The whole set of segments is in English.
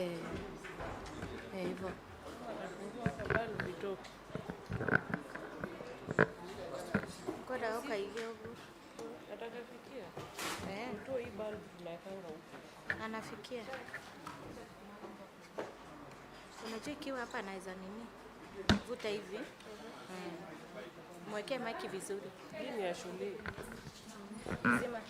Hivyo. Ngoja ukaige huko. Atakafikia. Mtoa hii bulb tunakanga huko. Anafikia. Unajua ikiwa hapa anaweza nini? Vuta hivi. Mwekee maki vizuri. Hii ni ya shule. Sema.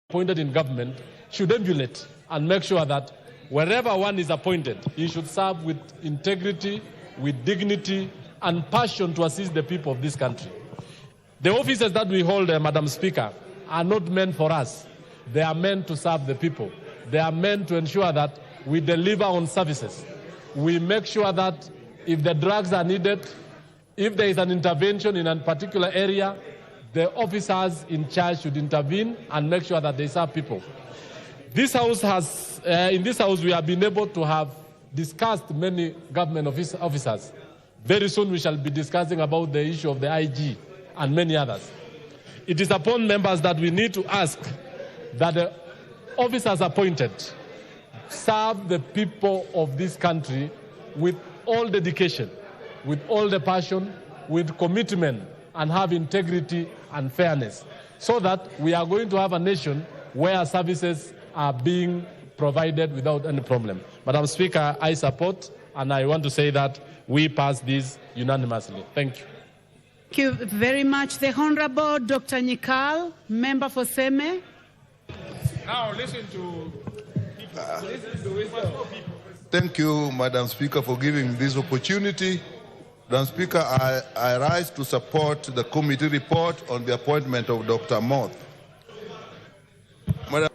Appointed in government should emulate and make sure that wherever one is appointed, he should serve with integrity, with dignity, and passion to assist the people of this country. The offices that we hold, Madam Speaker, are not meant for us. They are meant to serve the people. They are meant to ensure that we deliver on services. We make sure that if the drugs are needed, if there is an intervention in a particular area, the officers in charge should intervene and make sure that they serve people. This house has, in this house, we have been able to have discussed many government officers. Very soon we shall be discussing about the issue of the IG and many others. It is upon members that we need to ask that the officers appointed serve the people of this country with all dedication, with all the passion, with commitment, and have integrity and fairness, so that we are going to have a nation where services are being provided without any problem. Madam Speaker, I support, and I want to say that we pass this unanimously. Thank you. Thank you very much. The Honorable Dr. Nyikal, member for Seme. Now listen to people. Thank you, Madam Speaker, for giving this opportunity. Madam Speaker, I rise to support the committee report on the appointment of Dr. Moth. Madam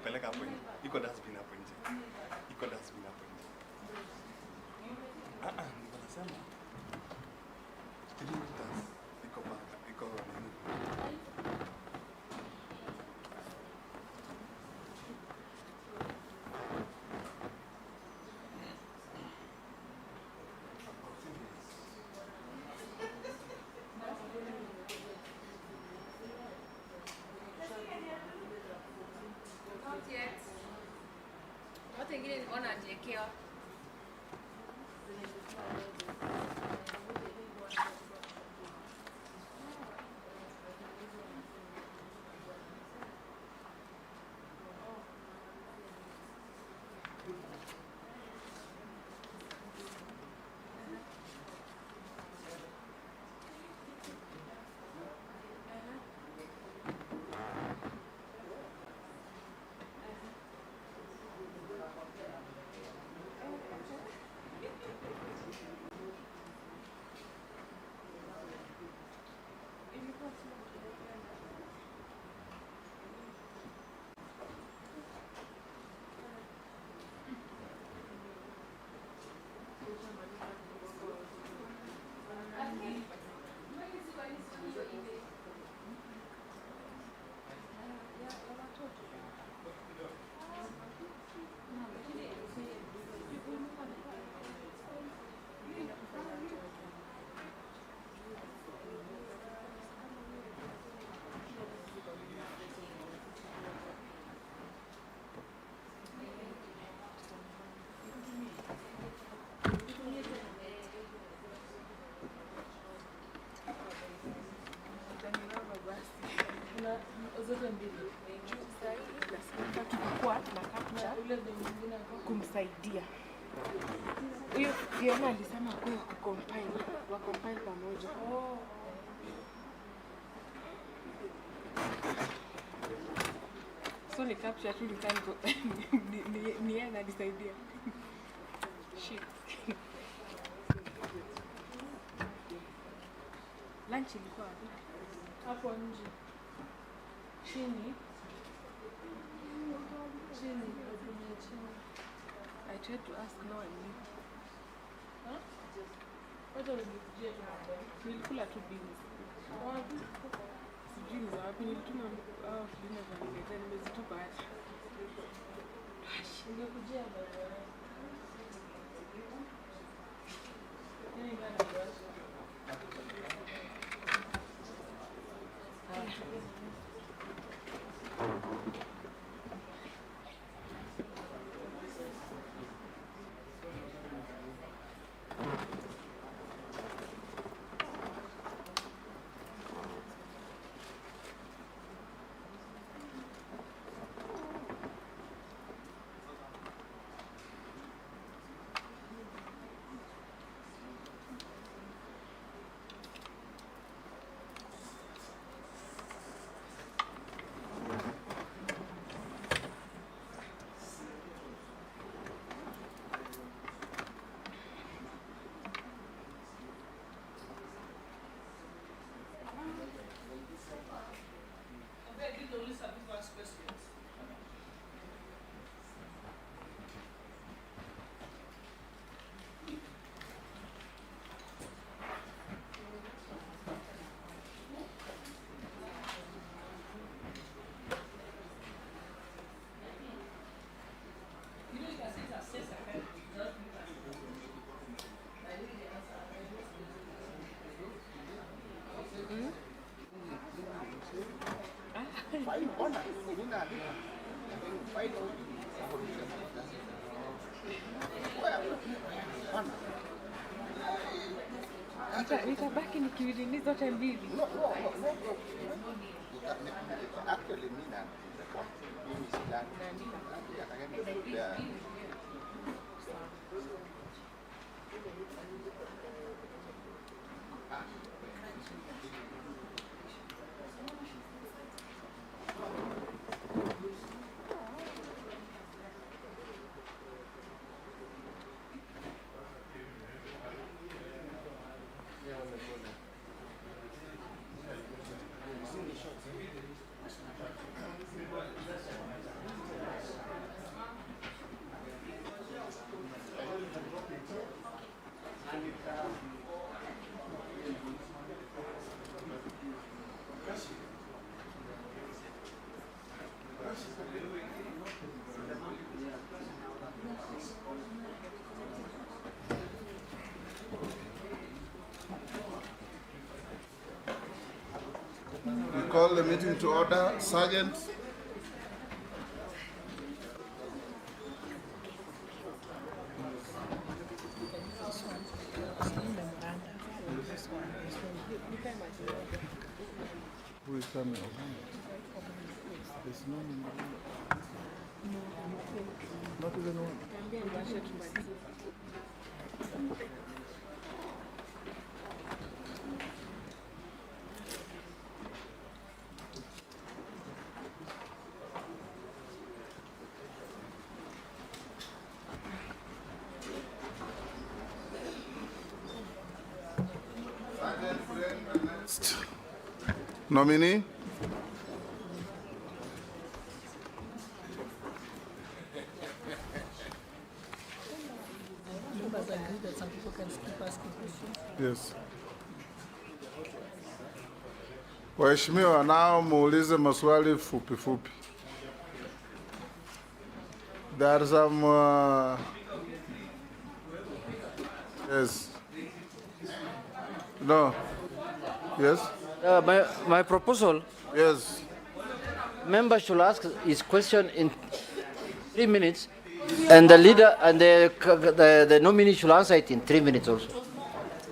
peleka hapo nje. Iko dustbin hapo nje. Iko dustbin hapo nje. Niko nasema 3 meters iko paka, iko nini? Watu wengine nimeona anajiwekea Tunakuwa na capture kumsaidia. Huyo Fiona alisema kwa compile pamoja. So ni capture tu ni yeye ananisaidia. Shit. Lunch ilikuwa hapo nje. Chini. I tried to ask no and me. Huh? What are you nilikula tu beans. Sijui ni wapi nilituma dinner za nileta nimezitupa hata. Ningekujia baba. Nini bana? Nitabaki nikiwili zote mbili. Actually, Mina, Call the meeting to order. Sergeant. Who is coming? There's no not even one. Nominee. Yes. Waheshimiwa, nao muulize maswali fupi fupi. There are some yes. No. Yes. My proposal. Yes. Member should ask his question in 3 minutes, and the leader and the nominee should answer it in 3 minutes also.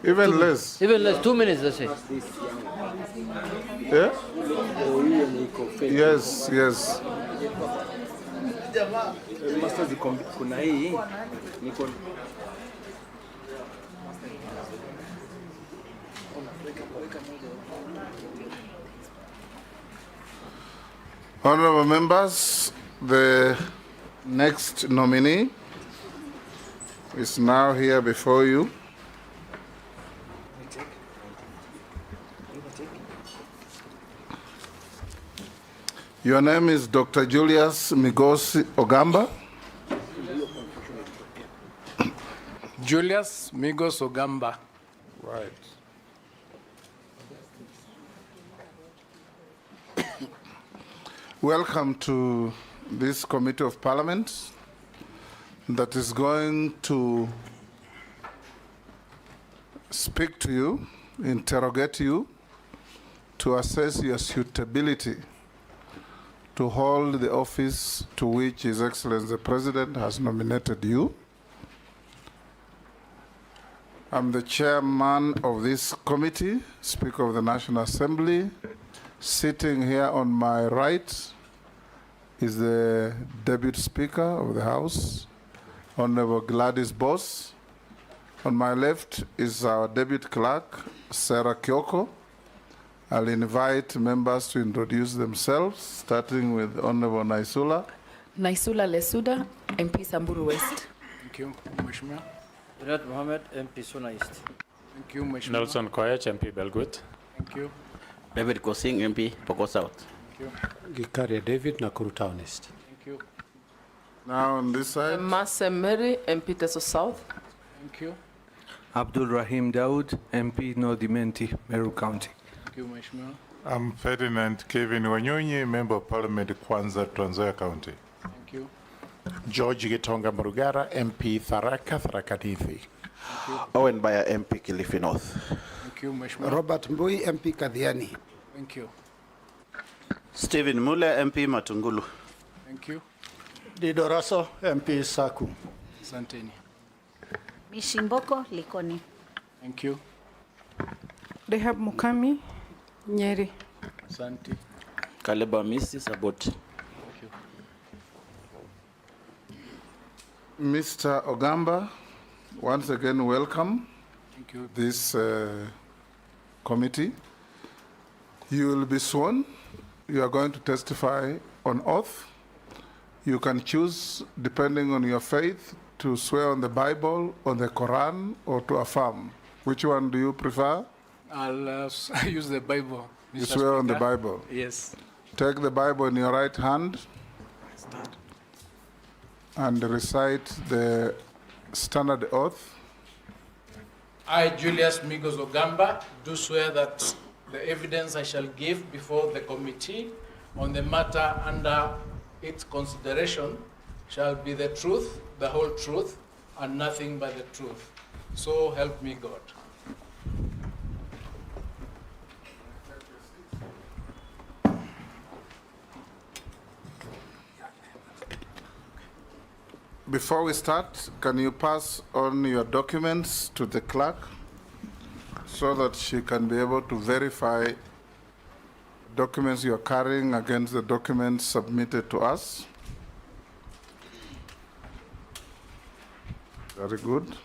Even less. Even less, 2 minutes, let's say. Yeah. Yes, yes. Honorable members, the next nominee is now here before you. Your name is Dr. Julius Migosi Ogamba. Julius Migos Ogamba. Right. Welcome to this Committee of Parliament that is going to speak to you, interrogate you, to assess your suitability to hold the office to which His Excellency the President has nominated you. I'm the chairman of this committee, Speaker of the National Assembly. Sitting here on my right is the Deputy Speaker of the House, Honorable Gladys Boss. On my left is our Deputy Clerk, Sarah Kyoko. I'll invite members to introduce themselves, starting with Honorable Naisula. Naisula Lesuda, MP Samburu West. Thank you, Mheshimiwa. Rinat Mohammed, MP Suna East. Thank you, Mheshimiwa. Nelson Koech, MP Belgut. Thank you. David Kosing, MP Poko South. Thank you. Gikaria David, Nakuru Town East. Thank you. Now on this side. Mase Mary, MP Teso South. Thank you. Abdul Rahim Daud, MP Nordimenti, Meru County. Thank you, Mheshimiwa. I'm Ferdinand Kevin Wanyonyi, Member of Parliament, Kwanza, Trans Nzoia County. Thank you. George Gitonga Murugara, MP Tharaka, Tharaka Nithi. Owen Baya, MP Kilifi North. Thank you, Mheshimiwa. Robert Mbui, MP Kadhiani. Thank you. Stephen Mule, MP Matungulu. Thank you. Dido Raso, MP Saku. Santini. Mishimboko Likoni. Thank you. Rehab Mukami, Nyeri. Asante. Kaleba Misi Saboti. Thank you. Mr. Ogamba, once again, welcome. Thank you. This committee. You will be sworn. You are going to testify on oath. You can choose, depending on your faith, to swear on the Bible, on the Quran, or to affirm. Which one do you prefer? I'll use the Bible. You swear on the Bible? Yes. Take the Bible in your right hand and recite the standard oath. I, Julius Migos Ogamba, do swear that the evidence I shall give before the committee on the matter under its consideration shall be the truth, the whole truth, and nothing but the truth. So help me God. Before we start, can you pass on your documents to the clerk so that she can be able to verify documents you're carrying against the documents submitted to us? Very good.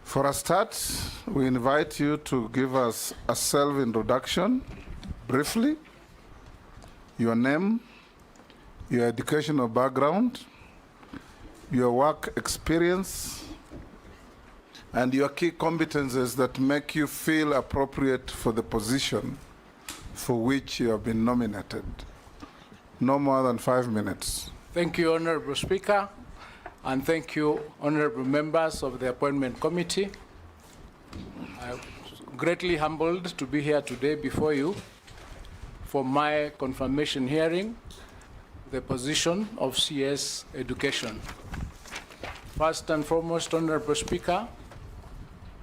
For a start, we invite you to give us a self-introduction, briefly, your name, your educational background, your work experience, and your key competences that make you feel appropriate for the position for which you have been nominated. No more than 5 minutes. Thank you, Honorable Speaker. And thank you, honorable members of the Appointment Committee. I'm greatly humbled to be here today before you for my confirmation hearing, the position of CS Education. First and foremost, Honorable Speaker,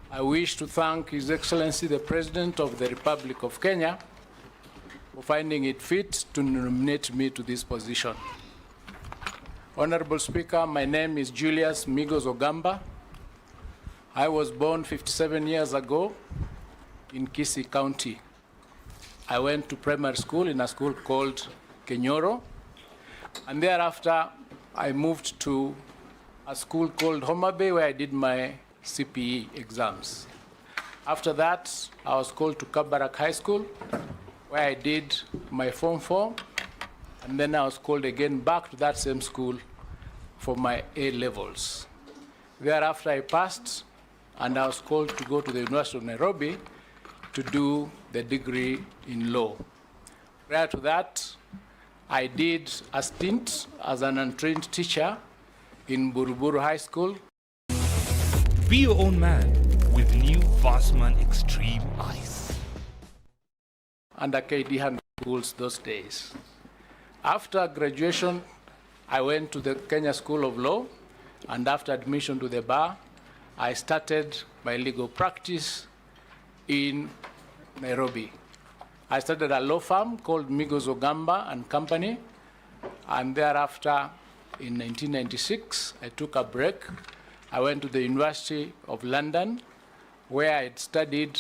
I wish to thank His Excellency the President of the Republic of Kenya for finding it fit to nominate me to this position. Honorable Speaker, my name is Julius Migos Ogamba. I was born 57 years ago in Kisii County. I went to primary school in a school called Kenyoro, and thereafter I moved to a school called Homa Bay where I did my CPE exams. After that, I was called to Kabarak High School where I did my Form 4, and then I was called again back to that same school for my A-levels. Thereafter I passed, and I was called to go to the University of Nairobi to do the degree in law. Prior to that, I did a stint as an untrained teacher in Buruburu High School. Be your own man with new Vassman Extreme Ice. Under KD schools those days. After graduation, I went to the Kenya School of Law, and after admission to the bar, I started my legal practice in Nairobi. I started a law firm called Migos Ogamba and Company, and thereafter, in 1996, I took a break. I went to the University of London, where I studied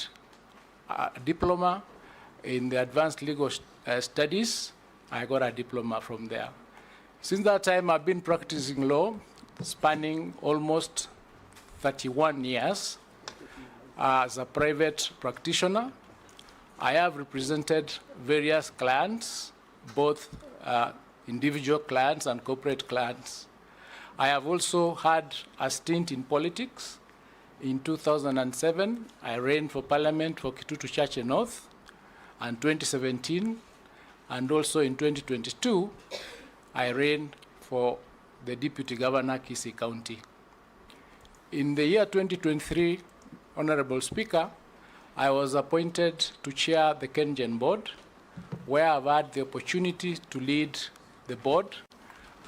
a diploma in the advanced legal studies. I got a diploma from there. Since that time, I've been practicing law, spanning almost 31 years as a private practitioner. I have represented various clients, both individual clients and corporate clients. I have also had a stint in politics. In 2007, I ran for parliament for Kitutu Chache North, and 2017, and also in 2022, I ran for the Deputy Governor, Kisii County. In the year 2023, Honorable Speaker, I was appointed to chair the KenGen board, where I've had the opportunity to lead the board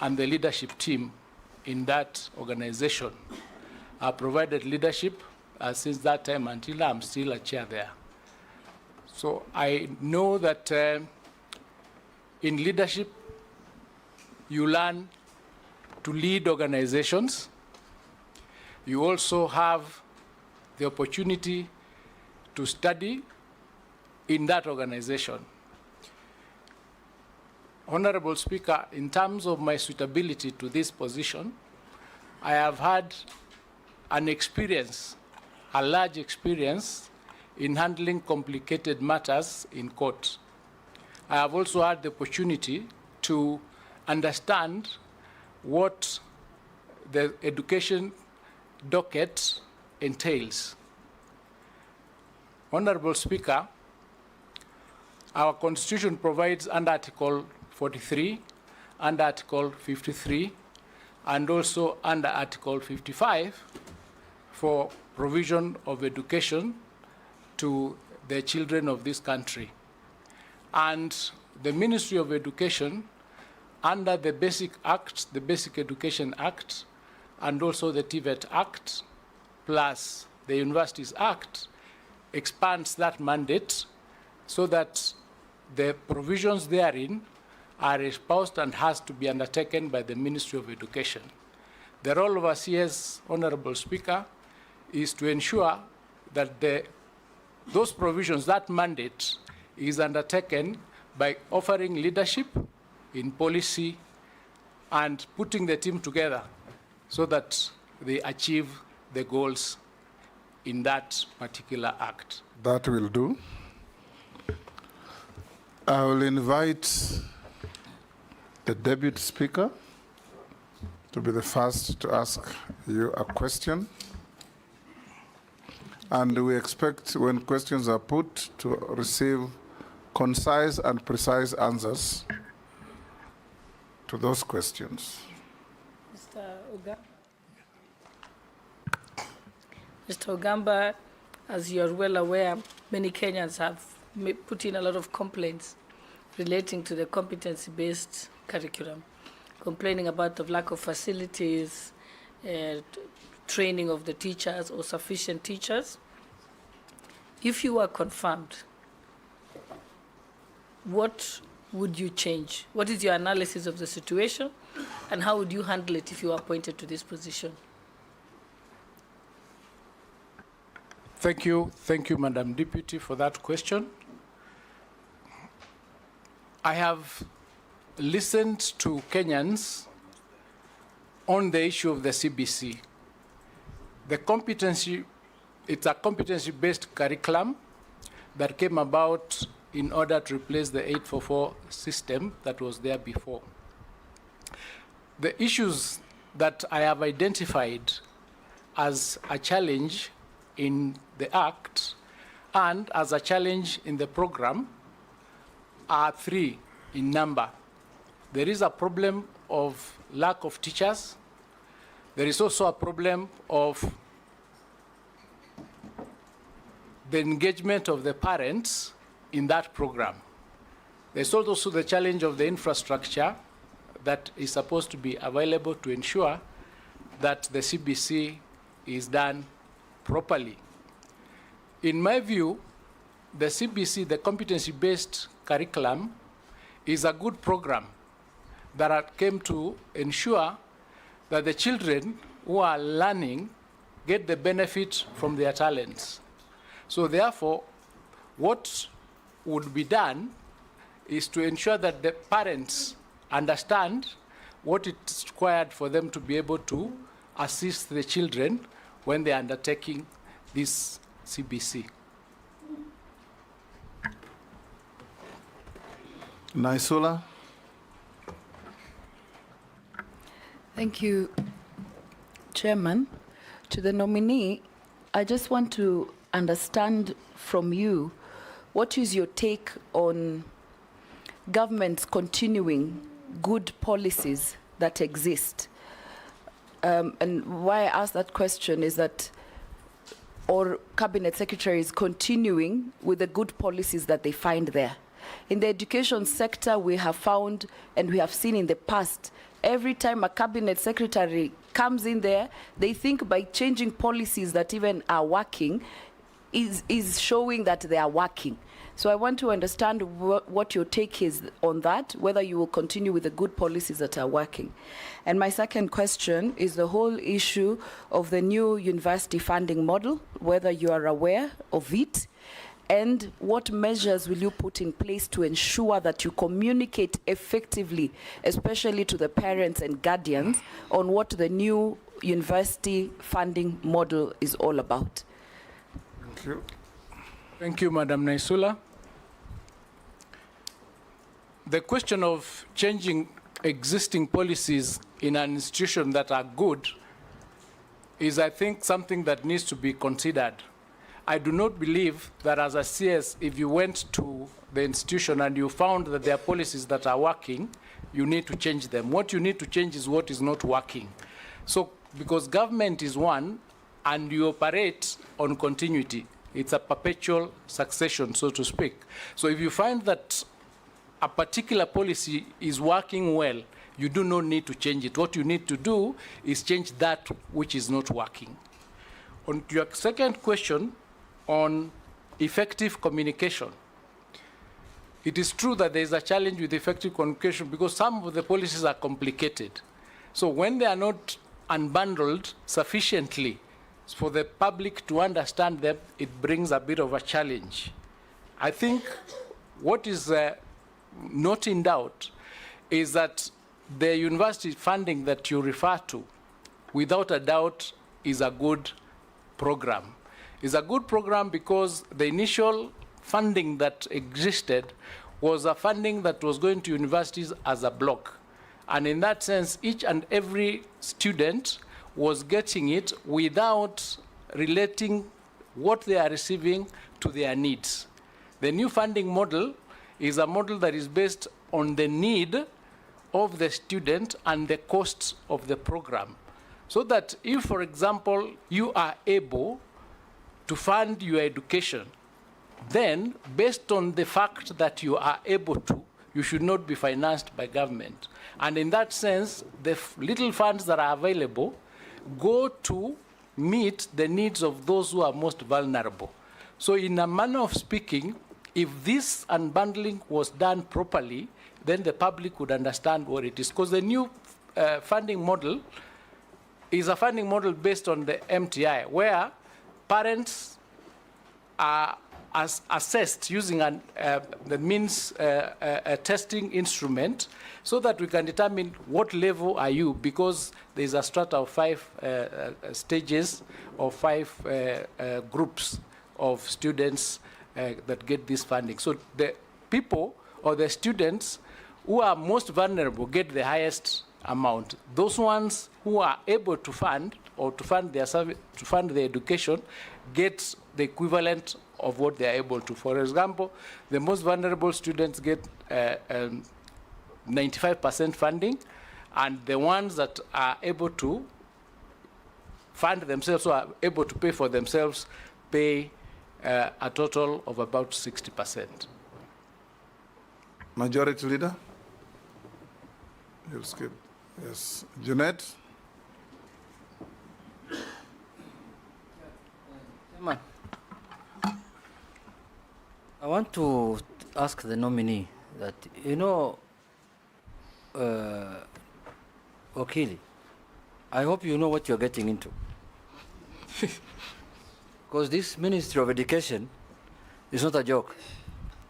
and the leadership team in that organization. I provided leadership since that time until I'm still a chair there. So I know that in leadership, you learn to lead organizations. You also have the opportunity to study in that organization. Honorable Speaker, in terms of my suitability to this position, I have had an experience, a large experience, in handling complicated matters in court. I have also had the opportunity to understand what the education docket entails. Honorable Speaker, our Constitution provides under Article 43, under Article 53, and also under Article 55 for provision of education to the children of this country. And the Ministry of Education, under the Basic Act, the Basic Education Act, and also the TVET Act, plus the Universities Act, expands that mandate so that the provisions therein are espoused and has to be undertaken by the Ministry of Education. The role of a CS, Honorable Speaker, is to ensure that those provisions, that mandate, is undertaken by offering leadership in policy and putting the team together so that they achieve the goals in that particular act. That will do. I will invite the Deputy Speaker to be the first to ask you a question. And we expect, when questions are put, to receive concise and precise answers to those questions. Mr. Ogamba, as you're well aware, many Kenyans have put in a lot of complaints relating to the competency-based curriculum, complaining about the lack of facilities, training of the teachers or sufficient teachers. If you were confirmed, what would you change? What is your analysis of the situation, and how would you handle it if you were appointed to this position? Thank you, Madam Deputy, for that question. I have listened to Kenyans on the issue of the CBC. It's a competency-based curriculum that came about in order to replace the 844 system that was there before. The issues that I have identified as a challenge in the Act and as a challenge in the program are 3 in number. There is a problem of lack of teachers. There is also a problem of the engagement of the parents in that program. There's also the challenge of the infrastructure that is supposed to be available to ensure that the CBC is done properly. In my view, the CBC, the competency-based curriculum, is a good program that came to ensure that the children who are learning get the benefit from their talents. So therefore, what would be done is to ensure that the parents understand what it's required for them to be able to assist the children when they're undertaking this CBC. Naisula. Thank you, Chairman. To the nominee, I just want to understand from you what is your take on governments continuing good policies that exist. And why I ask that question is that our cabinet secretaries continuing with the good policies that they find there. In the education sector, we have found and we have seen in the past, every time a cabinet secretary comes in there, they think by changing policies that even are working is showing that they are working. So I want to understand what your take is on that, whether you will continue with the good policies that are working. And my second question is the whole issue of the new university funding model, whether you are aware of it, and what measures will you put in place to ensure that you communicate effectively, especially to the parents and guardians, on what the new university funding model is all about? Thank you. Thank you, Madam Naisula. The question of changing existing policies in an institution that are good is, I think, something that needs to be considered. I do not believe that as a CS, if you went to the institution and you found that there are policies that are working, you need to change them. What you need to change is what is not working. So, because government is one, and you operate on continuity, it's a perpetual succession, so to speak. So if you find that a particular policy is working well, you do not need to change it. What you need to do is change that which is not working. On your second question on effective communication, it is true that there is a challenge with effective communication because some of the policies are complicated. So when they are not unbundled sufficiently for the public to understand them, it brings a bit of a challenge. I think what is not in doubt is that the university funding that you refer to, without a doubt, is a good program. It's a good program because the initial funding that existed was a funding that was going to universities as a block. And in that sense, each and every student was getting it without relating what they are receiving to their needs. The new funding model is a model that is based on the need of the student and the costs of the program. So that if, for example, you are able to fund your education, then based on the fact that you are able to, you should not be financed by government. And in that sense, the little funds that are available go to meet the needs of those who are most vulnerable. So in a manner of speaking, if this unbundling was done properly, then the public would understand what it is. Because the new funding model is a funding model based on the MTI, where parents are assessed using the means testing instrument so that we can determine what level are you, because there's a strata of 5 stages or 5 groups of students that get this funding. So the people or the students who are most vulnerable get the highest amount. Those ones who are able to fund or to fund their service, to fund their education, get the equivalent of what they are able to. For example, the most vulnerable students get 95% funding, and the ones that are able to fund themselves or are able to pay for themselves pay a total of about 60%. Majority Leader? You'll skip. Yes. Jeanette? Chairman, I want to ask the nominee that, you know, Okili, I hope you know what you're getting into. Because this Ministry of Education is not a joke.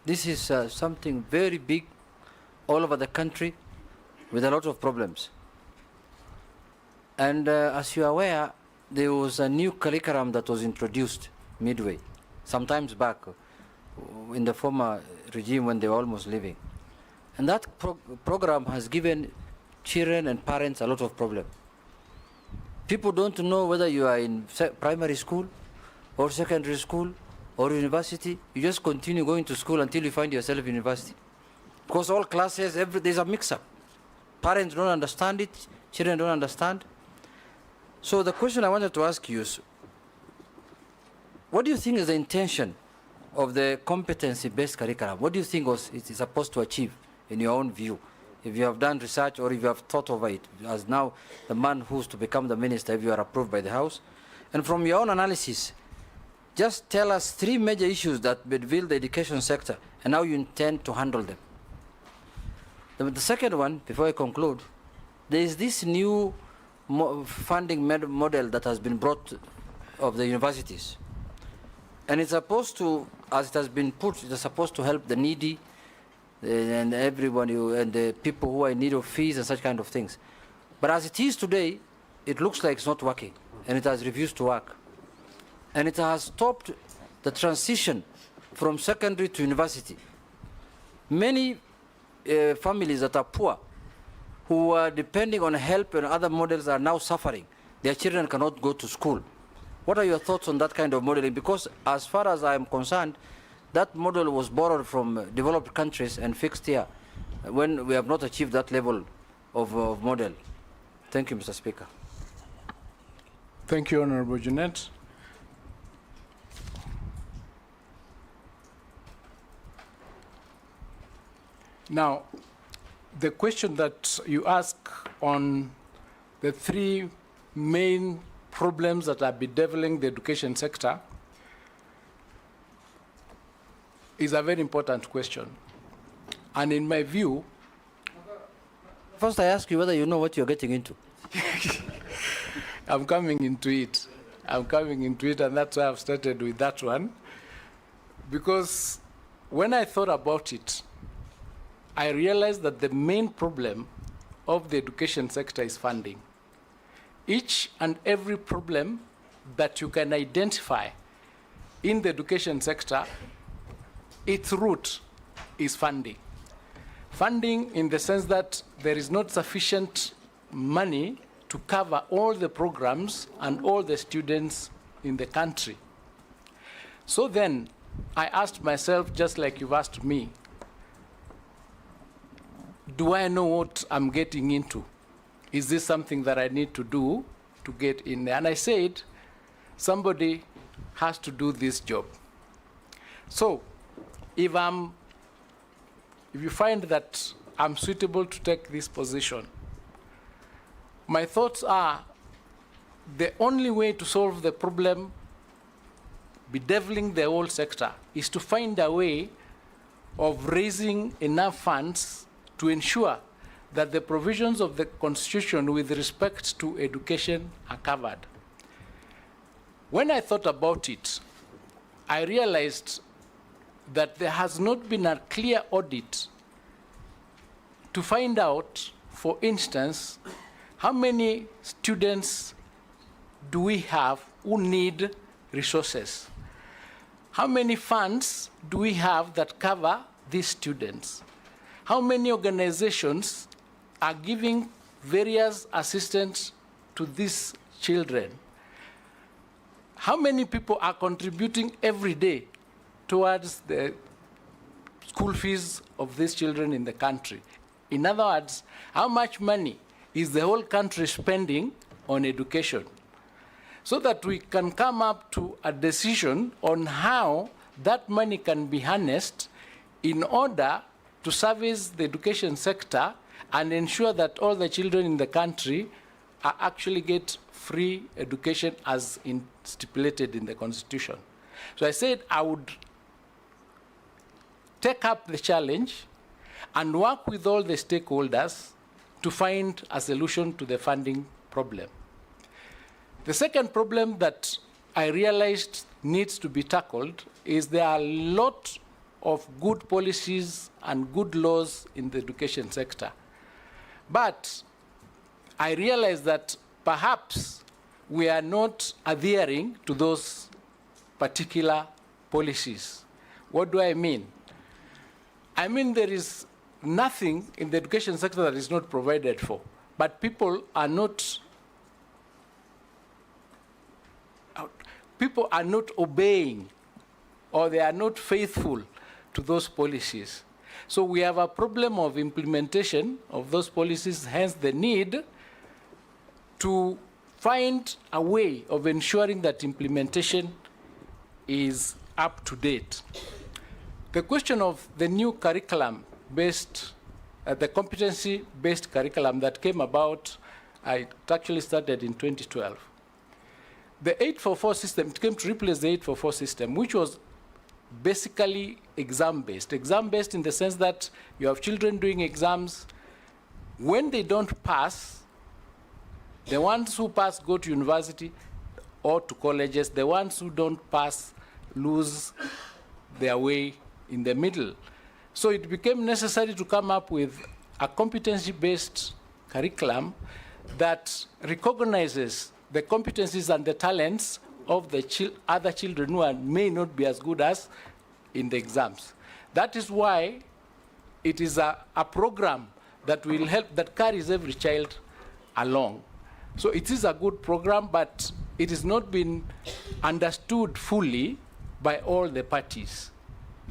This is something very big all over the country with a lot of problems. And as you are aware, there was a new curriculum that was introduced midway, sometimes back in the former regime when they were almost leaving. And that program has given children and parents a lot of problem. People don't know whether you are in primary school or secondary school or university. You just continue going to school until you find yourself in university. Because all classes, there's a mix-up. Parents don't understand it, children don't understand. So the question I wanted to ask you is, what do you think is the intention of the competency-based curriculum? What do you think it is supposed to achieve in your own view? If you have done research or if you have thought over it, as now the man who's to become the minister, if you are approved by the House. And from your own analysis, just tell us 3 major issues that bedevil the education sector and how you intend to handle them. The second one, before I conclude, there is this new funding model that has been brought of the universities. And it's supposed to, as it has been put, it's supposed to help the needy and everyone, and the people who are in need of fees and such kind of things. But as it is today, it looks like it's not working, and it has refused to work. And it has stopped the transition from secondary to university. Many families that are poor, who are depending on help and other models, are now suffering. Their children cannot go to school. What are your thoughts on that kind of modeling? Because as far as I am concerned, that model was borrowed from developed countries and fixed here when we have not achieved that level of model. Thank you, Mr. Speaker. Thank you, Honorable Jeanette. Now, the question that you ask on the 3 main problems that are bedeviling the education sector is a very important question. And in my view... First, I ask you whether you know what you're getting into. I'm coming into it. I'm coming into it, and that's why I've started with that one. Because when I thought about it, I realized that the main problem of the education sector is funding. Each and every problem that you can identify in the education sector, its root is funding. Funding in the sense that there is not sufficient money to cover all the programs and all the students in the country. So then I asked myself, just like you've asked me, do I know what I'm getting into? Is this something that I need to do to get in there? And I said, somebody has to do this job. So if you find that I'm suitable to take this position, my thoughts are the only way to solve the problem bedeviling the whole sector is to find a way of raising enough funds to ensure that the provisions of the Constitution with respect to education are covered. When I thought about it, I realized that there has not been a clear audit to find out, for instance, how many students do we have who need resources? How many funds do we have that cover these students? How many organizations are giving various assistance to these children? How many people are contributing every day towards the school fees of these children in the country? In other words, how much money is the whole country spending on education? So that we can come up to a decision on how that money can be harnessed in order to service the education sector and ensure that all the children in the country are actually get free education as stipulated in the Constitution. So I said I would take up the challenge and work with all the stakeholders to find a solution to the funding problem. The second problem that I realized needs to be tackled is there are a lot of good policies and good laws in the education sector. But I realized that perhaps we are not adhering to those particular policies. What do I mean? I mean there is nothing in the education sector that is not provided for, but people are not obeying, or they are not faithful to those policies. So we have a problem of implementation of those policies, hence the need to find a way of ensuring that implementation is up to date. The question of the new curriculum-based, the competency-based curriculum that came about, it actually started in 2012. The 844 system, it came to replace the 844 system, which was basically exam-based. Exam-based in the sense that you have children doing exams. When they don't pass, the ones who pass go to university or to colleges. The ones who don't pass lose their way in the middle. So it became necessary to come up with a competency-based curriculum that recognizes the competencies and the talents of the other children who may not be as good as in the exams. That is why it is a program that will help, that carries every child along. So it is a good program, but it has not been understood fully by all the parties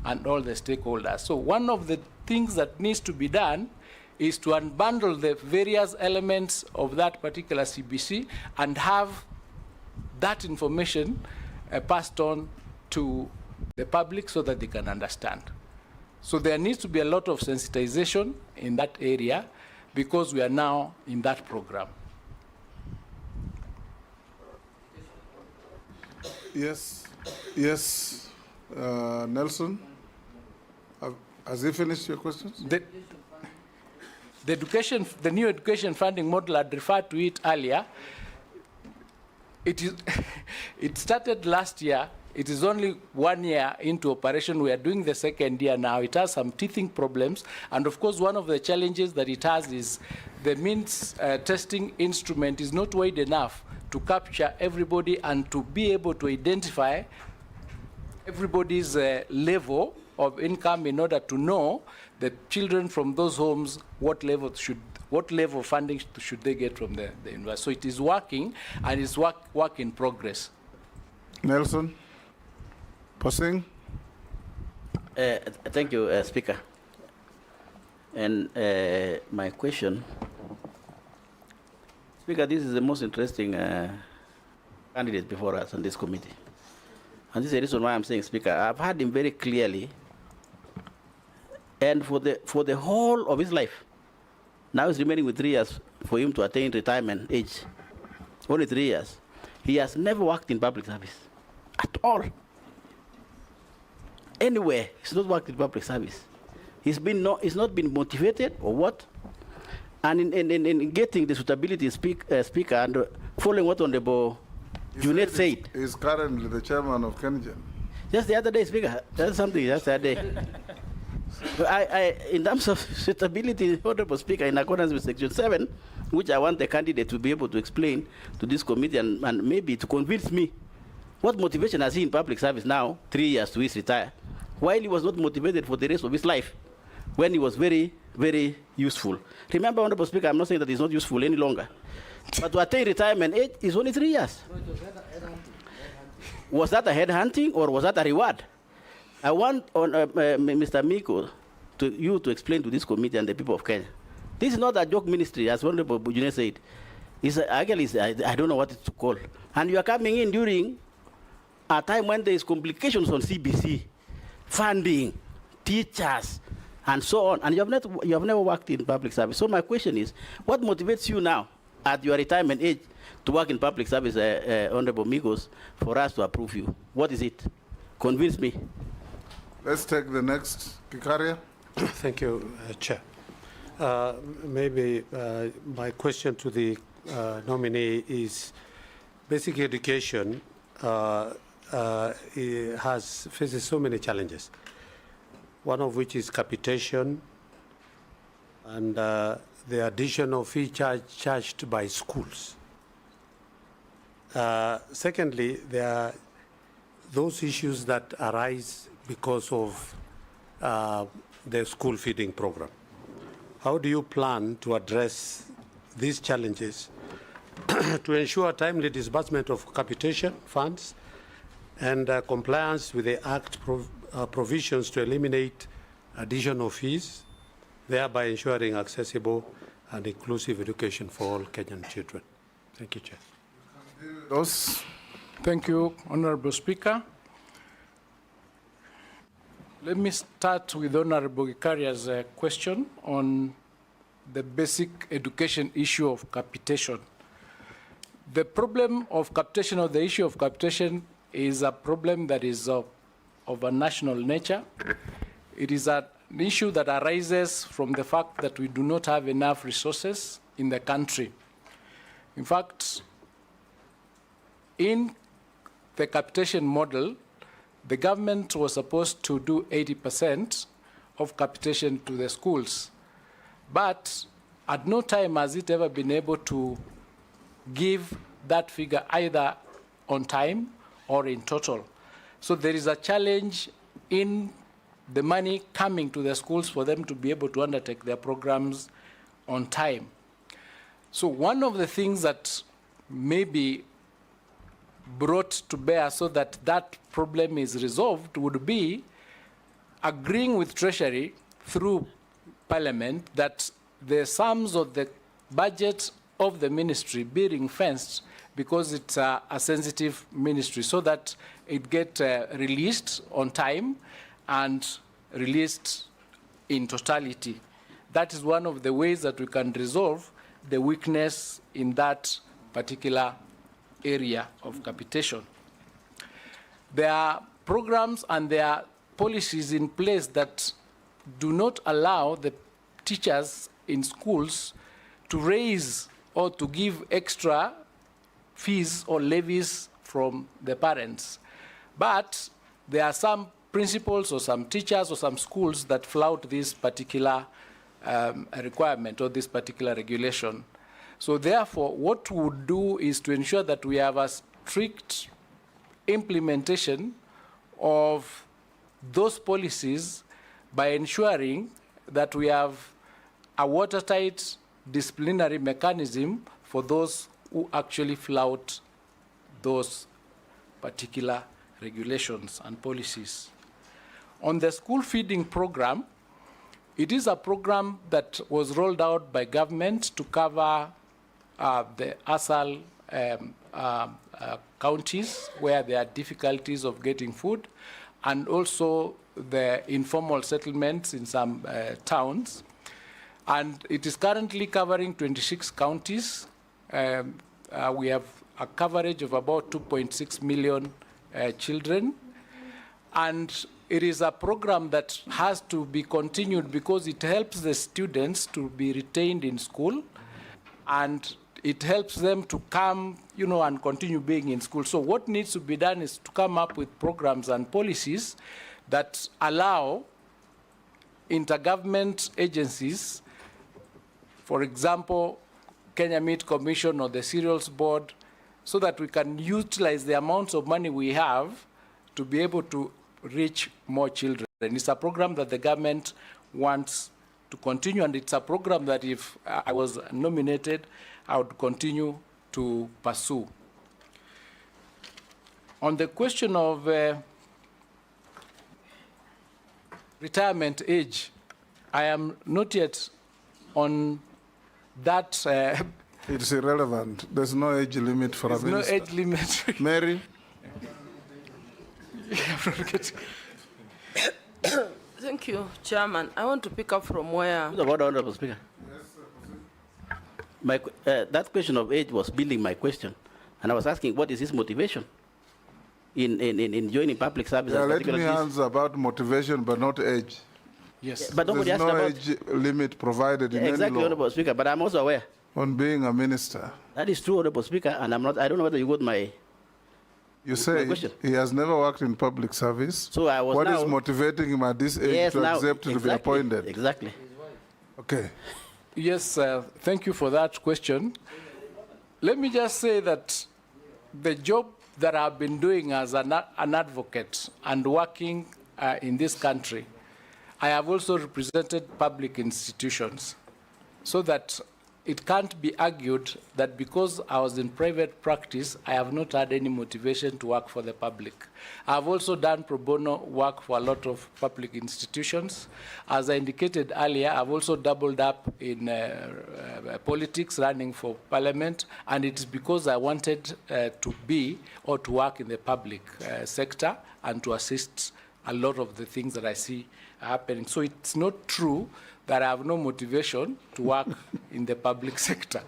and all the stakeholders. So one of the things that needs to be done is to unbundle the various elements of that particular CBC and have that information passed on to the public so that they can understand. So there needs to be a lot of sensitization in that area because we are now in that program. Yes, yes, Nelson, has he finished your questions? The new education funding model, I'd referred to it earlier. It started last year. It is only 1 year into operation. We are doing the second year now. It has some teething problems. And of course, one of the challenges that it has is the means testing instrument is not wide enough to capture everybody and to be able to identify everybody's level of income in order to know the children from those homes what level of funding should they get from the university. So it is working, and it's work in progress. Nelson, Posing. Thank you, Speaker. And my question, Speaker, this is the most interesting candidate before us on this committee. And this is the reason why I'm saying, Speaker, I've heard him very clearly. And for the whole of his life, now it's remaining with 3 years for him to attain retirement age. Only 3 years. He has never worked in public service at all. Anywhere, he's not worked in public service. He's not been motivated or what? And in getting the suitability speaker and following what Honorable Junet said. He's currently the chairman of Kengen. Just the other day, Speaker. That's something just the other day. In terms of suitability, Honorable Speaker, in accordance with Section 7, which I want the candidate to be able to explain to this committee and maybe to convince me, what motivation has he in public service now, 3 years to his retire, while he was not motivated for the rest of his life, when he was very, very useful. Remember, Honorable Speaker, I'm not saying that he's not useful any longer, but to attain retirement age is only 3 years. Was that a headhunting or was that a reward? I want Mr. Miko to explain to this committee and the people of Kenya. This is not a joke ministry, as Honorable Bujune said. I don't know what it's to call. And you are coming in during a time when there is complications on CBC, funding, teachers, and so on. And you have never worked in public service. So my question is, what motivates you now at your retirement age to work in public service, Honorable Migos, for us to approve you? What is it? Convince me. Let's take the next Kikaria. Thank you, Chair. Maybe my question to the nominee is, basic education faces so many challenges, one of which is capitation and the additional fee charged by schools. Secondly, there are those issues that arise because of the school feeding program. How do you plan to address these challenges to ensure timely disbursement of capitation funds and compliance with the Act provisions to eliminate additional fees, thereby ensuring accessible and inclusive education for all Kenyan children? Thank you, Chair. Thank you, Honorable Speaker. Let me start with Honorable Gikaria's question on the basic education issue of capitation. The problem of capitation, or the issue of capitation, is a problem that is of a national nature. It is an issue that arises from the fact that we do not have enough resources in the country. In fact, in the capitation model, the government was supposed to do 80% of capitation to the schools. But at no time has it ever been able to give that figure either on time or in total. So there is a challenge in the money coming to the schools for them to be able to undertake their programs on time. So one of the things that may be brought to bear so that that problem is resolved would be agreeing with Treasury through Parliament that the sums of the budget of the ministry be ring-fenced, because it's a sensitive ministry, so that it gets released on time and released in totality. That is one of the ways that we can resolve the weakness in that particular area of capitation. There are programs and there are policies in place that do not allow the teachers in schools to raise or to give extra fees or levies from the parents. But there are some principals or some teachers or some schools that flout this particular requirement or this particular regulation. So therefore, what we would do is to ensure that we have a strict implementation of those policies by ensuring that we have a watertight disciplinary mechanism for those who actually flout those particular regulations and policies. On the school feeding program, it is a program that was rolled out by government to cover the ASAL counties where there are difficulties of getting food, and also the informal settlements in some towns. And it is currently covering 26 counties. We have a coverage of about 2.6 million children. And it is a program that has to be continued because it helps the students to be retained in school, and it helps them to come, and continue being in school. So what needs to be done is to come up with programs and policies that allow intergovernment agencies, for example, Kenya Meat Commission or the Cereals Board, so that we can utilize the amounts of money we have to be able to reach more children. It's a program that the government wants to continue, and it's a program that if I was nominated, I would continue to pursue. On the question of retirement age, I am not yet on that. It's irrelevant. There's no age limit for a minister. There's no age limit. Mary? Thank you, Chairman. I want to pick up from where... Honorable Speaker. That question of age was building my question. And I was asking, what is his motivation in joining public service? Yeah, let me answer about motivation, but not age. Yes. But nobody There's asked no about... age limit provided in Exactly, any law. Honorable Speaker, but I'm also aware. On being a minister. That is true, Honorable Speaker, and I don't know whether you got my... You say he has never worked in public service. So I was What now, is motivating him at this age to accept to be appointed? Exactly. Okay. Yes, thank you for that question. Let me just say that the job that I've been doing as an advocate and working in this country, I have also represented public institutions, so that it can't be argued that because I was in private practice, I have not had any motivation to work for the public. I've also done pro bono work for a lot of public institutions. As I indicated earlier, I've also doubled up in politics, running for parliament, and it's because I wanted to be or to work in the public sector and to assist a lot of the things that I see happening. So it's not true that I have no motivation to work in the public sector.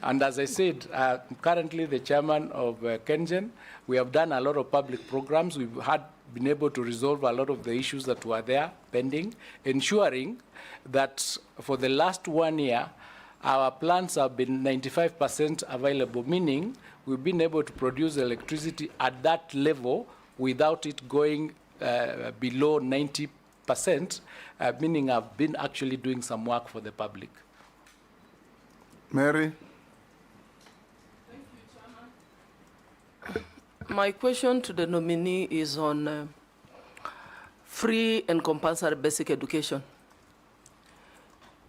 And as I said, I'm currently the chairman of KenGen. We have done a lot of public programs. We've been able to resolve a lot of the issues that were there pending, ensuring that for the last 1 year, our plants have been 95% available, meaning we've been able to produce electricity at that level without it going below 90%, meaning I've been actually doing some work for the public. Mary? My question to the nominee is on free and compulsory basic education.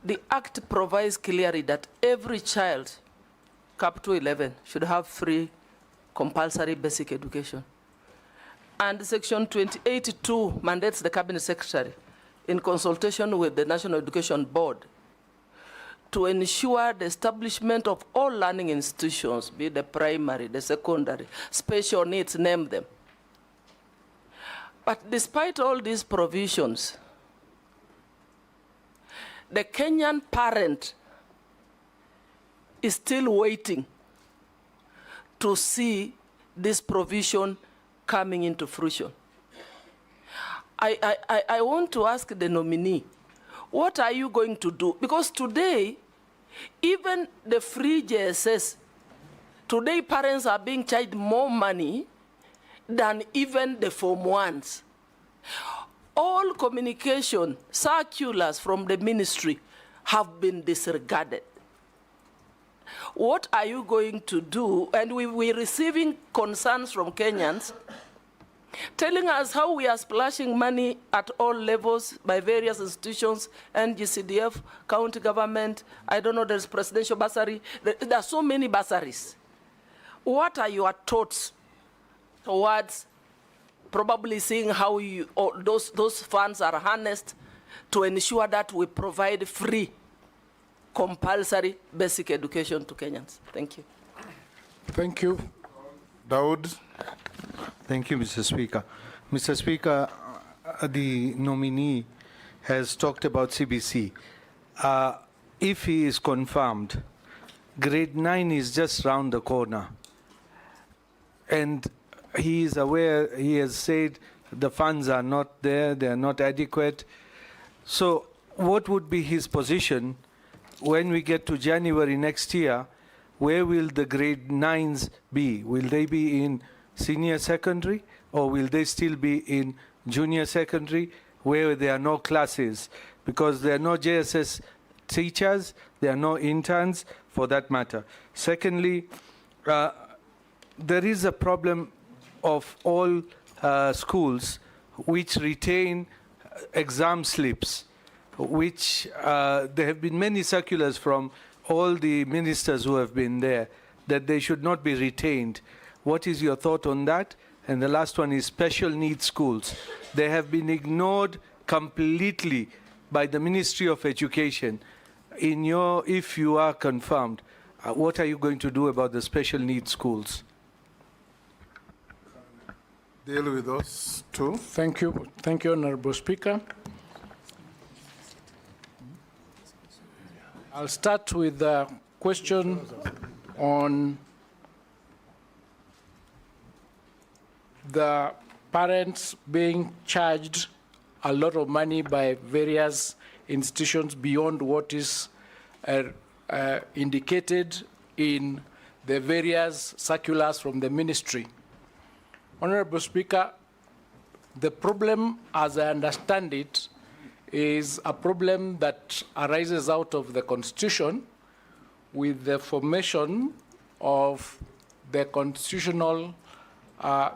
The Act provides clearly that every child, up to 11, should have free compulsory basic education. And Section 28(2) mandates the Cabinet Secretary, in consultation with the National Education Board, to ensure the establishment of all learning institutions, be the primary, the secondary, special needs, name them. But despite all these provisions, the Kenyan parent is still waiting to see this provision coming into fruition. I want to ask the nominee, what are you going to do? Because today, even the free JSS, today parents are being charged more money than even the Form 1s. All communication, circulars from the ministry have been disregarded. What are you going to do? And we're receiving concerns from Kenyans telling us how we are splashing money at all levels by various institutions, NGCDF, county government, I don't know, there's presidential bursary. There are so many bursaries. What are your thoughts towards probably seeing how those funds are harnessed to ensure that we provide free, compulsory basic education to Kenyans? Thank you. Thank you. Daud. Thank you, Mr. Speaker. Mr. Speaker, the nominee has talked about CBC. If he is confirmed, grade 9 is just round the corner. And he is aware, he has said the funds are not there, they are not adequate. So what would be his position when we get to January next year, where will the grade 9s be? Will they be in senior secondary, or will they still be in junior secondary where there are no classes? Because there are no JSS teachers, there are no interns for that matter. Secondly, there is a problem of all schools which retain exam slips, which there have been many circulars from all the ministers who have been there that they should not be retained. What is your thought on that? And the last one is special needs schools. They have been ignored completely by the Ministry of Education. If you are confirmed, what are you going to do about the special needs schools? Deal with those two. Thank you. Thank you, Honorable Speaker. I'll start with the question on the parents being charged a lot of money by various institutions beyond what is indicated in the various circulars from the ministry. Honorable Speaker, the problem, as I understand it, is a problem that arises out of the Constitution with the formation of the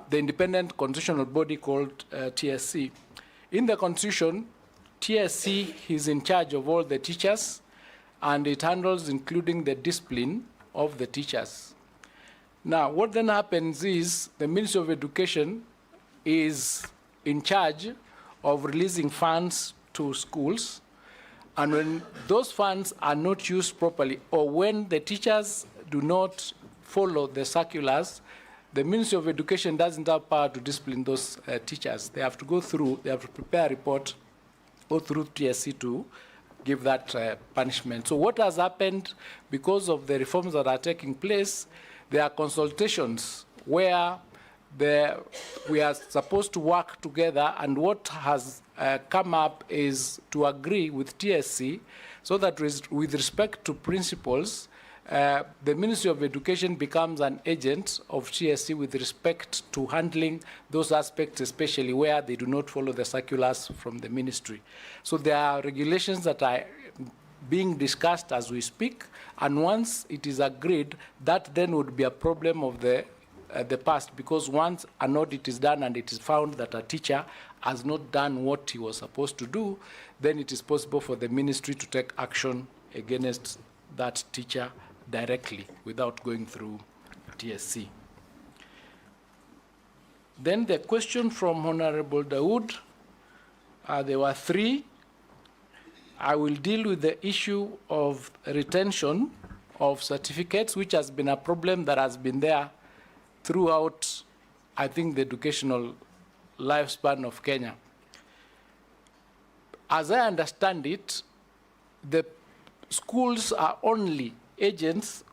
the independent constitutional body called TSC. In the Constitution, TSC is in charge of all the teachers, and it handles including the discipline of the teachers. Now, what then happens is the Ministry of Education is in charge of releasing funds to schools, and when those funds are not used properly, or when the teachers do not follow the circulars, the Ministry of Education doesn't have power to discipline those teachers. They have to go through, they have to prepare a report, go through TSC to give that punishment. So what has happened, because of the reforms that are taking place, there are consultations where we are supposed to work together, and what has come up is to agree with TSC so that with respect to principals, the Ministry of Education becomes an agent of TSC with respect to handling those aspects, especially where they do not follow the circulars from the ministry. So there are regulations that are being discussed as we speak, and once it is agreed, that then would be a problem of the past, because once an audit is done and it is found that a teacher has not done what he was supposed to do, then it is possible for the ministry to take action against that teacher directly without going through TSC. Then the question from Honorable Dawood, there were three. I will deal with the issue of retention of certificates, which has been a problem that has been there throughout, I think, the educational lifespan of Kenya. As I understand it, the schools are only agents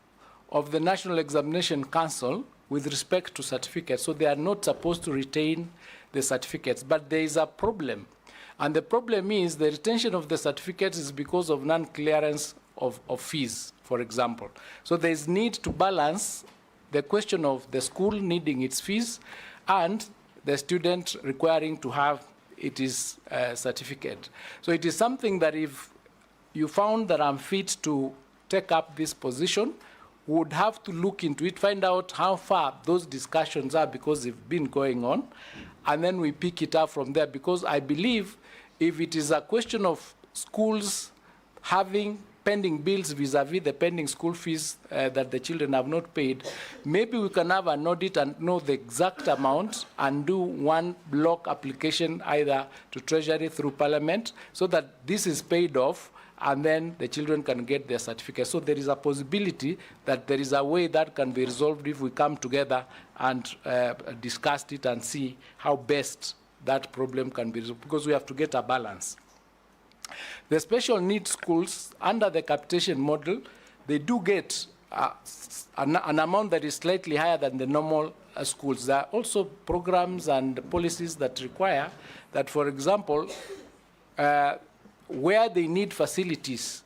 of the National Examination Council with respect to certificates, so they are not supposed to retain the certificates. But there is a problem, and the problem is the retention of the certificates is because of non-clearance of fees, for example. So there is need to balance the question of the school needing its fees and the student requiring to have its certificate. So it is something that if you found that I'm fit to take up this position, would have to look into it, find out how far those discussions are, because they've been going on, and then we pick it up from there. Because I believe if it is a question of schools having pending bills vis-a-vis the pending school fees that the children have not paid, maybe we can have an audit and know the exact amount and do one block application either to Treasury through Parliament so that this is paid off, and then the children can get their certificate. So there is a possibility that there is a way that can be resolved if we come together and discuss it and see how best that problem can be resolved, because we have to get a balance. The special needs schools, under the capitation model, they do get an amount that is slightly higher than the normal schools. There are also programs and policies that require that, for example, where they need facilities,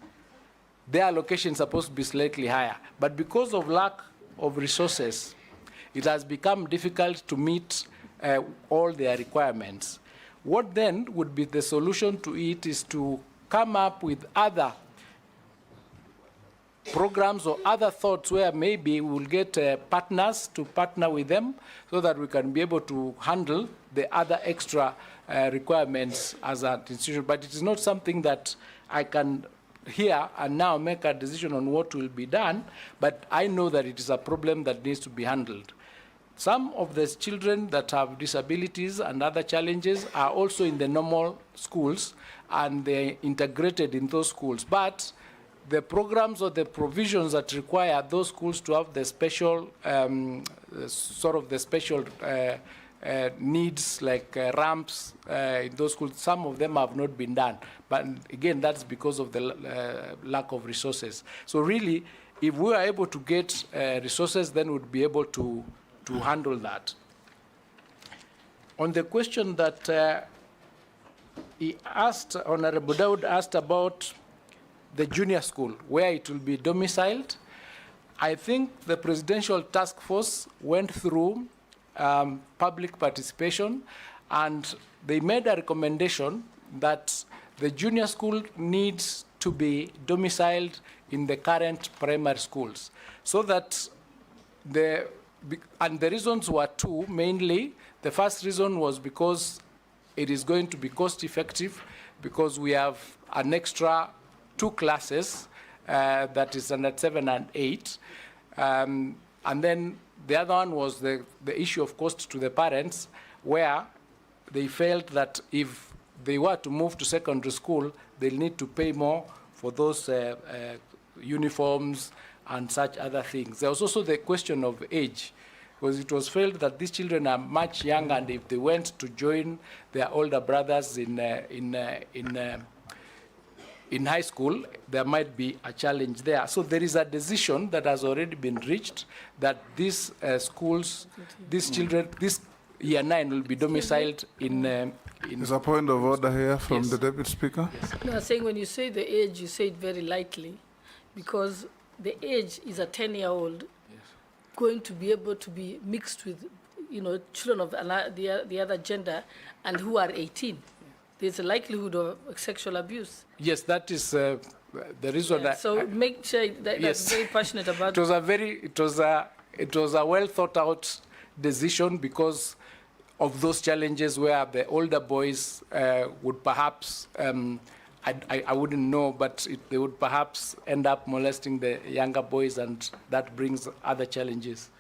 their allocation is supposed to be slightly higher. But because of lack of resources, it has become difficult to meet all their requirements. What then would be the solution to it is to come up with other programs or other thoughts where maybe we'll get partners to partner with them so that we can be able to handle the other extra requirements as an institution. But it is not something that I can here and now make a decision on what will be done, but I know that it is a problem that needs to be handled. Some of the children that have disabilities and other challenges are also in the normal schools, and they're integrated in those schools. But the programs or the provisions that require those schools to have the special, sort of the special needs, like ramps in those schools, some of them have not been done. But again, that's because of the lack of resources. So really, if we are able to get resources, then we'd be able to handle that. On the question that he asked, Honorable Daud asked about the junior school, where it will be domiciled, I think the Presidential Task Force went through public participation, and they made a recommendation that the junior school needs to be domiciled in the current primary schools, so that and the reasons were two, mainly. The first reason was because it is going to be cost effective, because we have an extra 2 classes, that is standard 7 and 8. And then the other one was the issue of cost to the parents, where they felt that if they were to move to secondary school, they'll need to pay more for those uniforms and such other things. There was also the question of age, because it was felt that these children are much younger, and if they went to join their older brothers in high school, there might be a challenge there. So there is a decision that has already been reached that these schools, these children, this year 9 will be domiciled in. There's a point of order here from Yes. the Deputy Speaker. Yes. No, I'm saying when you say the age, you say it very lightly, because the age is a 10-year-old going to be able to be mixed with, children of the other gender and who are 18. There's a likelihood of sexual abuse. Yes, that is the reason. Yeah, so make sure that yes. that's very passionate about. It was a well thought out decision, because of those challenges where the older boys would perhaps, I wouldn't know, but they would perhaps end up molesting the younger boys, and that brings other challenges.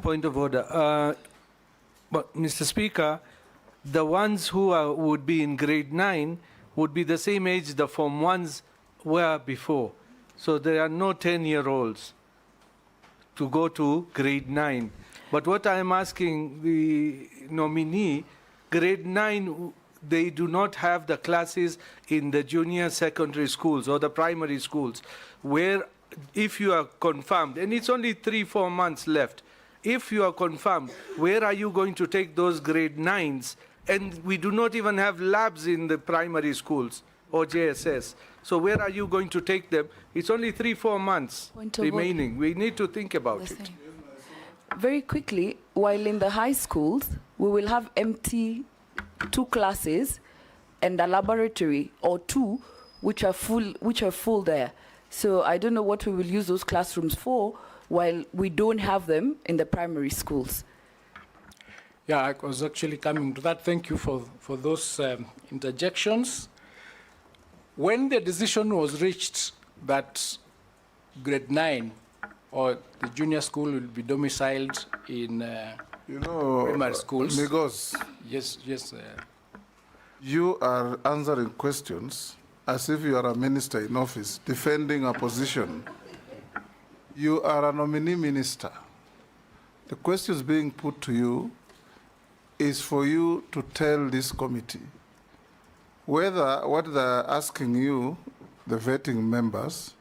Point of order. But Mr. Speaker, the ones who would be in grade 9 would be the same age the Form 1s were before. So there are no 10-year-olds to go to grade 9. But what I'm asking the nominee, grade 9, they do not have the classes in the junior secondary schools or the primary schools, where if you are confirmed, and it's only 3-4 months left, if you are confirmed, where are you going to take those grade 9s? And we do not even have labs in the primary schools or JSS. So where are you going to take them? It's only 3-4 months remaining. We need to think about it. Very quickly, while in the high schools, we will have empty 2 classes and a laboratory or 2 which are full there. So I don't know what we will use those classrooms for, while we don't have them in the primary schools. Yeah, I was actually coming to that. Thank you for those interjections. When the decision was reached that grade 9 or the junior school will be domiciled in primary schools. Migos, yes. You are answering questions as if you are a minister in office, defending a position. You are a nominee minister. The questions being put to you is for you to tell this committee whether what they're asking you, the vetting members,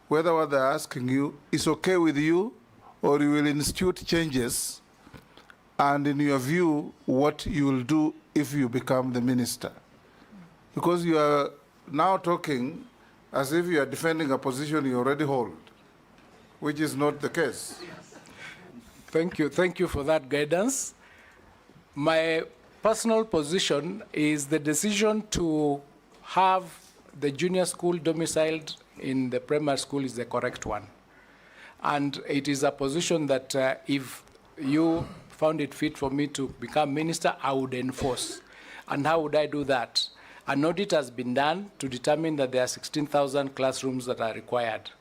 whether what they're asking you is okay with you, or you will institute changes, and in your view, what you will do if you become the minister. Because you are now talking as if you are defending a position you already hold, which is not the case. Thank you for that guidance. My personal position is the decision to have the junior school domiciled in the primary school is the correct one. And it is a position that if you found it fit for me to become minister, I would enforce. And how would I do that? An audit has been done to determine that there are 16,000 classrooms that are required.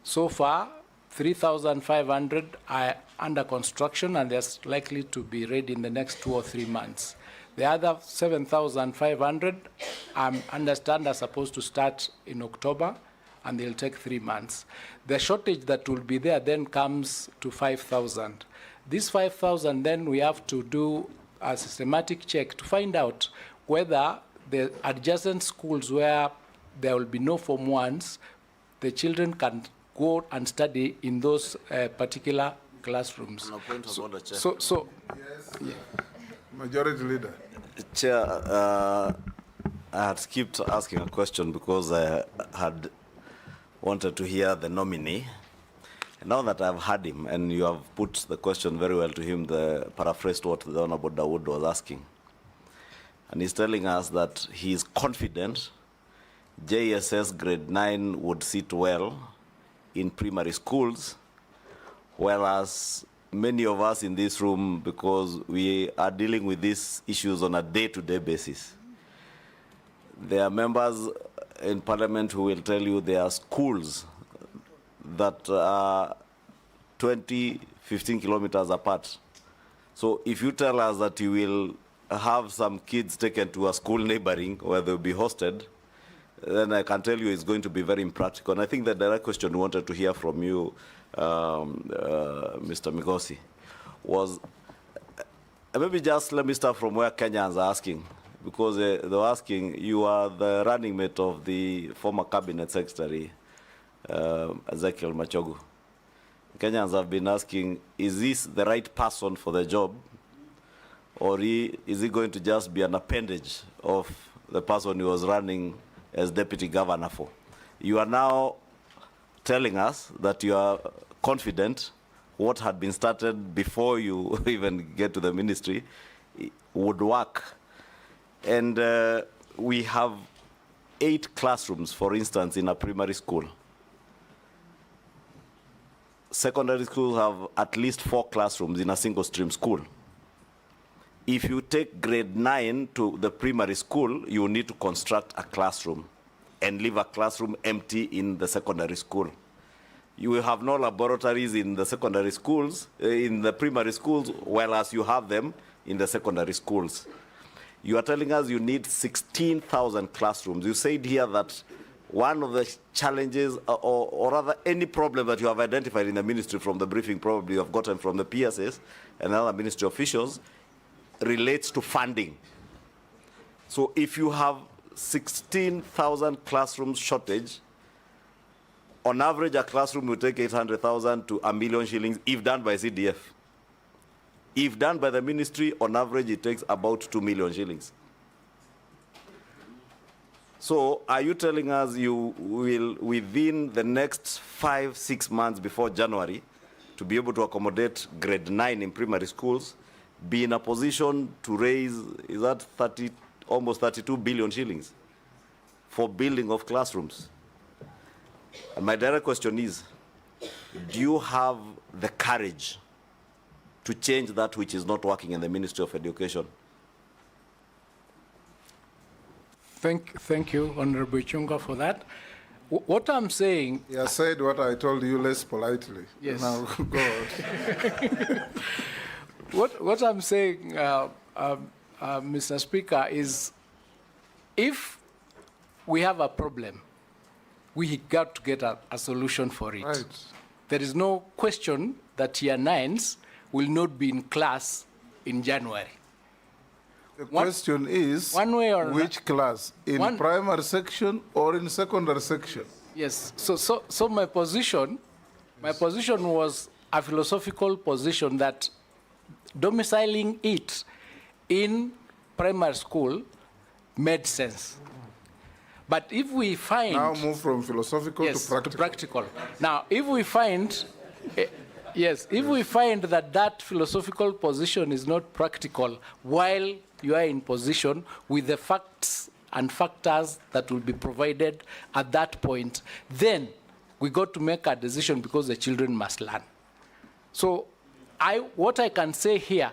So far, 3,500 are under construction, and they're likely to be ready in the next 2 or 3 months. The other 7,500, I understand, are supposed to start in October, and they'll take 3 months. The shortage that will be there then comes to 5,000. This 5,000, then we have to do a systematic check to find out whether the adjacent schools where there will be no Form 1s, the children can go and study in those particular classrooms. Yeah. Majority Leader. Chair, I had skipped asking a question because I had wanted to hear the nominee. And now that I've heard him, and you have put the question very well to him, paraphrased what the Honorable Dawood was asking. And he's telling us that he is confident JSS grade 9 would sit well in primary schools, whereas many of us in this room, because we are dealing with these issues on a day-to-day basis. There are members in Parliament who will tell you there are schools that are 20, 15 kilometers apart. So if you tell us that you will have some kids taken to a school neighboring where they'll be hosted, then I can tell you it's going to be very impractical. And I think the direct question we wanted to hear from you, Mr. Migosi, was, maybe just let me start from where Kenyans are asking, because they were asking, you are the running mate of the former cabinet secretary, Ezekiel Machogu. Kenyans have been asking, is this the right person for the job, or is he going to just be an appendage of the person he was running as deputy governor for? You are now telling us that you are confident what had been started before you even get to the ministry would work. And we have 8 classrooms, for instance, in a primary school. Secondary schools have at least 4 classrooms in a single stream school. If you take grade 9 to the primary school, you need to construct a classroom and leave a classroom empty in the secondary school. You will have no laboratories in the secondary schools, in the primary schools, whereas you have them in the secondary schools. You are telling us you need 16,000 classrooms. You said here that one of the challenges, or rather any problem that you have identified in the ministry from the briefing probably you have gotten from the PSS and other ministry officials, relates to funding. So if you have 16,000 classrooms shortage, on average a classroom will take 800,000 to 1 million shillings if done by CDF. If done by the ministry, on average it takes about 2 million shillings. So are you telling us you will, within the next 5-6 months before January, to be able to accommodate grade 9 in primary schools, be in a position to raise, is that almost 32 billion shillings for building of classrooms? And my direct question is, do you have the courage to change that which is not working in the Ministry of Education? Thank you, Honorable Chunga, for that. What I'm saying... You said what I told you less politely. Yes. Now, go on. What I'm saying, Mr. Speaker, is if we have a problem, we got to get a solution for it. Right. There is no question that Tier 9s will not be in class in January. The question is, one way or which class? In primary section or in secondary section? Yes. So my position was a philosophical position that domiciling it in primary school made sense. But if we find... Now move from philosophical yes, to practical. Now, if we find... yes, if we find that that philosophical position is not practical while you are in position with the facts and factors that will be provided at that point, then we got to make a decision because the children must learn. So what I can say here,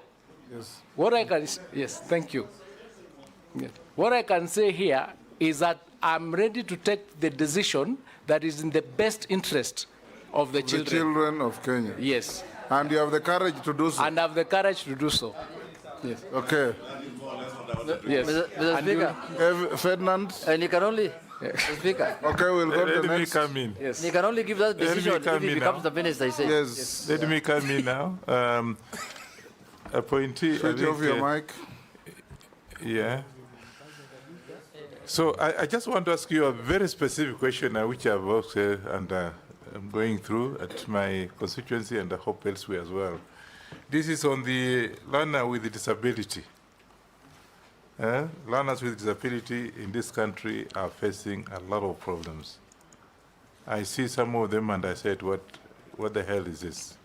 yes, thank you. Yes. What I can say here is that I'm ready to take the decision that is in the best interest of the children. The children of Kenya. Yes. And you have the courage to do so. And have the courage to do so. Yes. Okay. Yes. Mr. Speaker. Ferdinand. And you can only... Mr. Speaker. Okay, we'll go to the next. Let me come in. Yes. You can only give that decision if he becomes the minister, he says. Yes. Let me come in now. Appointee. Switch off your mic. Yeah. So I just want to ask you a very specific question, which I've also and I'm going through at my constituency and I hope elsewhere as well. This is on the learner with disability. Learners with disability in this country are facing a lot of problems. I see some of them and I said, what the hell is this?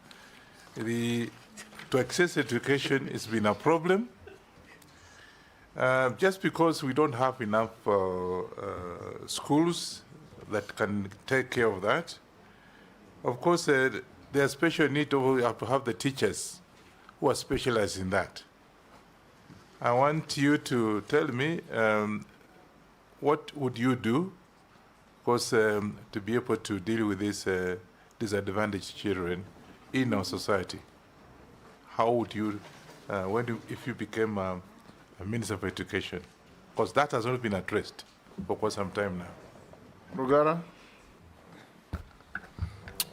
To access education has been a problem. Just because we don't have enough schools that can take care of that. Of course, there's special need to have the teachers who are specialized in that. I want you to tell me what would you do, because to be able to deal with these disadvantaged children in our society. How would you, if you became a Minister of Education? Because that has not been addressed for quite some time now. Rugara.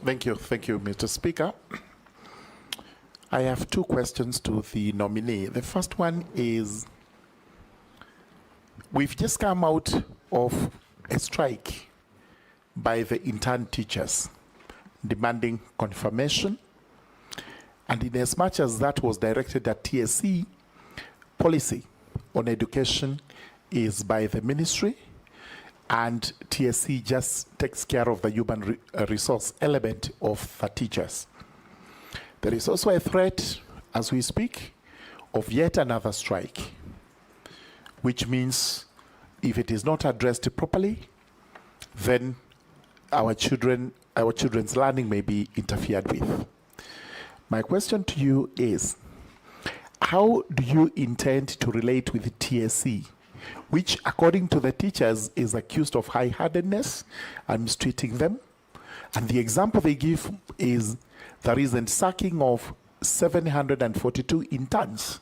Thank you, Mr. Speaker. I have two questions to the nominee. The first one is, we've just come out of a strike by the intern teachers demanding confirmation, and in as much as that was directed at TSC, policy on education is by the ministry, and TSC just takes care of the human resource element of the teachers. There is also a threat, as we speak, of yet another strike, which means if it is not addressed properly, then our children's learning may be interfered with. My question to you is, how do you intend to relate with the TSC, which, according to the teachers, is accused of high-handedness and mistreating them? And the example they give is the recent sacking of 742 interns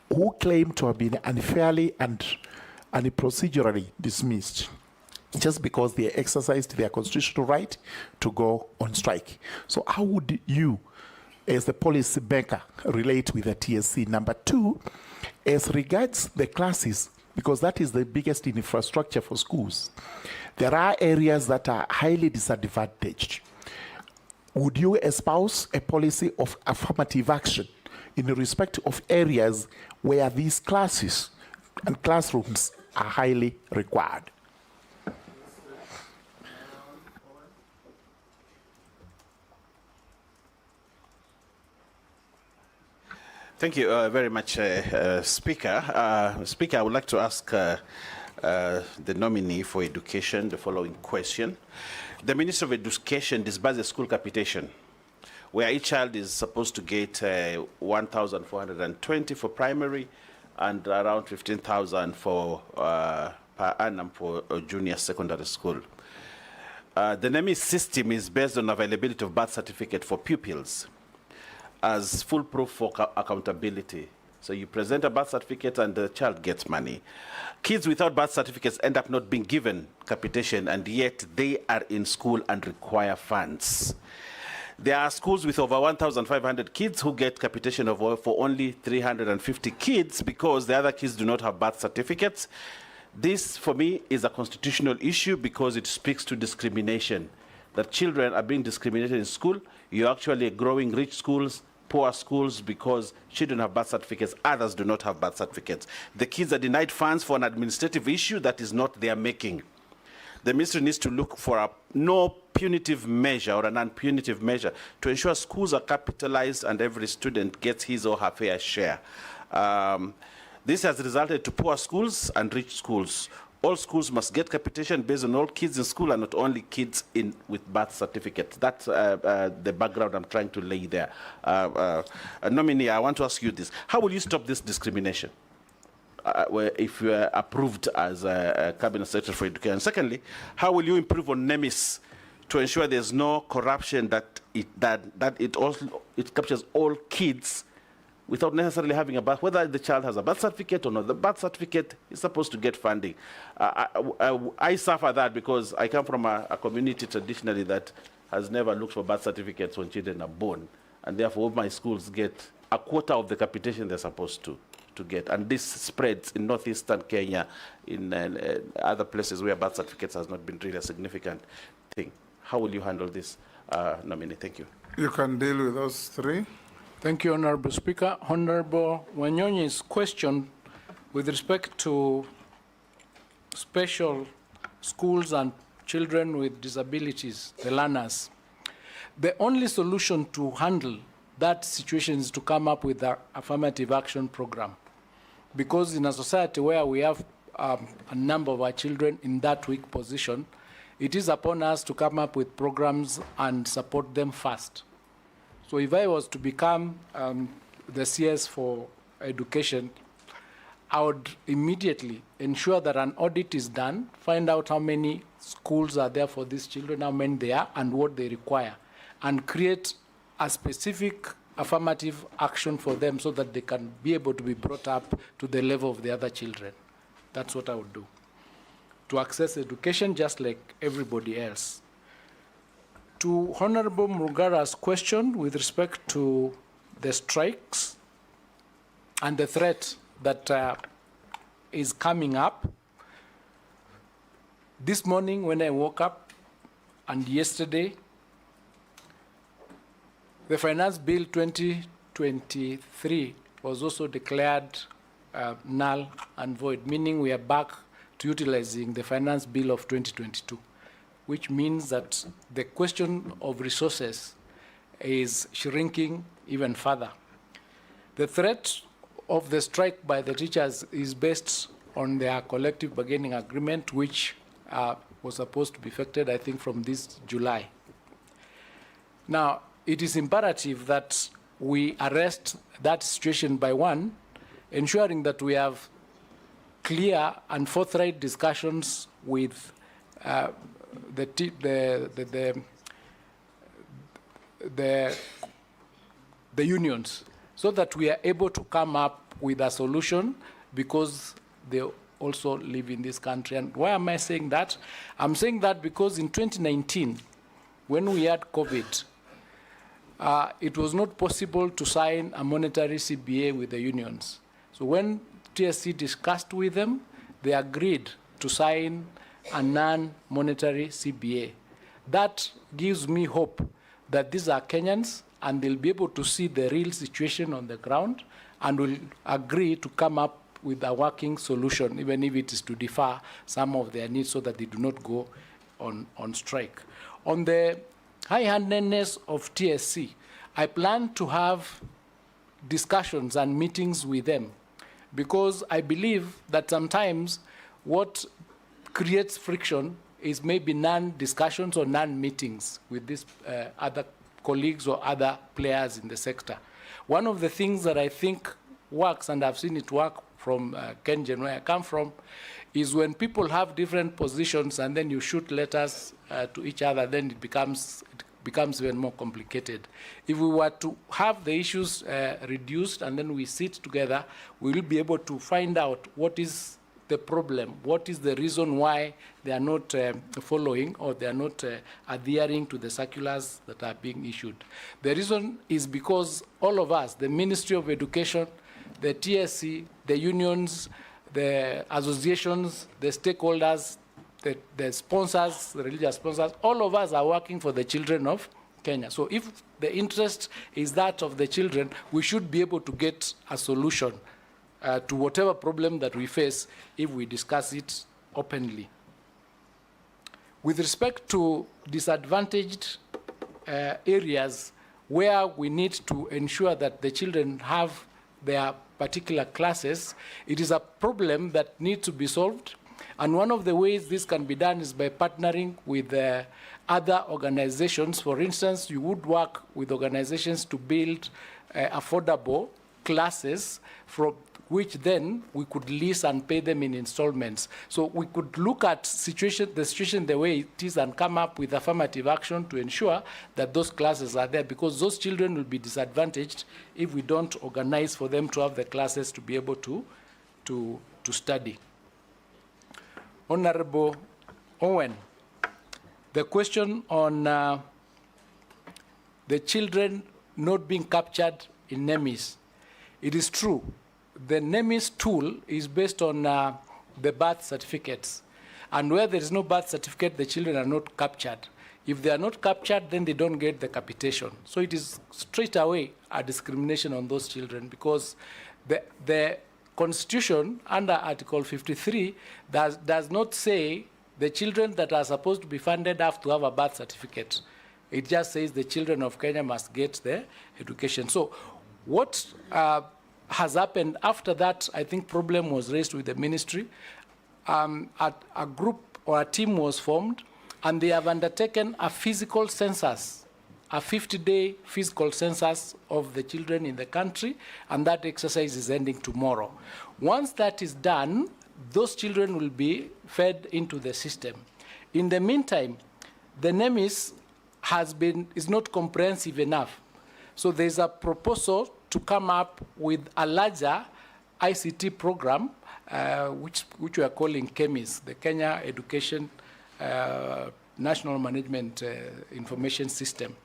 who claim to have been unfairly and procedurally dismissed just because they exercised their constitutional right to go on strike. So how would you, as the policy maker, relate with the TSC? Number two, as regards the classes, because that is the biggest infrastructure for schools, there are areas that are highly disadvantaged. Would you espouse a policy of affirmative action in respect of areas where these classes and classrooms are highly required? Thank you very much, Speaker. Speaker, I would like to ask the nominee for education the following question. The Minister of Education disburses a school capitation where each child is supposed to get 1,420 for primary and around 15,000 for per annum for junior secondary school. The NEMI system is based on availability of birth certificate for pupils as full proof for accountability. So you present a birth certificate and the child gets money. Kids without birth certificates end up not being given capitation, and yet they are in school and require funds. There are schools with over 1,500 kids who get capitation for only 350 kids because the other kids do not have birth certificates. This, for me, is a constitutional issue because it speaks to discrimination. That children are being discriminated in school. You're actually growing rich schools, poor schools, because children have birth certificates, others do not have birth certificates. The kids are denied funds for an administrative issue that is not their making. the ministry needs to look for a no punitive measure or a non-punitive measure to ensure schools are capitalized and every student gets his or her fair share. This has resulted to poor schools and rich schools. All schools must get capitation based on all kids in school and not only kids with birth certificates. That's the background I'm trying to lay there. Nominee, I want to ask you this. How will you stop this discrimination if you are approved as a Cabinet Secretary for Education? Secondly, how will you improve on NEMIS to ensure there's no corruption, that it captures all kids without necessarily having a birth, whether the child has a birth certificate or not? The birth certificate is supposed to get funding. I suffer that because I come from a community traditionally that has never looked for birth certificates when children are born, and therefore my schools get a quarter of the capitation they're supposed to get. And this spreads in northeastern Kenya, in other places where birth certificates has not been really a significant thing. How will you handle this, Nominee? Thank you. You can deal with those three. Thank you, Honorable Speaker. Honorable Wanyonyi's question with respect to special schools and children with disabilities, the learners. The only solution to handle that situation is to come up with an affirmative action program. Because in a society where we have a number of our children in that weak position, it is upon us to come up with programs and support them first. So if I was to become the CS for education, I would immediately ensure that an audit is done, find out how many schools are there for these children, how many they are, and what they require, and create a specific affirmative action for them so that they can be able to be brought up to the level of the other children. That's what I would do, to access education just like everybody else. To Honorable Murugara's question with respect to the strikes and the threat that is coming up, this morning when I woke up and yesterday, the Finance Bill 2023 was also declared null and void, meaning we are back to utilizing the Finance Bill of 2022. Which means that the question of resources is shrinking even further. The threat of the strike by the teachers is based on their collective bargaining agreement, which was supposed to be effected, I think, from this July. Now, it is imperative that we arrest that situation by, one, ensuring that we have clear and forthright discussions with the unions, so that we are able to come up with a solution, because they also live in this country. And why am I saying that? I'm saying that because in 2019, when we had COVID, it was not possible to sign a monetary CBA with the unions. So when TSC discussed with them, they agreed to sign a non-monetary CBA. That gives me hope that these are Kenyans and they'll be able to see the real situation on the ground and will agree to come up with a working solution, even if it is to defer some of their needs so that they do not go on strike. On the high-handedness of TSC, I plan to have discussions and meetings with them, because I believe that sometimes what creates friction is maybe non-discussions or non-meetings with these other colleagues or other players in the sector. One of the things that I think works, and I've seen it work from Kengen, where I come from, is when people have different positions and then you shoot letters to each other, then it becomes even more complicated. If we were to have the issues reduced and then we sit together, we will be able to find out what is the problem, what is the reason why they are not following or they are not adhering to the circulars that are being issued. The reason is because all of us, the Ministry of Education, the TSC, the unions, the associations, the stakeholders, the sponsors, the religious sponsors, all of us are working for the children of Kenya. So if the interest is that of the children, we should be able to get a solution to whatever problem that we face if we discuss it openly. With respect to disadvantaged areas where we need to ensure that the children have their particular classes, it is a problem that needs to be solved. And one of the ways this can be done is by partnering with other organizations. For instance, you would work with organizations to build affordable classes from which then we could lease and pay them in installments. So we could look at the situation the way it is and come up with affirmative action to ensure that those classes are there, because those children will be disadvantaged if we don't organize for them to have the classes to be able to study. Honorable Owen, the question on the children not being captured in NEMIS. It is true. The NEMIS tool is based on the birth certificates. And where there is no birth certificate, the children are not captured. If they are not captured, then they don't get the capitation. So it is straight away a discrimination on those children, because the Constitution under Article 53 does not say the children that are supposed to be funded have to have a birth certificate. It just says the children of Kenya must get their education. So what has happened after that, I think problem was raised with the ministry. A group or a team was formed, and they have undertaken a physical census, a 50-day physical census of the children in the country, and that exercise is ending tomorrow. Once that is done, those children will be fed into the system. In the meantime, the NEMIS is not comprehensive enough. So there's a proposal to come up with a larger ICT program, which we are calling KEMIS, the Kenya Education National Management Information System,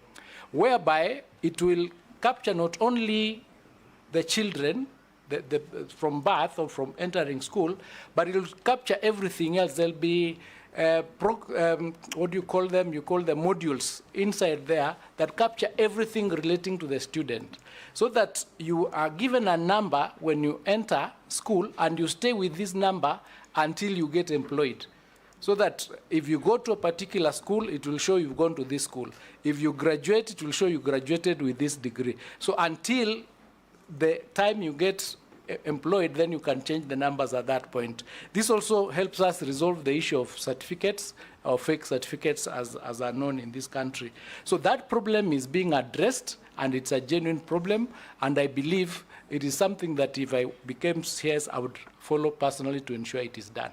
whereby it will capture not only the children from birth or from entering school, but it will capture everything else. There'll be what do you call them? You call them modules inside there that capture everything relating to the student, so that you are given a number when you enter school, and you stay with this number until you get employed. So that if you go to a particular school, it will show you've gone to this school. If you graduate, it will show you graduated with this degree. So until the time you get employed, then you can change the numbers at that point. This also helps us resolve the issue of certificates, or fake certificates as are known in this country. So that problem is being addressed, and it's a genuine problem, and I believe it is something that if I became CS, I would follow personally to ensure it is done.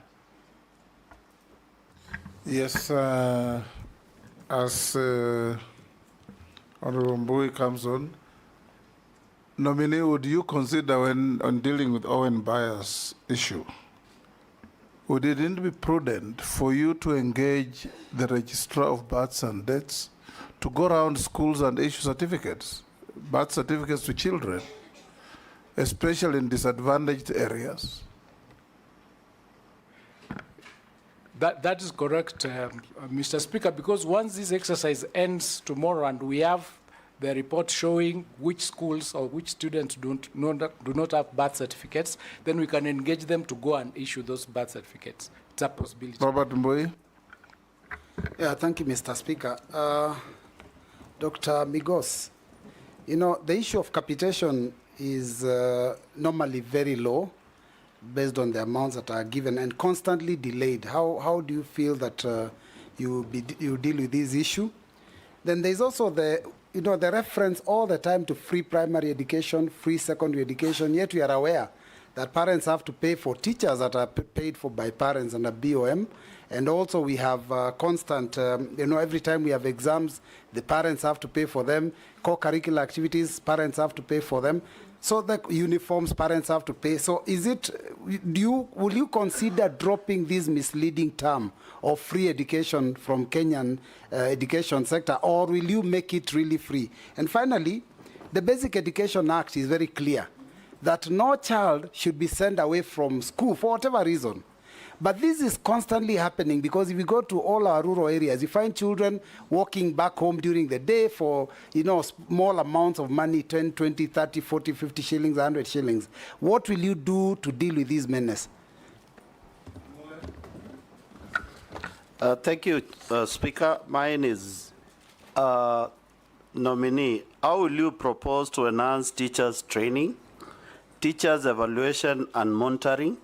Yes, as Honorable Mbui comes on, Nominee, would you consider when on dealing with Owen Byers' issue, would it not be prudent for you to engage the Registrar of Births and Deaths to go around schools and issue certificates, birth certificates to children, especially in disadvantaged areas? That is correct, Mr. Speaker, because once this exercise ends tomorrow and we have the report showing which schools or which students do not have birth certificates, then we can engage them to go and issue those birth certificates. It's a possibility. Robert Mbui. Yeah, thank you, Mr. Speaker. Dr. Migos, you know, the issue of capitation is normally very low based on the amounts that are given and constantly delayed. How do you feel that you deal with this issue? Then there's also the reference all the time to free primary education, free secondary education, yet we are aware that parents have to pay for teachers that are paid for by parents under BOM. And also we have constant, every time we have exams, the parents have to pay for them. Co-curricular activities, parents have to pay for them. So the uniforms, parents have to pay. So will you consider dropping this misleading term of free education from Kenyan education sector, or will you make it really free? And finally, the Basic Education Act is very clear that no child should be sent away from school for whatever reason. But this is constantly happening, because if you go to all our rural areas, you find children walking back home during the day for, small amounts of money, 10, 20, 30, 40, 50 shillings, 100 shillings. What will you do to deal with this menace? Thank you, Speaker. Mine is nominee. How will you propose to enhance teachers' training, teachers' evaluation and monitoring,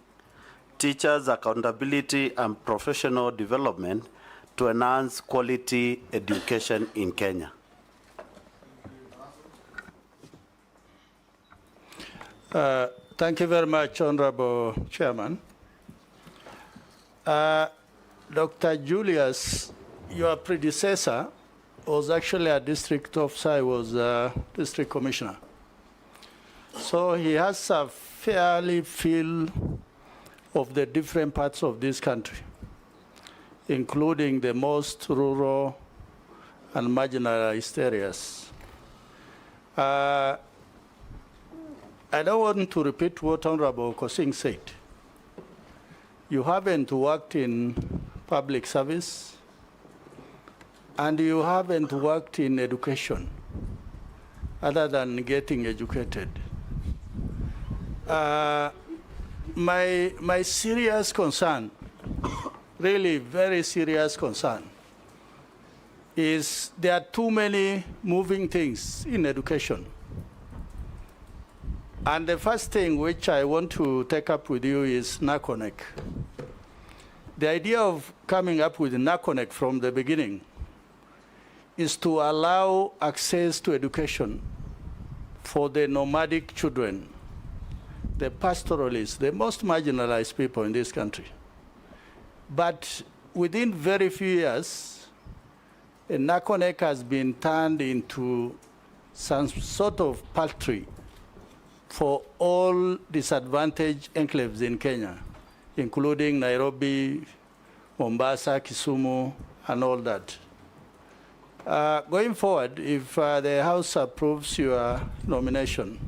teachers' accountability and professional development to enhance quality education in Kenya? Thank you very much, Honorable Chairman. Dr. Julius, your predecessor was actually a district officer. I was a district commissioner. So he has a fairly feel of the different parts of this country, including the most rural and marginalized areas. I don't want to repeat what Honorable Kosing said. You haven't worked in public service, and you haven't worked in education, other than getting educated. My serious concern, really very serious concern, is there are too many moving things in education. And the first thing which I want to take up with you is Nakon. The idea of coming up with Nakon from the beginning is to allow access to education for the nomadic children, the pastoralists, the most marginalized people in this country. But within very few years, Nakon has been turned into some sort of paltry for all disadvantaged enclaves in Kenya, including Nairobi, Mombasa, Kisumu, and all that. Going forward, if the House approves your nomination,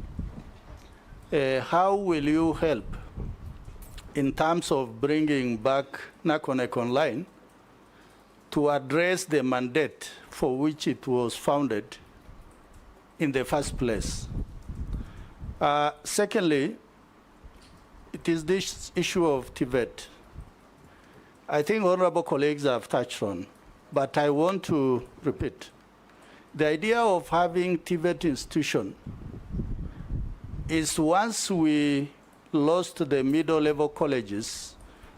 how will you help in terms of bringing back Nakon online to address the mandate for which it was founded in the first place? Secondly, it is this issue of TVET. I think honorable colleagues have touched on, but I want to repeat. The idea of having TVET institution is once we lost the middle-level colleges,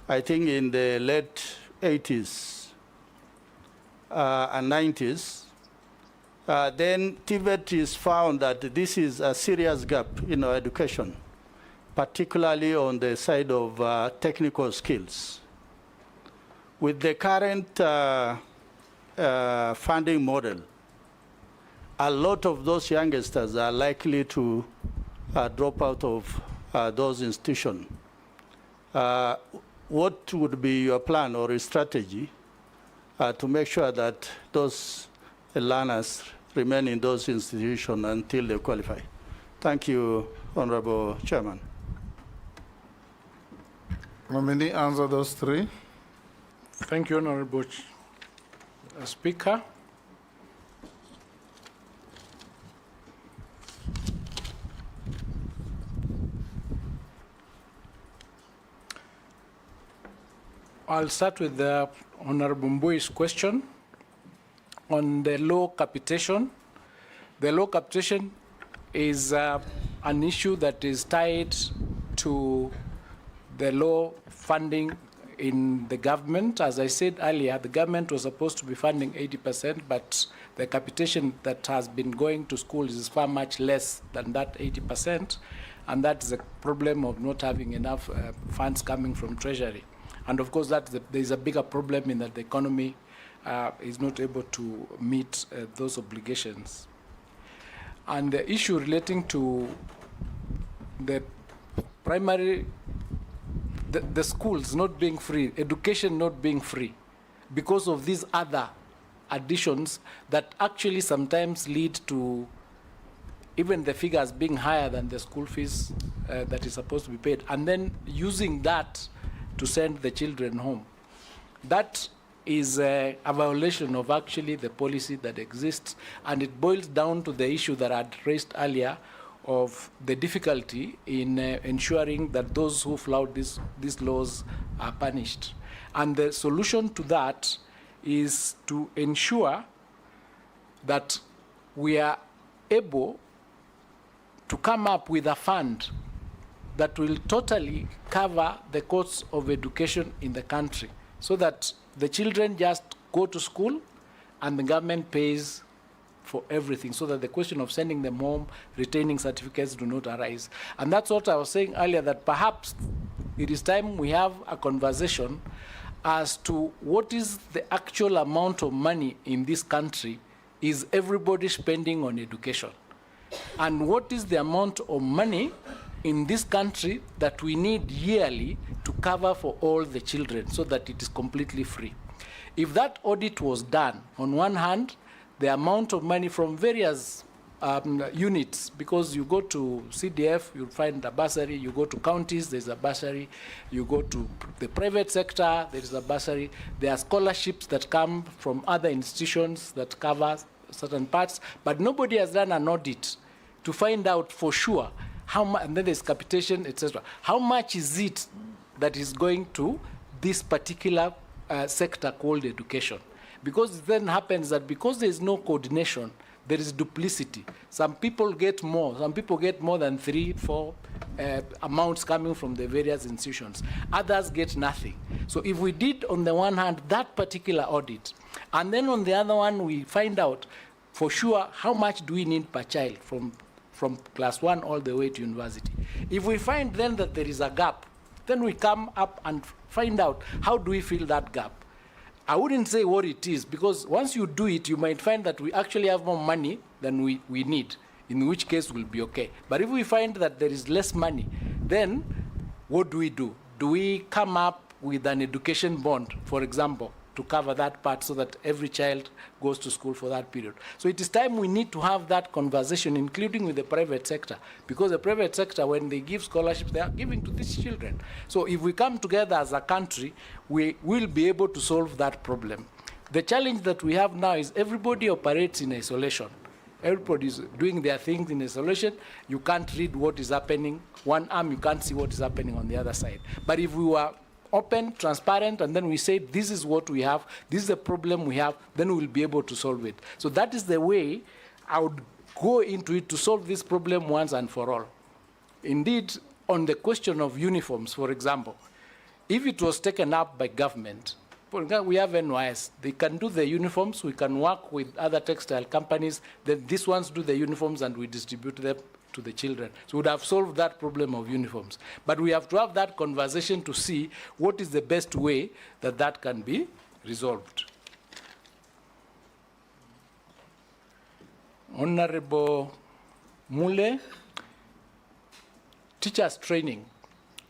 I think in the late 80s and 90s, then TVET is found that this is a serious gap in our education, particularly on the side of technical skills. With the current funding model, a lot of those youngsters are likely to drop out of those institutions. What would be your plan or strategy to make sure that those learners remain in those institutions until they qualify? Thank you, Honorable Chairman. Nominee, answer those three. Thank you, Honorable Speaker. I'll start with the Honorable Mbui's question on the low capitation. The low capitation is an issue that is tied to the low funding in the government. As I said earlier, the government was supposed to be funding 80%, but the capitation that has been going to schools is far much less than that 80%, and that is a problem of not having enough funds coming from Treasury. And of course, there is a bigger problem in that the economy is not able to meet those obligations. And the issue relating to the primary, the schools not being free, education not being free, because of these other additions that actually sometimes lead to even the figures being higher than the school fees that is supposed to be paid, and then using that to send the children home. That is a violation of actually the policy that exists, and it boils down to the issue that I had raised earlier of the difficulty in ensuring that those who flout these laws are punished. And the solution to that is to ensure that we are able to come up with a fund that will totally cover the costs of education in the country, so that the children just go to school and the government pays for everything, so that the question of sending them home, retaining certificates do not arise. And that's what I was saying earlier, that perhaps it is time we have a conversation as to what is the actual amount of money in this country is everybody spending on education, and what is the amount of money in this country that we need yearly to cover for all the children, so that it is completely free. If that audit was done, on one hand, the amount of money from various units, because you go to CDF, you'll find a bursary, you go to counties, there's a bursary, you go to the private sector, there is a bursary, there are scholarships that come from other institutions that cover certain parts, but nobody has done an audit to find out for sure how much, and then there's capitation, etc. How much is it that is going to this particular sector called education? Because it then happens that because there is no coordination, there is duplicity. Some people get more. Some people get more than 3, 4 amounts coming from the various institutions. Others get nothing. So if we did, on the one hand, that particular audit, and then on the other one, we find out for sure how much do we need per child from class 1 all the way to university. If we find then that there is a gap, then we come up and find out how do we fill that gap. I wouldn't say what it is, because once you do it, you might find that we actually have more money than we need, in which case we'll be okay. But if we find that there is less money, then what do we do? Do we come up with an education bond, for example, to cover that part so that every child goes to school for that period? So it is time we need to have that conversation, including with the private sector, because the private sector, when they give scholarships, they are giving to these children. So if we come together as a country, we will be able to solve that problem. The challenge that we have now is everybody operates in isolation. Everybody is doing their things in isolation. You can't read what is happening. One arm, you can't see what is happening on the other side. But if we were open, transparent, and then we say, this is what we have, this is the problem we have, then we'll be able to solve it. So that is the way I would go into it to solve this problem once and for all. Indeed, on the question of uniforms, for example, if it was taken up by government, for example, we have NYS, they can do the uniforms, we can work with other textile companies, then these ones do the uniforms and we distribute them to the children. So we would have solved that problem of uniforms. But we have to have that conversation to see what is the best way that that can be resolved. Honorable Mule, teachers training.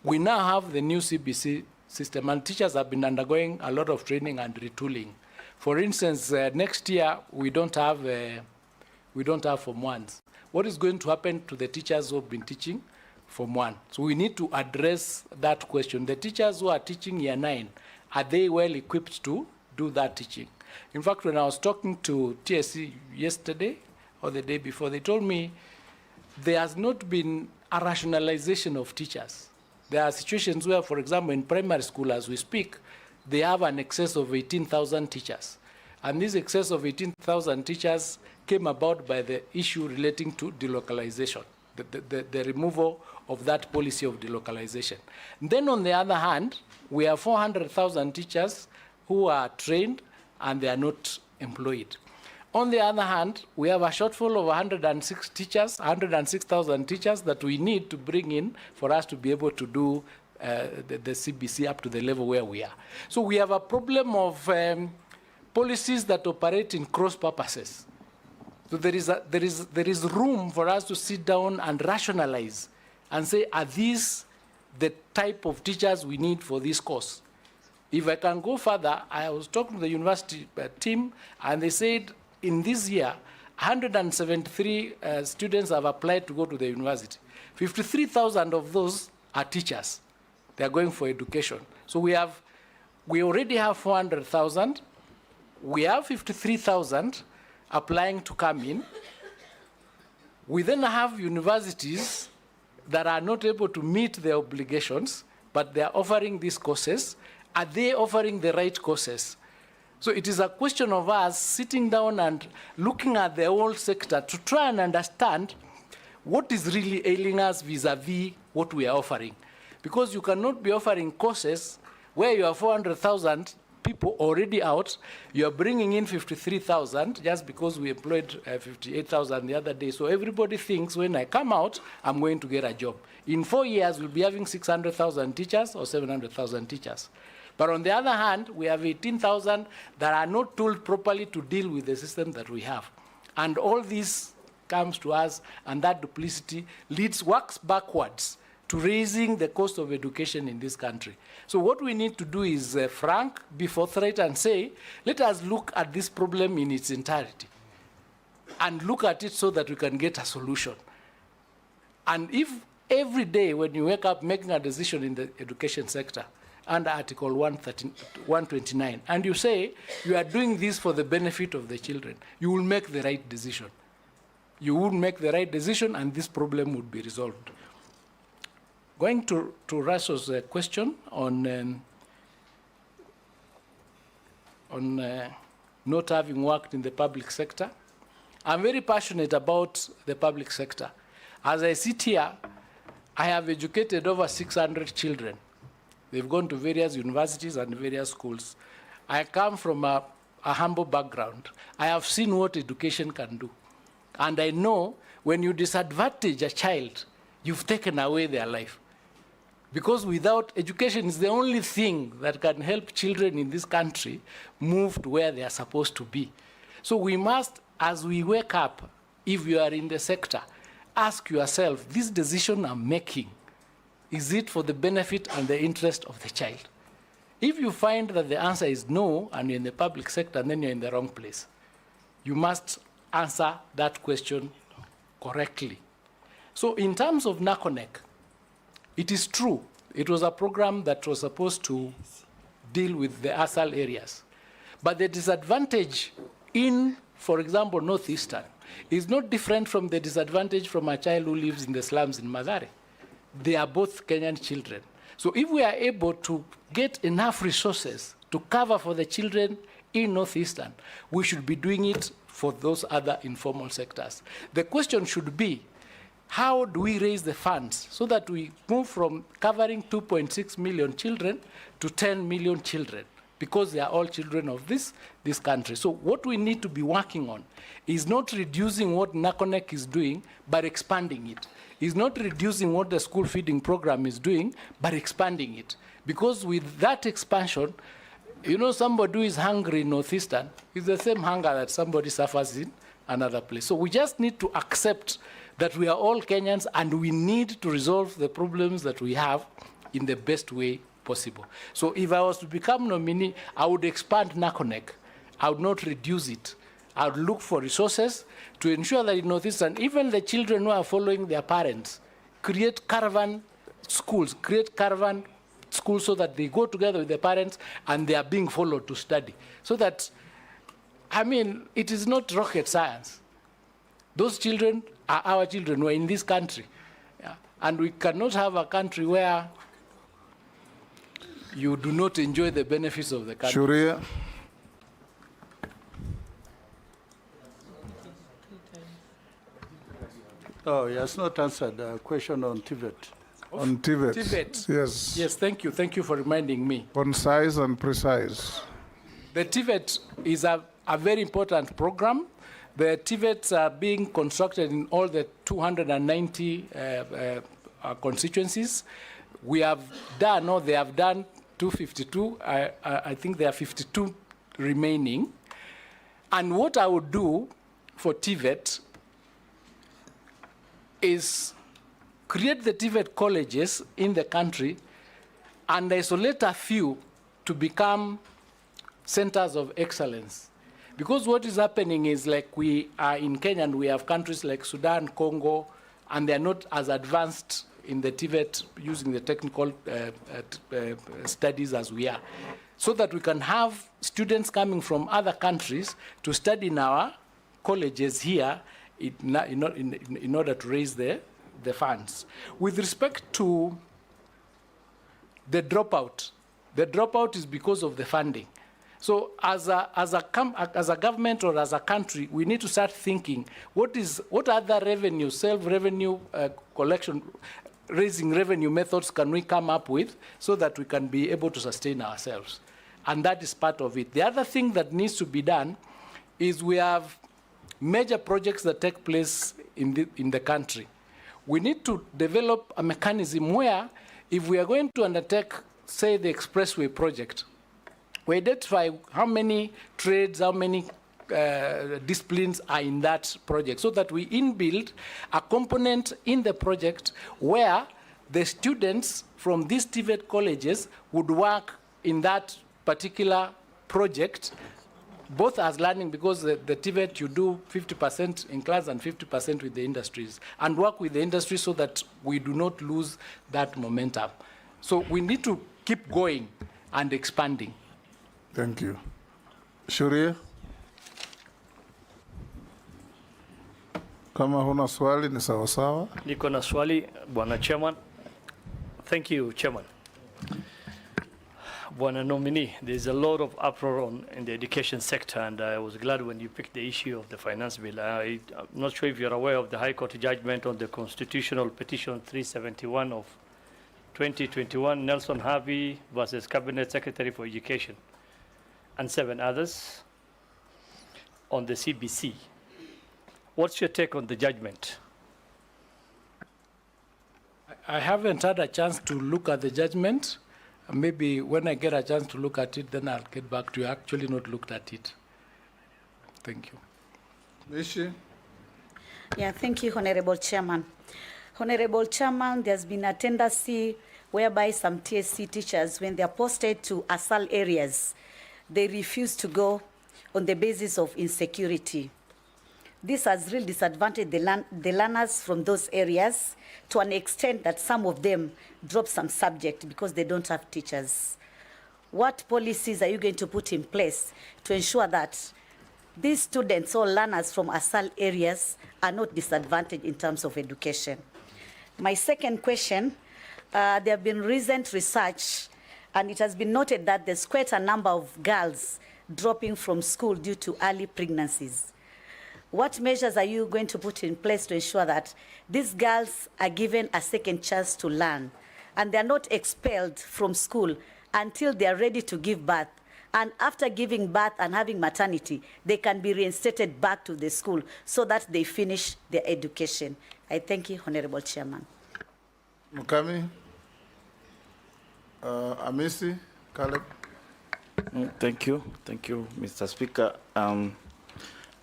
We now have the new CBC system, and teachers have been undergoing a lot of training and retooling. For instance, next year we don't have Form 1s. What is going to happen to the teachers who have been teaching Form 1? So we need to address that question. The teachers who are teaching Year 9, are they well equipped to do that teaching? In fact, when I was talking to TSC yesterday or the day before, they told me there has not been a rationalization of teachers. There are situations where, for example, in primary school, as we speak, they have an excess of 18,000 teachers. And this excess of 18,000 teachers came about by the issue relating to delocalization, the removal of that policy of delocalization. And then on the other hand, we have 400,000 teachers who are trained and they are not employed. On the other hand, we have a shortfall of 106 teachers, 106,000 teachers that we need to bring in for us to be able to do the CBC up to the level where we are. So we have a problem of policies that operate in cross purposes. So there is room for us to sit down and rationalize and say, are these the type of teachers we need for this course? If I can go further, I was talking to the university team, and they said in this year, 173 students have applied to go to the university. 53,000 of those are teachers. They are going for education. So we already have 400,000. We have 53,000 applying to come in. We then have universities that are not able to meet their obligations, but they are offering these courses, Are they offering the right courses? So it is a question of us sitting down and looking at the whole sector to try and understand what is really ailing us vis-a-vis what we are offering. Because you cannot be offering courses where you have 400,000 people already out, you are bringing in 53,000 just because we employed 58,000 the other day. So everybody thinks when I come out, I'm going to get a job. In 4 years, we'll be having 600,000 teachers or 700,000 teachers. But on the other hand, we have 18,000 that are not told properly to deal with the system that we have. And all this comes to us, and that duplicity works backwards to raising the cost of education in this country. So what we need to do is frank, be forthright, and say, let us look at this problem in its entirety and look at it so that we can get a solution. And if every day when you wake up making a decision in the education sector, under Article 129, and you say you are doing this for the benefit of the children, you will make the right decision. You would make the right decision, and this problem would be resolved. Going to Russell's question on not having worked in the public sector, I'm very passionate about the public sector. As I sit here, I have educated over 600 children. They've gone to various universities and various schools. I come from a humble background. I have seen what education can do. And I know when you disadvantage a child, you've taken away their life. Because without education, is the only thing that can help children in this country move to where they are supposed to be. So we must, as we wake up, if you are in the sector, ask yourself, this decision I'm making, is it for the benefit and the interest of the child? If you find that the answer is no, and you're in the public sector, then you're in the wrong place. You must answer that question correctly. So in terms of Nakon, it is true, it was a program that was supposed to deal with the ASAL areas. But the disadvantage in, for example, Northeastern, is not different from the disadvantage from a child who lives in the slums in Mathare. They are both Kenyan children. So if we are able to get enough resources to cover for the children in Northeastern, we should be doing it for those other informal sectors. The question should be, how do we raise the funds so that we move from covering 2.6 million children to 10 million children? Because they are all children of this country. So what we need to be working on is not reducing what Nakon is doing, but expanding it. Is not reducing what the school feeding program is doing, but expanding it. Because with that expansion, you know, somebody who is hungry in Northeastern is the same hunger that somebody suffers in another place. So we just need to accept that we are all Kenyans and we need to resolve the problems that we have in the best way possible. So if I was to become nominee, I would expand Nakon. I would not reduce it. I would look for resources to ensure that in Northeastern, even the children who are following their parents, create caravan schools so that they go together with their parents and they are being followed to study. So that, I mean, it is not rocket science. Those children are our children who are in this country. Yeah. And we cannot have a country where you do not enjoy the benefits of the country. Shuria. Oh, he has not answered the question on TVET. On TVET. TVET. Yes. Yes, thank you. Thank you for reminding me. Concise and precise. The TVET is a very important program. The TVETs are being constructed in all the 290 constituencies. We have done, or they have done 252. I think there are 52 remaining. And what I would do for TVET is create the TVET colleges in the country and isolate a few to become centers of excellence. Because what is happening is, like, we are in Kenya and we have countries like Sudan, Congo, and they're not as advanced in the TVET using the technical studies as we are. So that we can have students coming from other countries to study in our colleges here in order to raise the funds. With respect to the dropout, The dropout is because of the funding. So as a government or as a country, we need to start thinking, what other revenue, self-revenue collection, raising revenue methods can we come up with so that we can be able to sustain ourselves? And that is part of it. The other thing that needs to be done is we have major projects that take place in the country. We need to develop a mechanism where if we are going to undertake, say, the expressway project, we identify how many trades, how many disciplines are in that project, so that we inbuild a component in the project where the students from these TVET colleges would work in that particular project, both as learning, because the TVET you do 50% in class and 50% with the industries, and work with the industry so that we do not lose that momentum. So we need to keep going and expanding. Thank you. Shuria? Kama huna swali ni sawa sawa. Niko na swali, Bwana Chairman. Thank you, Chairman. Bwana Nominee, there's a lot of uproar in the education sector, and I was glad when you picked the issue of the finance bill. I'm not sure if you're aware of the High Court judgment on the constitutional petition 371 of 2021, Nelson Harvey versus Cabinet Secretary for Education, and 7 others on the CBC. What's your take on the judgment? I haven't had a chance to look at the judgment. Maybe when I get a chance to look at it, then I'll get back to you. I actually not looked at it. Thank you. Mishi? Yeah, thank you, Honorable Chairman. Honorable Chairman, there's been a tendency whereby some TSC teachers, when they're posted to ASAL areas, they refuse to go on the basis of insecurity. This has really disadvantaged the learners from those areas to an extent that some of them drop some subject because they don't have teachers. What policies are you going to put in place to ensure that these students or learners from ASAL areas are not disadvantaged in terms of education? My second question, there have been recent research, and it has been noted that there's quite a number of girls dropping from school due to early pregnancies. What measures are you going to put in place to ensure that these girls are given a second chance to learn and they're not expelled from school until they're ready to give birth? And after giving birth and having maternity, they can be reinstated back to the school so that they finish their education. I thank you, Honorable Chairman. Mukami? Amisi? Caleb? Thank you, Mr. Speaker.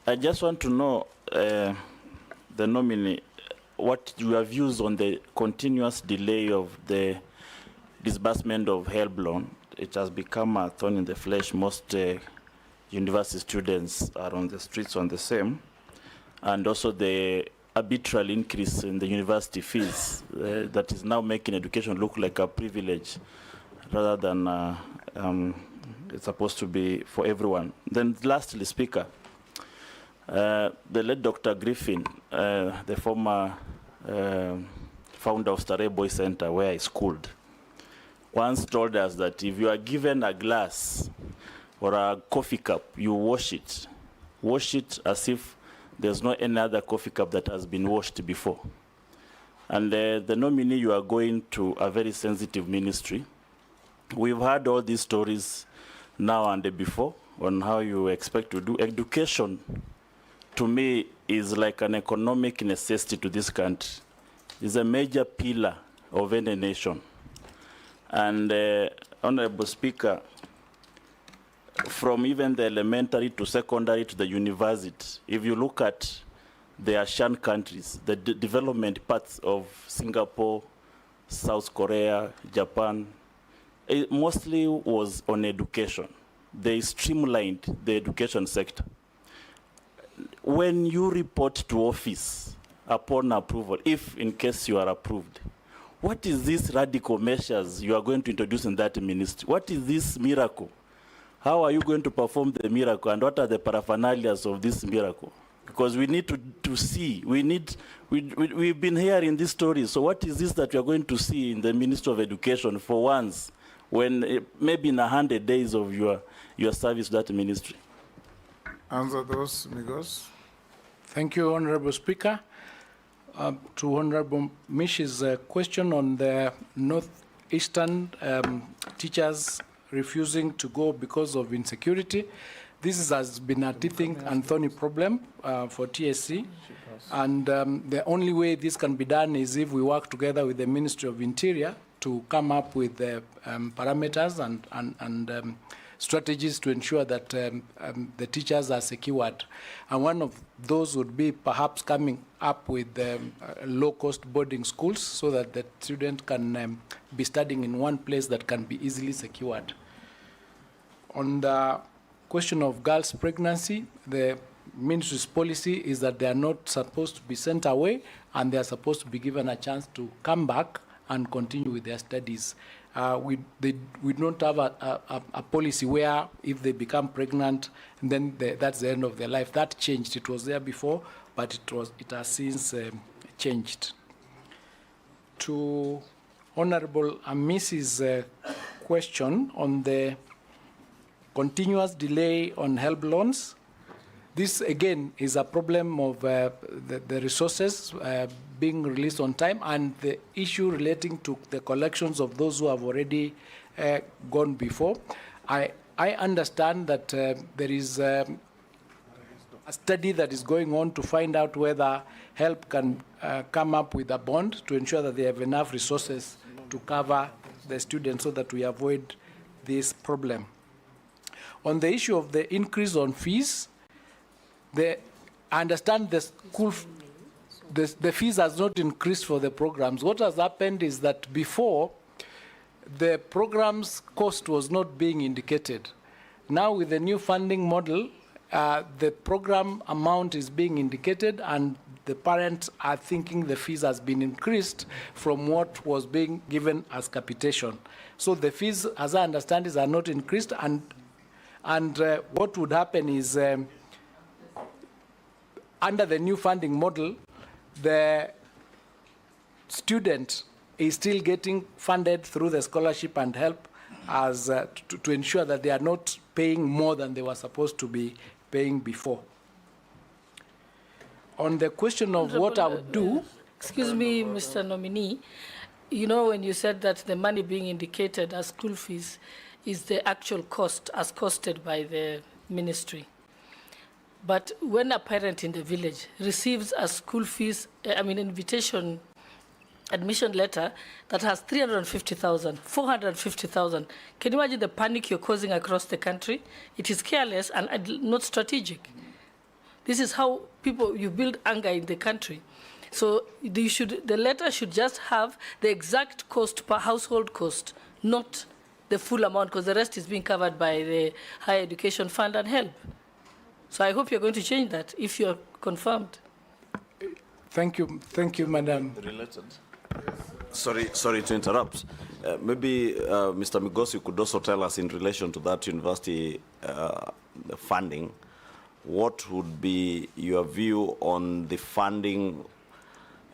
I just want to know, the nominee, what your views on the continuous delay of the disbursement of HELB loan. It has become a thorn in the flesh. Most university students are on the streets on the same, and also the arbitrary increase in the university fees that is now making education look like a privilege rather than it's supposed to be for everyone. Then lastly, Speaker, the late Dr. Griffin, the former founder of Starehe Boys Center, where I schooled, once told us that if you are given a glass or a coffee cup, you wash it. Wash it as if there's no any other coffee cup that has been washed before. And the nominee, you are going to a very sensitive ministry. We've heard all these stories now and before on how you expect to do. Education, to me, is like an economic necessity to this country. It's a major pillar of any nation. And Honorable Speaker, from even the elementary to secondary to the university, if you look at the ASEAN countries, the development parts of Singapore, South Korea, Japan, it mostly was on education. They streamlined the education sector. When you report to office upon approval, if in case you are approved, what is these radical measures you are going to introduce in that ministry? What is this miracle? How are you going to perform the miracle, and what are the paraphernalias of this miracle? Because we need to see, we've been hearing these stories, so what is this that we are going to see in the Ministry of Education for once, when maybe in 100 days of your service to that ministry? Answer those, Migos. Thank you, Honorable Speaker. To Honorable Mish's question on the northeastern teachers refusing to go because of insecurity, this has been a teething and thorny problem for TSC. And the only way this can be done is if we work together with the Ministry of Interior to come up with the parameters and strategies to ensure that the teachers are secured. And one of those would be perhaps coming up with low-cost boarding schools so that the student can be studying in one place that can be easily secured. On the question of girls' pregnancy, the ministry's policy is that they are not supposed to be sent away and they are supposed to be given a chance to come back and continue with their studies. We don't have a policy where if they become pregnant, then that's the end of their life. That changed. It was there before, but it has since changed. To Honorable Mrs. Question on the continuous delay on HELB loans, this again is a problem of the resources being released on time and the issue relating to the collections of those who have already gone before. I understand that there is a study that is going on to find out whether HELP can come up with a bond to ensure that they have enough resources to cover the students so that we avoid this problem. On the issue of the increase on fees, I understand the fees has not increased for the programs. What has happened is that before, the program's cost was not being indicated. Now with the new funding model, the program amount is being indicated and the parents are thinking the fees has been increased from what was being given as capitation. So the fees, as I understand it, are not increased and what would happen is under the new funding model, the student is still getting funded through the scholarship and help as to ensure that they are not paying more than they were supposed to be paying before. On the question of what I would do... Excuse me, Mr. Nominee. You know, when you said that the money being indicated as school fees is the actual cost as costed by the ministry. But when a parent in the village receives a school fees, invitation admission letter that has 350,000, 450,000, can you imagine the panic you're causing across the country? It is careless and not strategic. This is how you build anger in the country. So the letter should just have the exact cost per household cost, not the full amount, because the rest is being covered by the Higher Education Fund and HELP. So I hope you're going to change that if you're confirmed. Thank you, Madam. Related. Sorry to interrupt. Maybe Mr. Migos, you could also tell us in relation to that university funding, what would be your view on the funding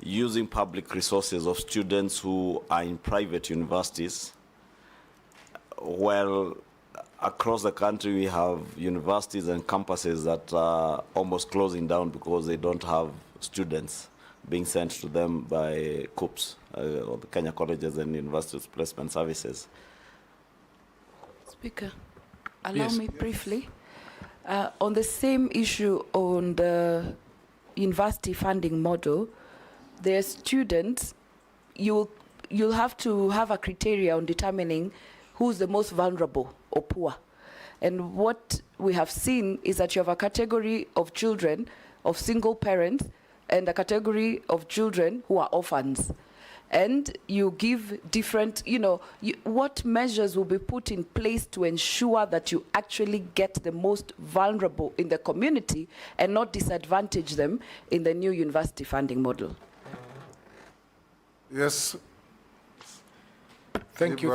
using public resources of students who are in private universities? Well, across the country, we have universities and campuses that are almost closing down because they don't have students being sent to them by COUPS, or the Kenya Colleges and Universities Placement Services. Speaker, allow me briefly. On the same issue on the university funding model, the students, you'll have to have a criteria on determining who's the most vulnerable or poor. And what we have seen is that you have a category of children of single parents and a category of children who are orphans. And you give different, what measures will be put in place to ensure that you actually get the most vulnerable in the community and not disadvantage them in the new university funding model? Yes. Thank you,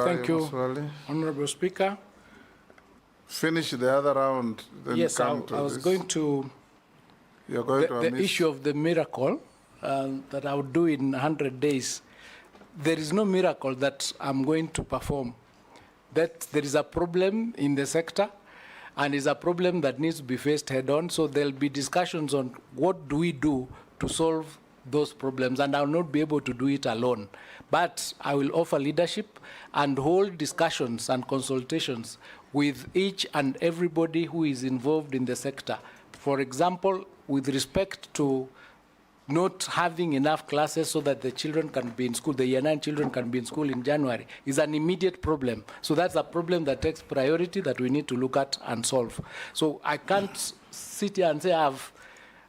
Honorable Speaker. Finish the other round, then yes, come to I was this. going to... You're going to the issue of the miracle that I would do in 100 days. There is no miracle that I'm going to perform. that there is a problem in the sector and is a problem that needs to be faced head on. So there'll be discussions on what do we do to solve those problems, and I'll not be able to do it alone. But I will offer leadership and hold discussions and consultations with each and everybody who is involved in the sector. For example, with respect to not having enough classes so that the children can be in school, the year 9 children can be in school in January, is an immediate problem. So that's a problem that takes priority that we need to look at and solve. So I can't sit here and say I have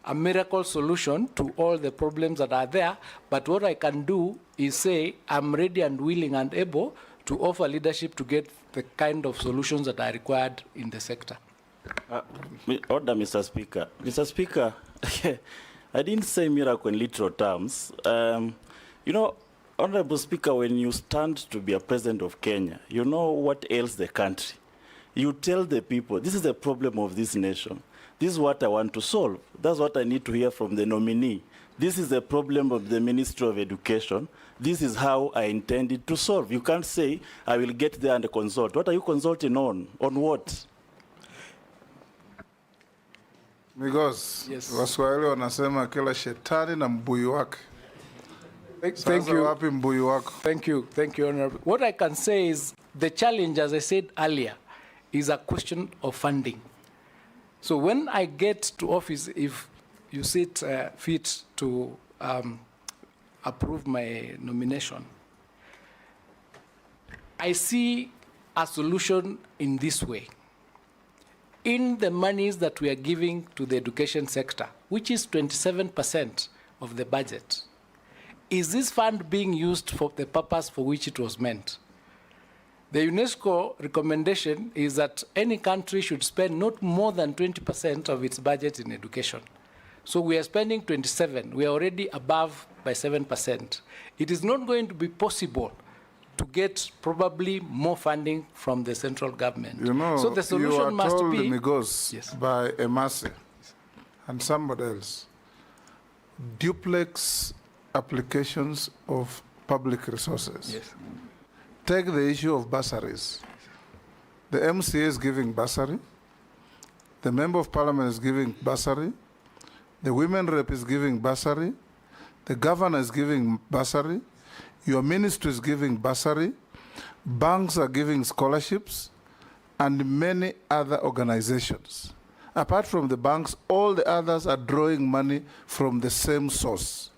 a miracle solution to all the problems that are there, but what I can do is say I'm ready and willing and able to offer leadership to get the kind of solutions that are required in the sector. Order, Mr. Speaker. Mr. Speaker, I didn't say miracle in literal terms. You know, Honorable Speaker, when you stand to be a president of Kenya, you know what ails the country. You tell the people, this is the problem of this nation. This is what I want to solve. That's what I need to hear from the nominee. This is the problem of the Ministry of Education. This is how I intended to solve. You can't say, I will get there and consult. What are you consulting on? On what? Because Waswahili wanasema kila shetani na mbuyu wake. Thank you. Wapi mbuyu wako? Thank you, Honorable. What I can say is the challenge, as I said earlier, is a question of funding. So when I get to office, if you sit fit to approve my nomination, I see a solution in this way. In the monies that we are giving to the education sector, which is 27% of the budget, is this fund being used for the purpose for which it was meant? The UNESCO recommendation is that any country should spend not more than 20% of its budget in education. So we are spending 27. We are already above by 7%. It is not going to be possible to get probably more funding from the central government. You know, so the solution you are must told be Migos by Emase and somebody else, duplex applications of public resources. Yes. Take the issue of bursaries. The MCA is giving bursary. The Member of Parliament is giving bursary. The Women Rep is giving bursary. The Governor is giving bursary. Your ministry is giving bursary. Banks are giving scholarships, and many other organizations. Apart from the banks, all the others are drawing money from the same source.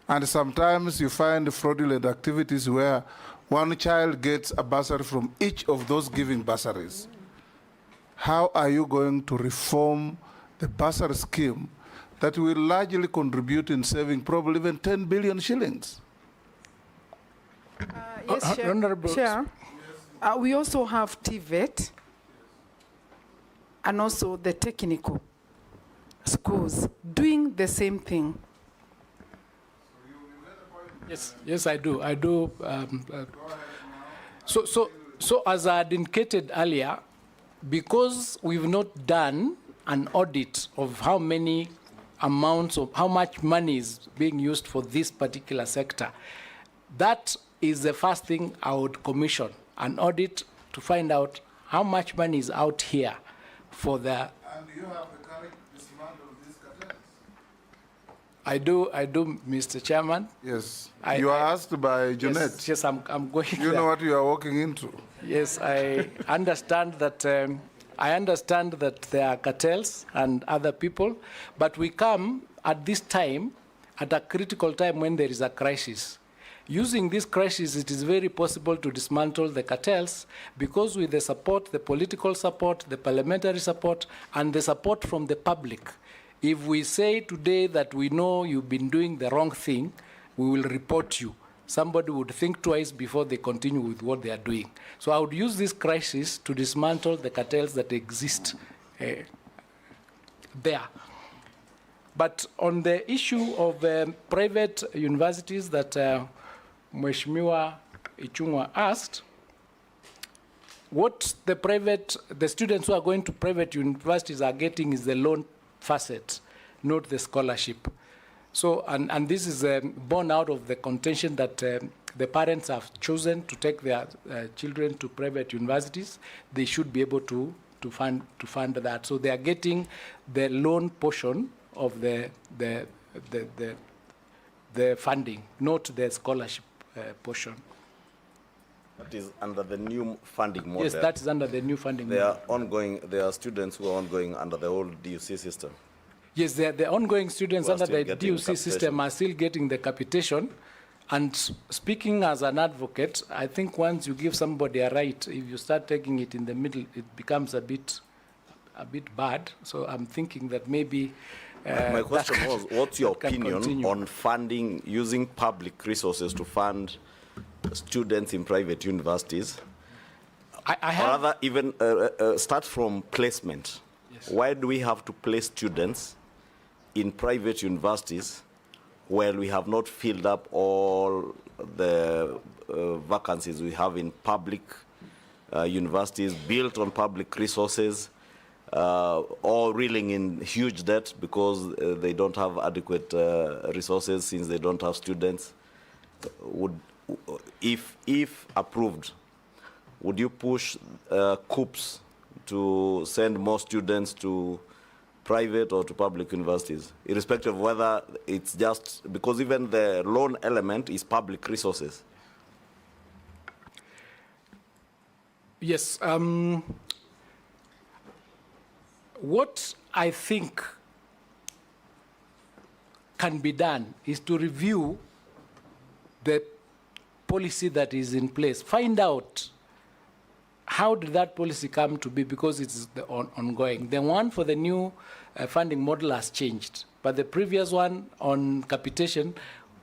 And sometimes you find fraudulent activities where one child gets a bursary from each of those giving bursaries. How are you going to reform the bursary scheme that will largely contribute in saving probably even 10 billion shillings? Yes, Chair. Honorable. Chair, we also have TVET and also the technical schools doing the same thing. Yes, I do. So as I had indicated earlier, because we've not done an audit of how many amounts of how much money is being used for this particular sector, that is the first thing I would commission, an audit to find out how much money is out here for the. And you have the correct dismantle of these cartels? I do, Mr. Chairman. Yes. You are asked by Jeanette. Yes, I'm going. You know what you are walking into. Yes, I understand that. There are cartels and other people, but we come at this time, at a critical time when there is a crisis. Using this crisis, it is very possible to dismantle the cartels because with the support, the political support, the parliamentary support, and the support from the public, if we say today that we know you've been doing the wrong thing, we will report you. Somebody would think twice before they continue with what they are doing. So I would use this crisis to dismantle the cartels that exist there. But on the issue of private universities that Mheshimiwa Ichung'wa asked, what the students who are going to private universities are getting is the loan facet, not the scholarship. So, and this is born out of the contention that the parents have chosen to take their children to private universities, they should be able to fund that. So they are getting the loan portion of the funding, not the scholarship portion. That is under the new funding model. Yes, that is under the new funding model. model. There are students who are ongoing under the old DUC system. Yes, the ongoing students under the DUC system capitation. are still getting the capitation. And speaking as an advocate, I think once you give somebody a right, if you start taking it in the middle, it becomes a bit bad. So I'm thinking that maybe... My question was, what's your opinion on funding, using public resources to fund students in private universities? I have... Or rather, even start from placement. Yes. Why do we have to place students in private universities where we have not filled up all the vacancies we have in public universities built on public resources, or reeling in huge debt because they don't have adequate resources since they don't have students? If approved, would you push COOPs to send more students to private or to public universities, irrespective of whether it's just, because even the loan element is public resources? Yes. What I think can be done is to review the policy that is in place, find out how did that policy come to be, because it's the ongoing. The one for the new funding model has changed, but the previous one on capitation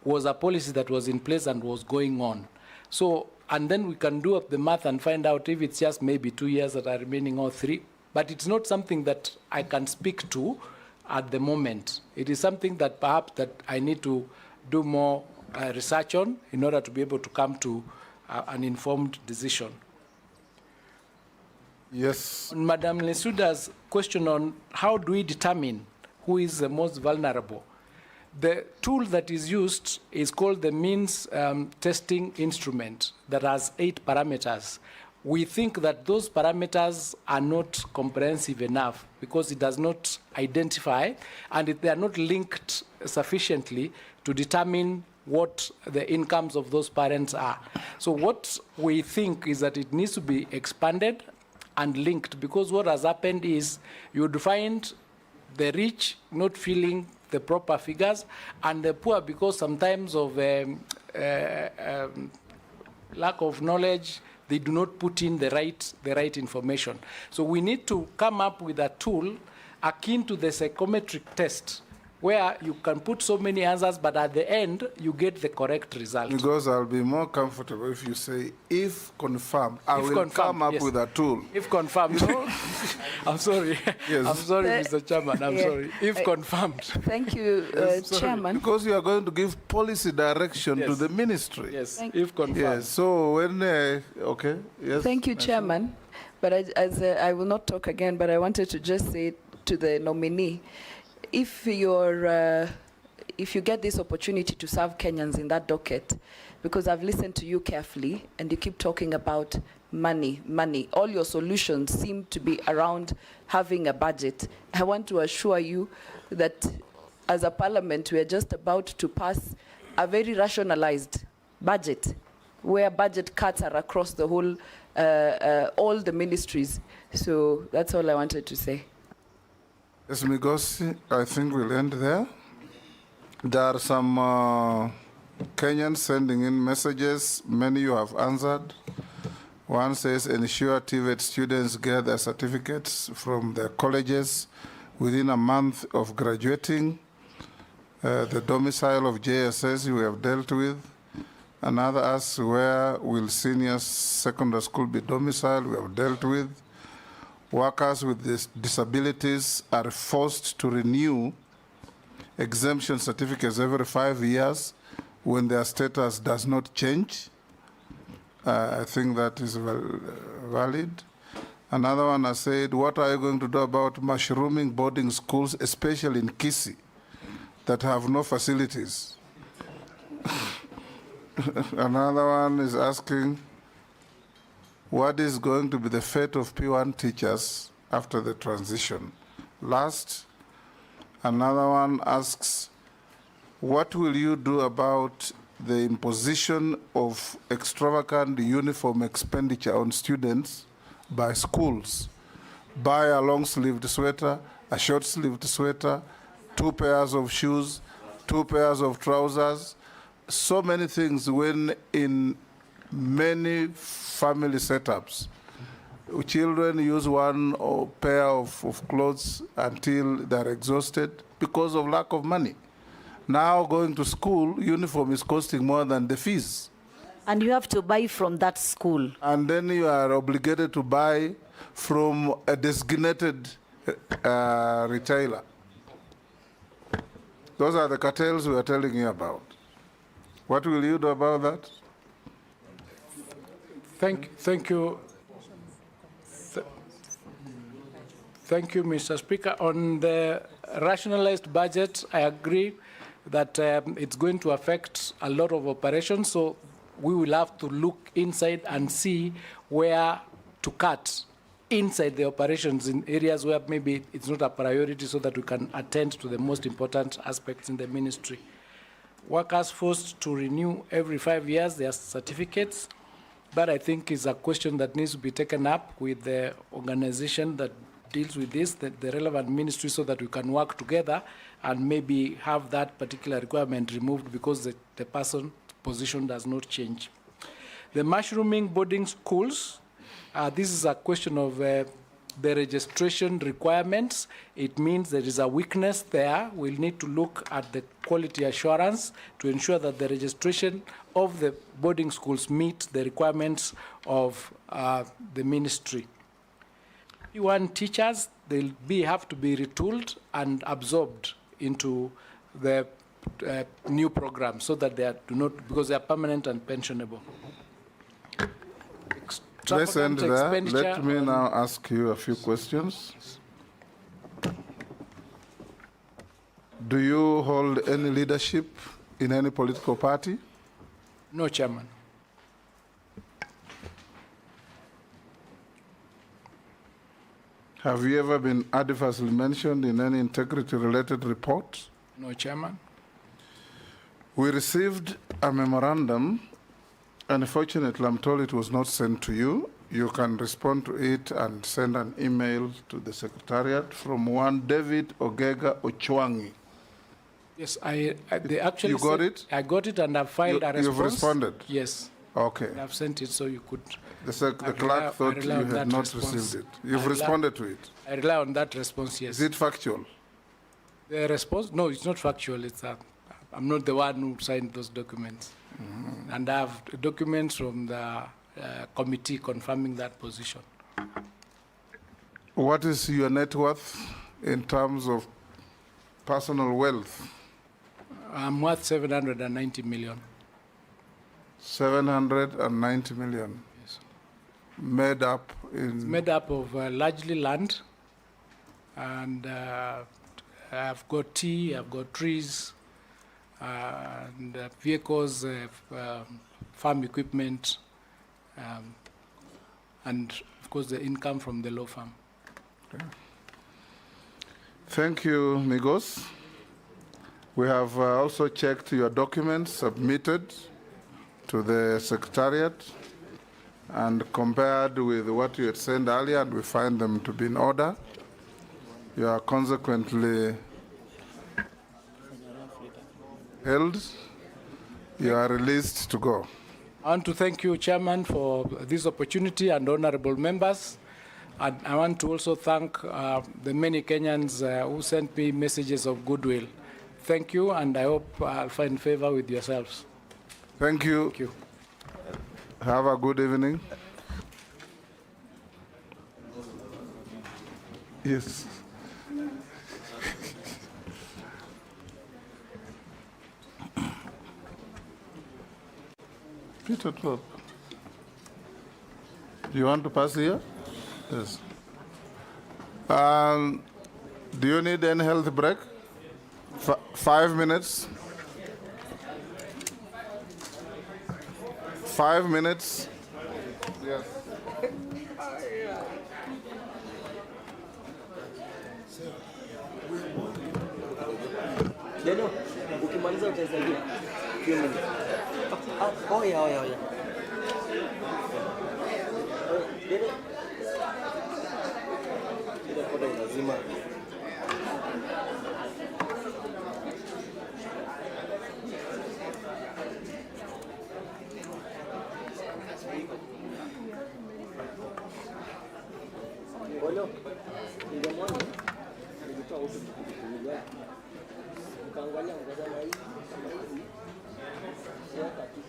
was a policy that was in place and was going on. So, and then we can do up the math and find out if it's just maybe 2 years that are remaining or 3, but it's not something that I can speak to at the moment. It is something that perhaps that I need to do more research on in order to be able to come to an informed decision. Yes. Madam Lesuda's question on how do we determine who is the most vulnerable. The tool that is used is called the means testing instrument that has 8 parameters. We think that those parameters are not comprehensive enough because it does not identify and they are not linked sufficiently to determine what the incomes of those parents are. So what we think is that it needs to be expanded and linked, because what has happened is you would find the rich not feeling the proper figures and the poor, because sometimes of lack of knowledge, they do not put in the right information. So we need to come up with a tool akin to the psychometric test, where you can put so many answers, but at the end, you get the correct result. Because I'll be more comfortable if you say, if confirmed, I will come up with a tool. If confirmed. No? I'm sorry. Yes. I'm sorry, Mr. Chairman. I'm sorry. If confirmed. Thank you, Chairman. Because you are going to give policy direction to the ministry. Yes, if confirmed. Yes, so when, okay, yes. Thank you, Chairman. But I will not talk again, but I wanted to just say to the nominee, if you get this opportunity to serve Kenyans in that docket, because I've listened to you carefully and you keep talking about money, all your solutions seem to be around having a budget. I want to assure you that as a parliament, we are just about to pass a very rationalized budget, where budget cuts are across the whole, all the ministries. So that's all I wanted to say. Yes, Migosi, I think we'll end there. There are some Kenyans sending in messages. Many you have answered. One says, ensure TVET students get their certificates from their colleges within a month of graduating. The domicile of JSS we have dealt with. Another asks, where will senior secondary school be domiciled? We have dealt with. Workers with disabilities are forced to renew exemption certificates every 5 years when their status does not change. I think that is valid. Another one has said, what are you going to do about mushrooming boarding schools, especially in Kisii, that have no facilities? Another one is asking, what is going to be the fate of P1 teachers after the transition? Last, another one asks, what will you do about the imposition of extravagant uniform expenditure on students by schools? Buy a long-sleeved sweater, a short-sleeved sweater, 2 pairs of shoes, 2 pairs of trousers, so many things when in many family setups, children use one pair of clothes until they're exhausted because of lack of money. Now going to school, uniform is costing more than the fees. And you have to buy from that school. And then you are obligated to buy from a designated retailer. Those are the cartels we are telling you about. What will you do about that? Thank you. Thank you, Mr. Speaker. On the rationalized budget, I agree that it's going to affect a lot of operations, so we will have to look inside and see where to cut inside the operations in areas where maybe it's not a priority so that we can attend to the most important aspects in the ministry. Workers forced to renew every 5 years their certificates. That, I think, is a question that needs to be taken up with the organization that deals with this, the relevant ministry, so that we can work together and maybe have that particular requirement removed because the person's position does not change. The mushrooming boarding schools, this is a question of the registration requirements. It means there is a weakness there. We'll need to look at the quality assurance to ensure that the registration of the boarding schools meet the requirements of the ministry. P1 teachers, they'll have to be retooled and absorbed into the new program so that they do not, because they are permanent and pensionable. Let's end there. Let me now ask you a few questions. Do you hold any leadership in any political party? No, Chairman. Have you ever been adversely mentioned in any integrity-related report? No, Chairman. We received a memorandum. Unfortunately, I'm told it was not sent to you. You can respond to it and send an email to the Secretariat from one David Ogega Ochwangi. Yes, they actually you got it? I got it and I filed a response. You've responded? Yes. Okay. I've sent it so you could. The clerk thought you had not received it. You've responded to it? I rely on that response, yes. Is it factual? The response? No, it's not factual. I'm not the one who signed those documents. Mm-hmm. And I have documents from the committee confirming that position. What is your net worth in terms of personal wealth? I'm worth 790 million. 790 million? Yes. Made up in? It's made up of largely land, and I've got tea, I've got trees, and vehicles, farm equipment, and of course the income from the law firm. Okay. Thank you, Migos. We have also checked your documents submitted to the Secretariat and compared with what you had sent earlier, and we find them to be in order. You are consequently held. You are released to go. I want to thank you, Chairman, for this opportunity and honorable members. And I want to also thank the many Kenyans who sent me messages of goodwill. Thank you, and I hope I'll find favor with yourselves. Thank you. Thank you. Have a good evening. Yes. Peter 12. Do you want to pass here? Yes. Do you need any health break? 5 minutes. 5 minutes. Yes. Deno, ukimaliza utasaidia. Few minutes. Oh yeah. Deno. Ile koda inazima. Bolo, ningemwona nilitoa huko kukuja. Ukaangalia ngazana hii. Siaka tu.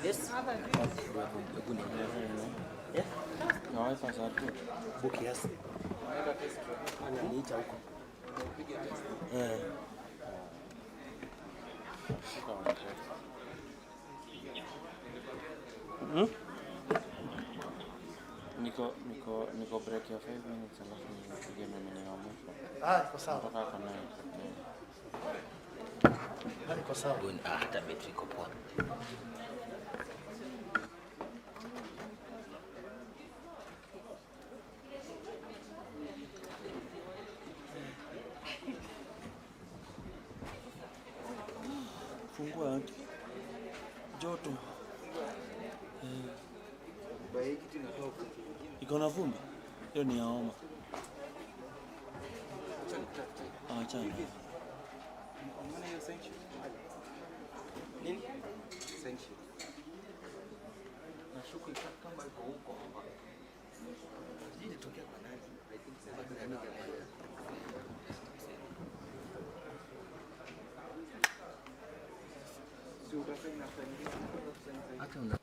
Yes. Book yes. Ananiita huko. Niko break ya 5 minutes alafu nipige nominee wa mwisho. Iko sawa. Kutoka hapa naye. Iko sawa. Hata betri iko poa. Fungua joto. Iko na vumbi? Hiyo ni ya homa. Achana. Nini? Sanction. Nashuku kama iko huko hapa. Sijui tokea kwa nani. I think sasa kuna nani. Sio ukafanya hata una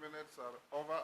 Minutes are over.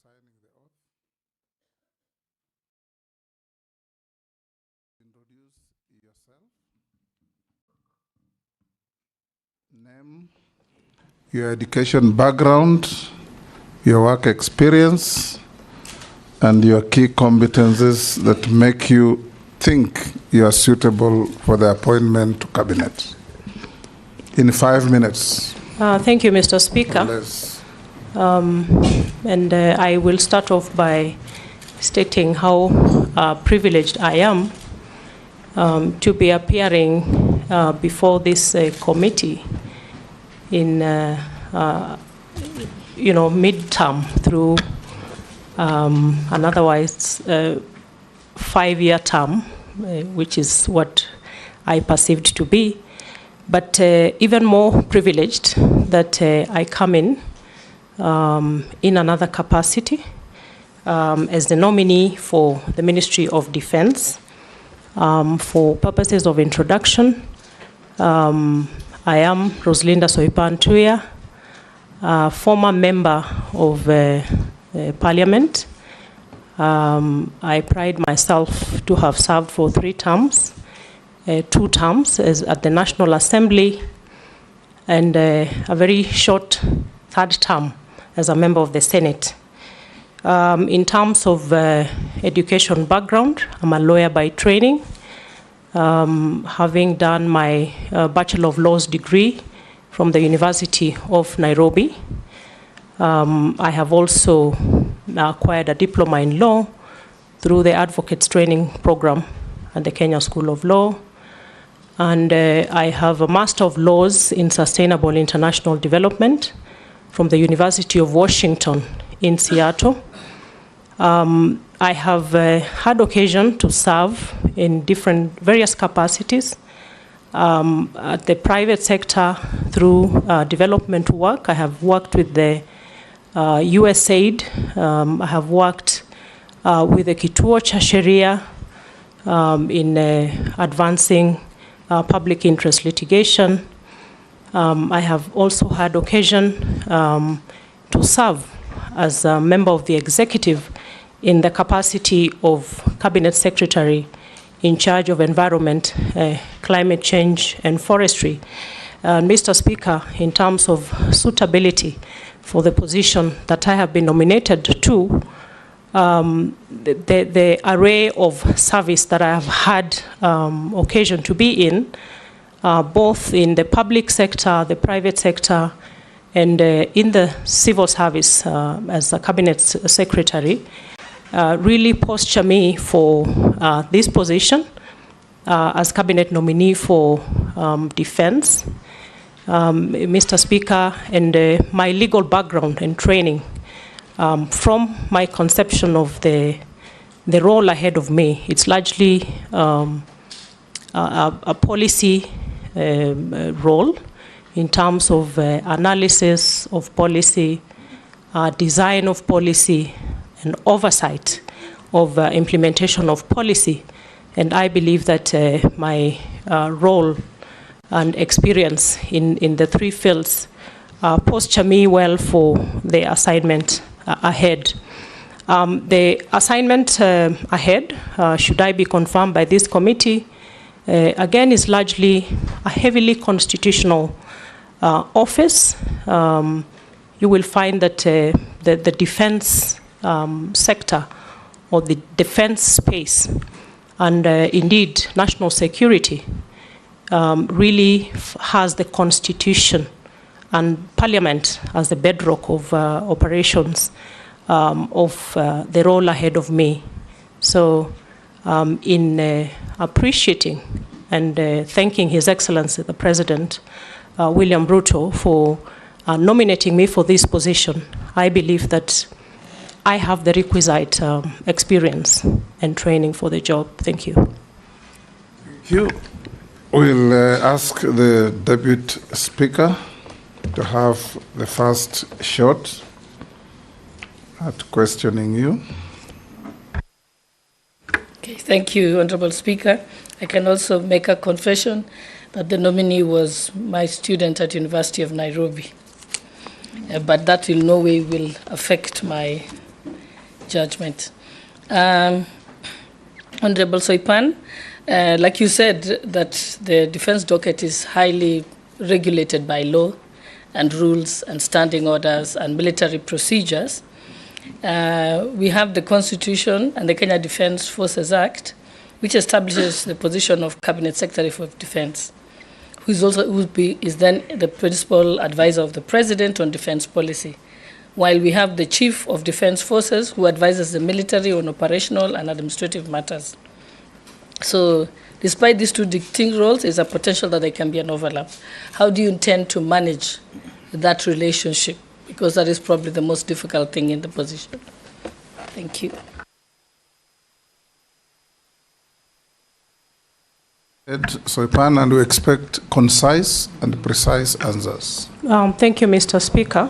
signing the oath. Introduce yourself. Name, your education background, your work experience, and your key competencies that make you think you are suitable for the appointment to cabinet. In 5 minutes. Thank you, Mr. Speaker. I will start off by stating how privileged I am to be appearing before this committee in, mid-term through an otherwise 5-year term, which is what I perceived to be. But even more privileged that I come in another capacity as the nominee for the Ministry of Defense. For purposes of introduction, I am Rosalinda Soipan Tuya, former member of Parliament. I pride myself to have served for 3 terms, 2 terms as at the National Assembly, and a very short 3rd term as a member of the Senate. In terms of education background, I'm a lawyer by training, having done my Bachelor of Laws degree from the University of Nairobi. I have also acquired a diploma in law through the Advocates Training Program at the Kenya School of Law. And I have a Master of Laws in Sustainable International Development from the University of Washington in Seattle. I have had occasion to serve in various capacities at the private sector through development work. I have worked with the USAID. I have worked with the Kituo cha Sheria in advancing public interest litigation. I have also had occasion to serve as a member of the executive in the capacity of Cabinet Secretary in charge of environment, climate change, and forestry. Mr. Speaker, in terms of suitability for the position that I have been nominated to, the array of service that I have had occasion to be in, both in the public sector, the private sector, and in the civil service as a cabinet secretary, really posture me for this position as cabinet nominee for defense. Mr. Speaker, and my legal background and training, from my conception of the role ahead of me, it's largely a policy role in terms of analysis of policy, design of policy, and oversight of implementation of policy. And I believe that my role and experience in the 3 fields posture me well for the assignment ahead. The assignment ahead, should I be confirmed by this committee, again is largely a heavily constitutional office. You will find that the defense sector or the defense space and indeed national security really has the Constitution and Parliament as the bedrock of operations of the role ahead of me. So in appreciating and thanking His Excellency the President, William Ruto, for nominating me for this position, I believe that I have the requisite experience and training for the job. Thank you. Thank you. We'll ask the Deputy Speaker to have the first shot at questioning you. Okay, thank you, Honorable Speaker. I can also make a confession that the nominee was my student at University of Nairobi. But that in no way will affect my judgment. Honorable Soipan, like you said, that the defense docket is highly regulated by law and rules and standing orders and military procedures. We have the Constitution and the Kenya Defense Forces Act, which establishes the position of Cabinet Secretary for Defense, who is then the principal advisor of the President on defense policy, while we have the Chief of Defense Forces, who advises the military on operational and administrative matters. So despite these two distinct roles, there's a potential that there can be an overlap. How do you intend to manage that relationship? Because that is probably the most difficult thing in the position. Thank you. Soipan, and we expect concise and precise answers. Thank you, Mr. Speaker.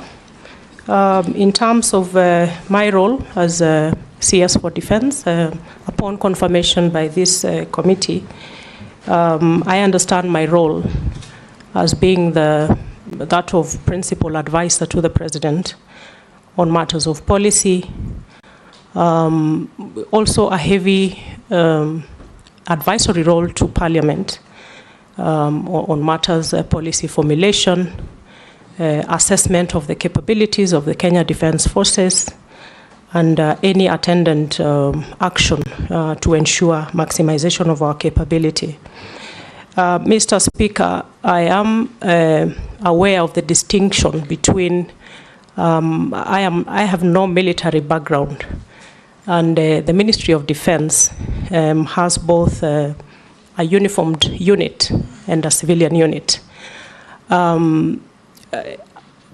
In terms of my role as CS for Defense, upon confirmation by this committee, I understand my role as being that of principal advisor to the President on matters of policy, also a heavy advisory role to Parliament on matters policy formulation, assessment of the capabilities of the Kenya Defense Forces, and any attendant action to ensure maximization of our capability. Mr. Speaker, I am aware of the distinction between, I have no military background, and the Ministry of Defense has both a uniformed unit and a civilian unit.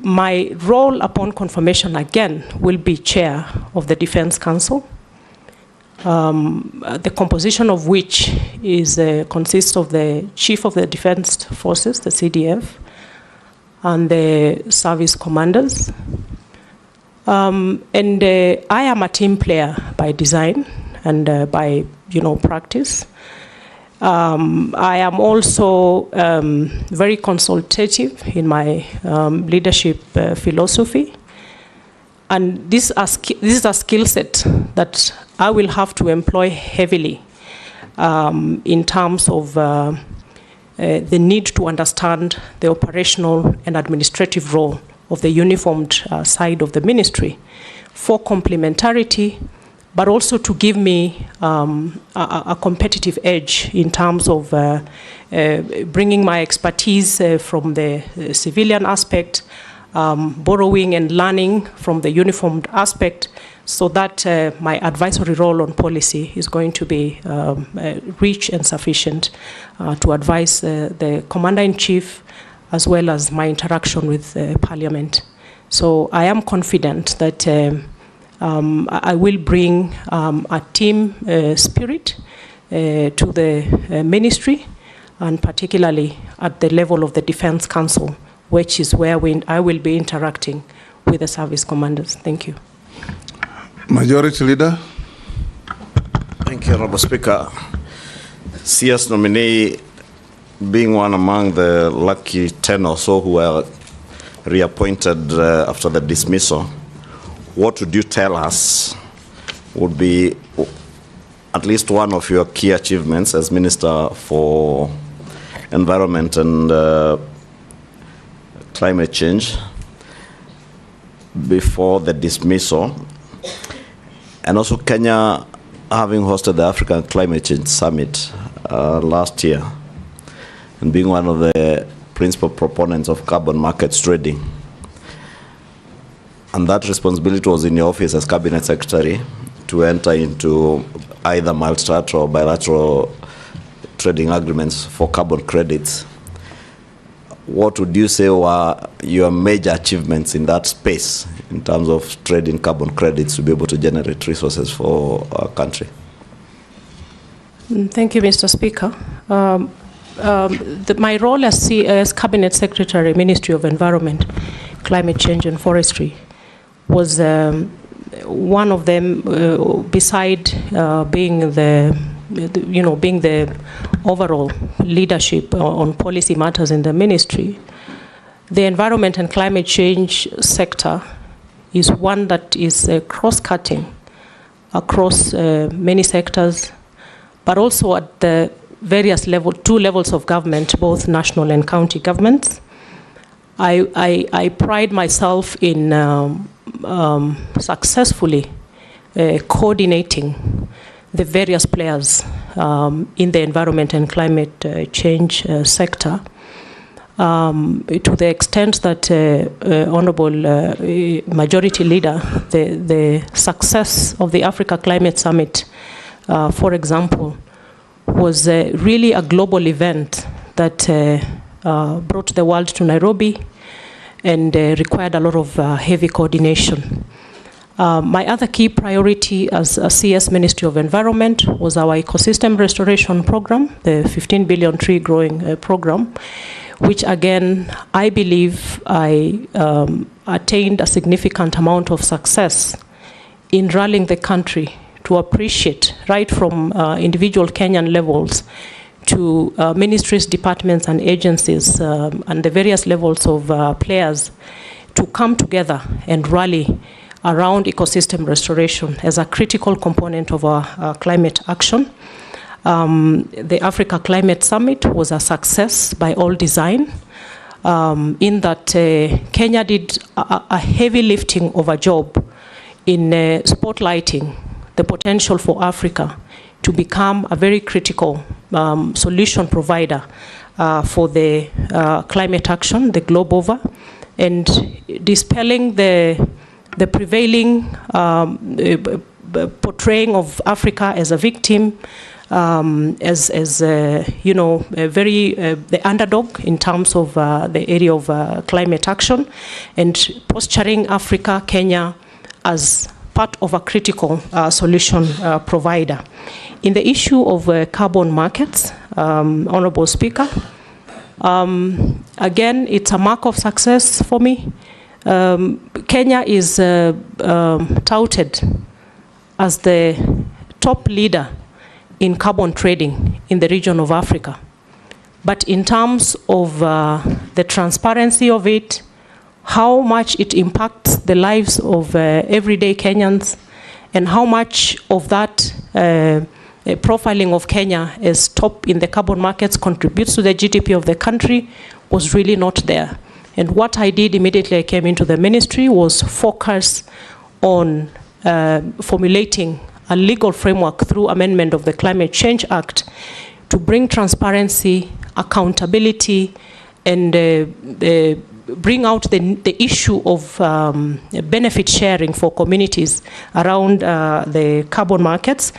My role upon confirmation, again, will be chair of the Defense Council, the composition of which consists of the Chief of the Defense Forces, the CDF, and the service commanders. I am a team player by design and by practice. I am also very consultative in my leadership philosophy, and this is a skill set that I will have to employ heavily in terms of the need to understand the operational and administrative role of the uniformed side of the ministry for complementarity, but also to give me a competitive edge in terms of bringing my expertise from the civilian aspect, borrowing and learning from the uniformed aspect, so that my advisory role on policy is going to be rich and sufficient to advise the Commander-in-Chief, as well as my interaction with Parliament. So I am confident that I will bring a team spirit to the ministry, and particularly at the level of the Defense Council, which is where I will be interacting with the service commanders. Thank you. Majority Leader. Thank you, Honorable Speaker. CS nominee, being one among the lucky 10 or so who were reappointed after the dismissal, what would you tell us would be at least one of your key achievements as Minister for Environment and Climate Change before the dismissal? And also Kenya having hosted the African Climate Change Summit last year, and being one of the principal proponents of carbon markets trading. And that responsibility was in your office as Cabinet Secretary to enter into either multilateral or bilateral trading agreements for carbon credits. What would you say were your major achievements in that space in terms of trading carbon credits to be able to generate resources for our country? Thank you, Mr. Speaker. My role as Cabinet Secretary, Ministry of Environment, Climate Change and Forestry was one of them, beside being the overall leadership on policy matters in the ministry. The environment and climate change sector is one that is cross-cutting across many sectors, but also at the various two levels of government, both national and county governments. I pride myself in successfully coordinating the various players in the environment and climate change sector, to the extent that Honorable Majority Leader, the success of the Africa Climate Summit, for example, was really a global event that brought the world to Nairobi and required a lot of heavy coordination. My other key priority as a CS Ministry of Environment was our ecosystem restoration program, the 15 billion tree growing program, which again, I believe I attained a significant amount of success in rallying the country to appreciate, right from individual Kenyan levels to ministries, departments, and agencies, and the various levels of players to come together and rally around ecosystem restoration as a critical component of our climate action. The Africa Climate Summit was a success by all design, in that Kenya did a heavy lifting of a job in spotlighting the potential for Africa to become a very critical solution provider for the climate action, the globe over, and dispelling the prevailing portraying of Africa as a victim, as you know, the underdog in terms of the area of climate action, and posturing Africa, Kenya, as part of a critical solution provider. In the issue of carbon markets, Honorable Speaker, again, it's a mark of success for me. Kenya is touted as the top leader in carbon trading in the region of Africa. But in terms of the transparency of it, how much it impacts the lives of everyday Kenyans, and how much of that profiling of Kenya as top in the carbon markets contributes to the GDP of the country was really not there. And what I did immediately I came into the ministry was focus on formulating a legal framework through amendment of the Climate Change Act to bring transparency, accountability, and bring out the issue of benefit sharing for communities around the carbon markets.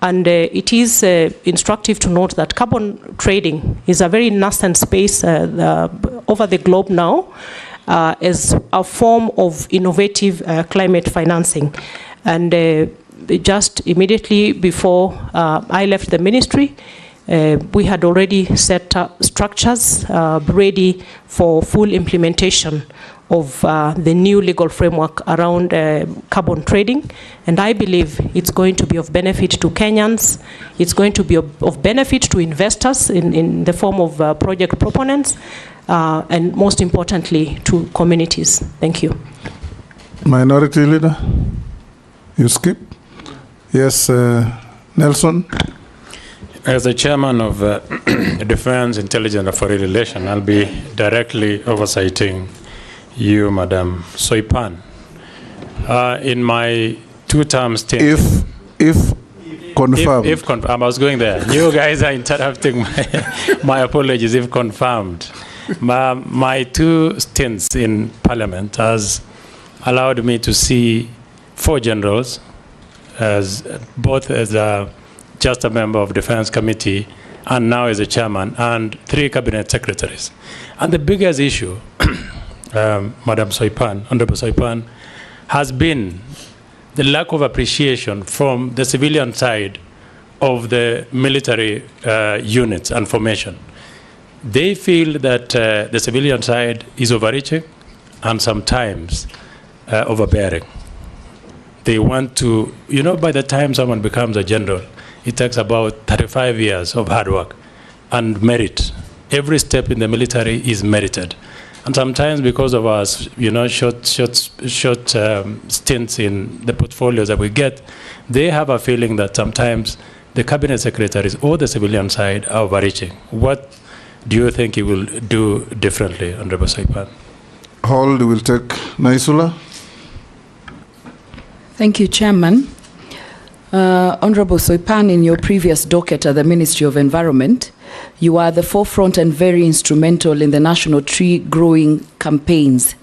And it is instructive to note that carbon trading is a very nascent space over the globe now as a form of innovative climate financing. And just immediately before I left the ministry, we had already set up structures ready for full implementation of the new legal framework around carbon trading. And I believe it's going to be of benefit to Kenyans. It's going to be of benefit to investors in the form of project proponents, and most importantly, to communities. Thank you. Minority Leader, you skip? Yes, Nelson. As the chairman of Defense, Intelligence and Foreign Relations, I'll be directly oversighting you, Madam Soipan. In my two-term stint, if confirmed. If confirmed, I was going there. You guys are interrupting my apologies. If confirmed, my two stints in Parliament has allowed me to see 4 generals, as both as just a member of Defense Committee and now as a chairman, and 3 cabinet secretaries. And the biggest issue, Madam Soipan, Honorable Soipan, has been the lack of appreciation from the civilian side of the military units and formation. They feel that the civilian side is overreaching and sometimes overbearing. They want to, you know, by the time someone becomes a general, it takes about 35 years of hard work and merit. Every step in the military is merited. And sometimes because of our, short stints in the portfolios that we get, they have a feeling that sometimes the cabinet secretaries or the civilian side are overreaching. What do you think you will do differently, Honorable Soipan? Hold, will take Naisula. Thank you, Chairman. Honorable Soipan, in your previous docket at the Ministry of Environment, you are at the forefront and very instrumental in the national tree growing campaigns.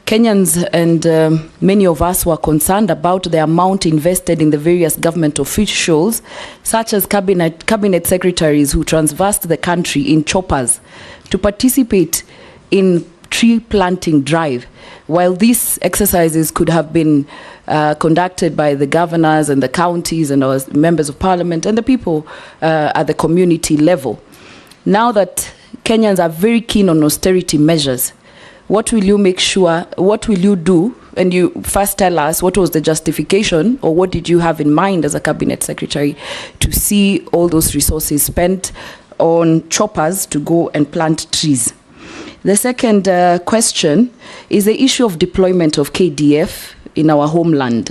Kenyans and many of us were concerned about the amount invested in the various government officials, such as cabinet secretaries who traversed the country in choppers to participate in tree planting drive. While these exercises could have been conducted by the governors and the counties and our members of parliament and the people at the community level. Now that Kenyans are very keen on austerity measures, what will you make sure, what will you do? And you first tell us what was the justification, or what did you have in mind as a cabinet secretary to see all those resources spent on choppers to go and plant trees? The second question is the issue of deployment of KDF in our homeland.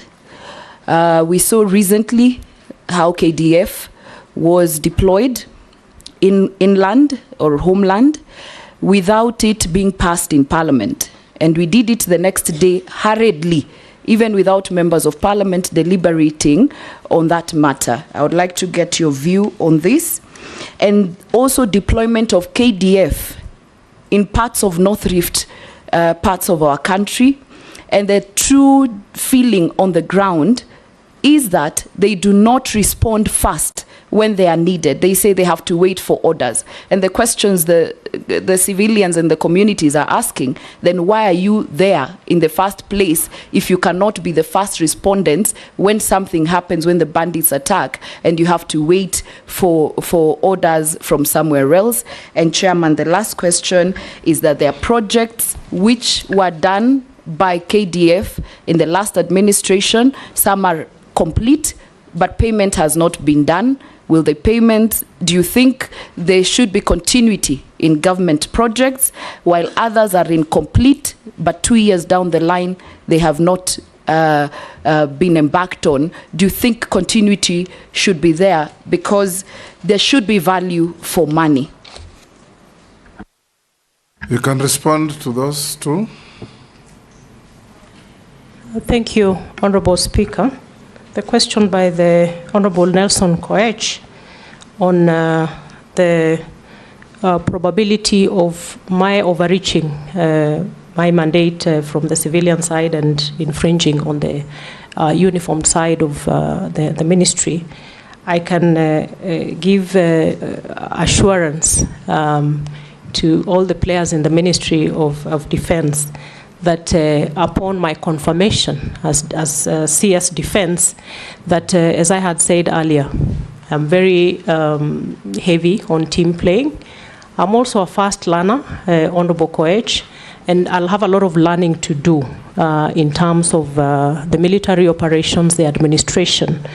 We saw recently how KDF was deployed in inland or homeland without it being passed in Parliament. And we did it the next day hurriedly, even without members of Parliament deliberating on that matter. I would like to get your view on this. And also deployment of KDF in parts of North Rift, parts of our country. And the true feeling on the ground is that they do not respond fast when they are needed. They say they have to wait for orders. And the questions the civilians and the communities are asking, then why are you there in the first place if you cannot be the first respondents when something happens, when the bandits attack, and you have to wait for orders from somewhere else? And Chairman, the last question is that there are projects which were done by KDF in the last administration. Some are complete, but payment has not been done. Will the payment, do you think there should be continuity in government projects, while others are incomplete, but 2 years down the line, they have not been embarked on? Do you think continuity should be there? Because there should be value for money. You can respond to those two. Thank you, Honorable Speaker. The question by the Honorable Nelson Koech on the probability of my overreaching my mandate from the civilian side and infringing on the uniformed side of the ministry, I can give assurance to all the players in the Ministry of Defense that upon my confirmation as CS Defense, that as I had said earlier, I'm very heavy on team playing. I'm also a fast learner, Honorable Koech, and I'll have a lot of learning to do in terms of the military operations, the administration.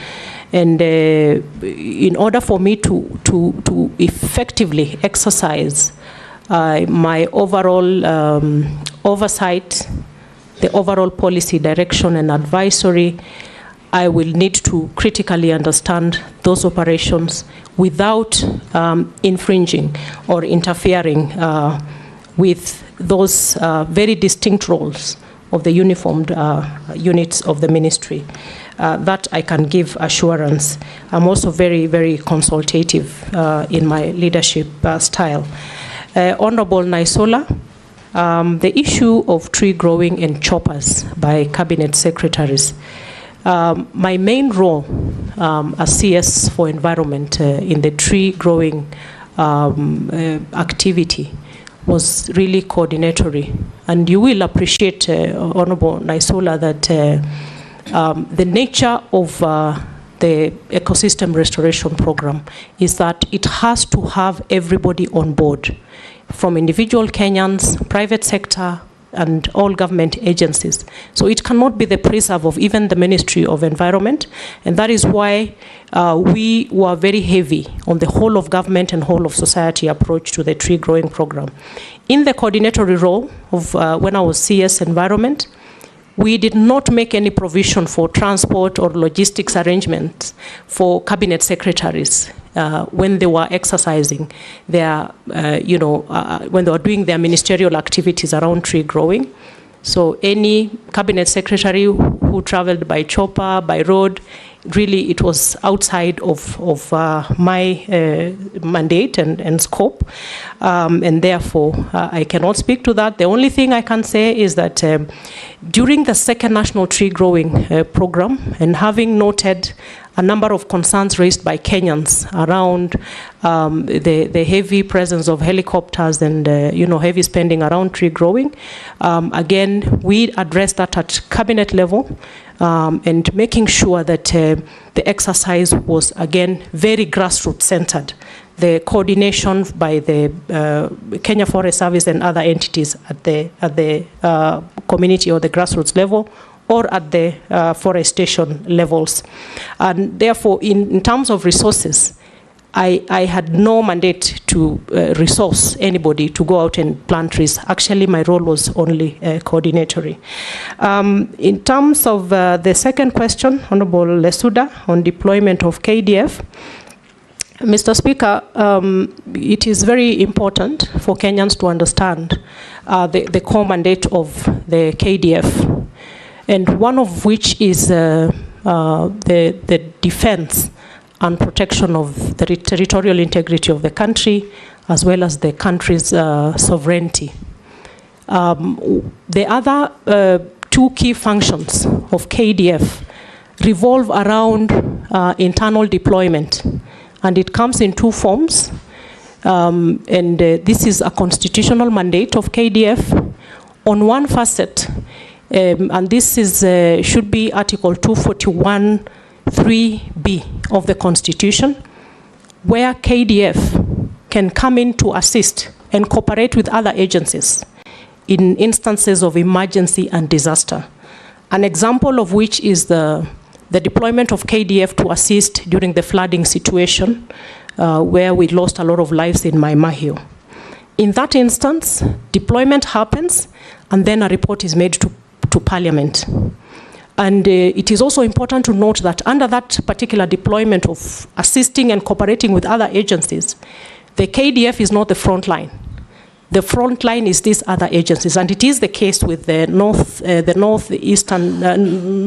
And in order for me to effectively exercise my overall oversight, the overall policy direction and advisory, I will need to critically understand those operations without infringing or interfering with those very distinct roles of the uniformed units of the ministry. That I can give assurance. I'm also very, very consultative in my leadership style. Honorable Naisola, the issue of tree growing and choppers by cabinet secretaries. My main role as CS for environment in the tree growing activity was really coordinatory. And you will appreciate, Honorable Naisola, that the nature of the ecosystem restoration program is that it has to have everybody on board, from individual Kenyans, private sector, and all government agencies. So it cannot be the preserve of even the Ministry of Environment, and that is why we were very heavy on the whole of government and whole of society approach to the tree growing program. in the coordinatory role of when I was CS Environment, we did not make any provision for transport or logistics arrangements for cabinet secretaries when they were exercising their, when they were doing their ministerial activities around tree growing. So any cabinet secretary who traveled by chopper, by road, really it was outside of my mandate and scope, and therefore I cannot speak to that. The only thing I can say is that during the second national tree growing program, and having noted a number of concerns raised by Kenyans around the heavy presence of helicopters and heavy spending around tree growing, again we addressed that at cabinet level. And making sure that the exercise was, again, very grassroots centered. The coordination by the Kenya Forest Service and other entities at the community or the grassroots level, or at the forestation levels. And therefore, in terms of resources, I had no mandate to resource anybody to go out and plant trees. Actually, my role was only coordinatory. In terms of the second question, Honorable Lesuda, on deployment of KDF, Mr. Speaker, it is very important for Kenyans to understand the core mandate of the KDF, and one of which is the defense and protection of the territorial integrity of the country, as well as the country's sovereignty. The other two key functions of KDF revolve around internal deployment, and it comes in two forms. This is a constitutional mandate of KDF. On one facet, and this is should be Article 241 3B of the Constitution, where KDF can come in to assist and cooperate with other agencies in instances of emergency and disaster. An example of which is the deployment of KDF to assist during the flooding situation, where we lost a lot of lives in Mai Mahiu. In that instance, deployment happens, and then a report is made to Parliament. And it is also important to note that under that particular deployment of assisting and cooperating with other agencies, the KDF is not the front line. The front line is these other agencies, and it is the case with the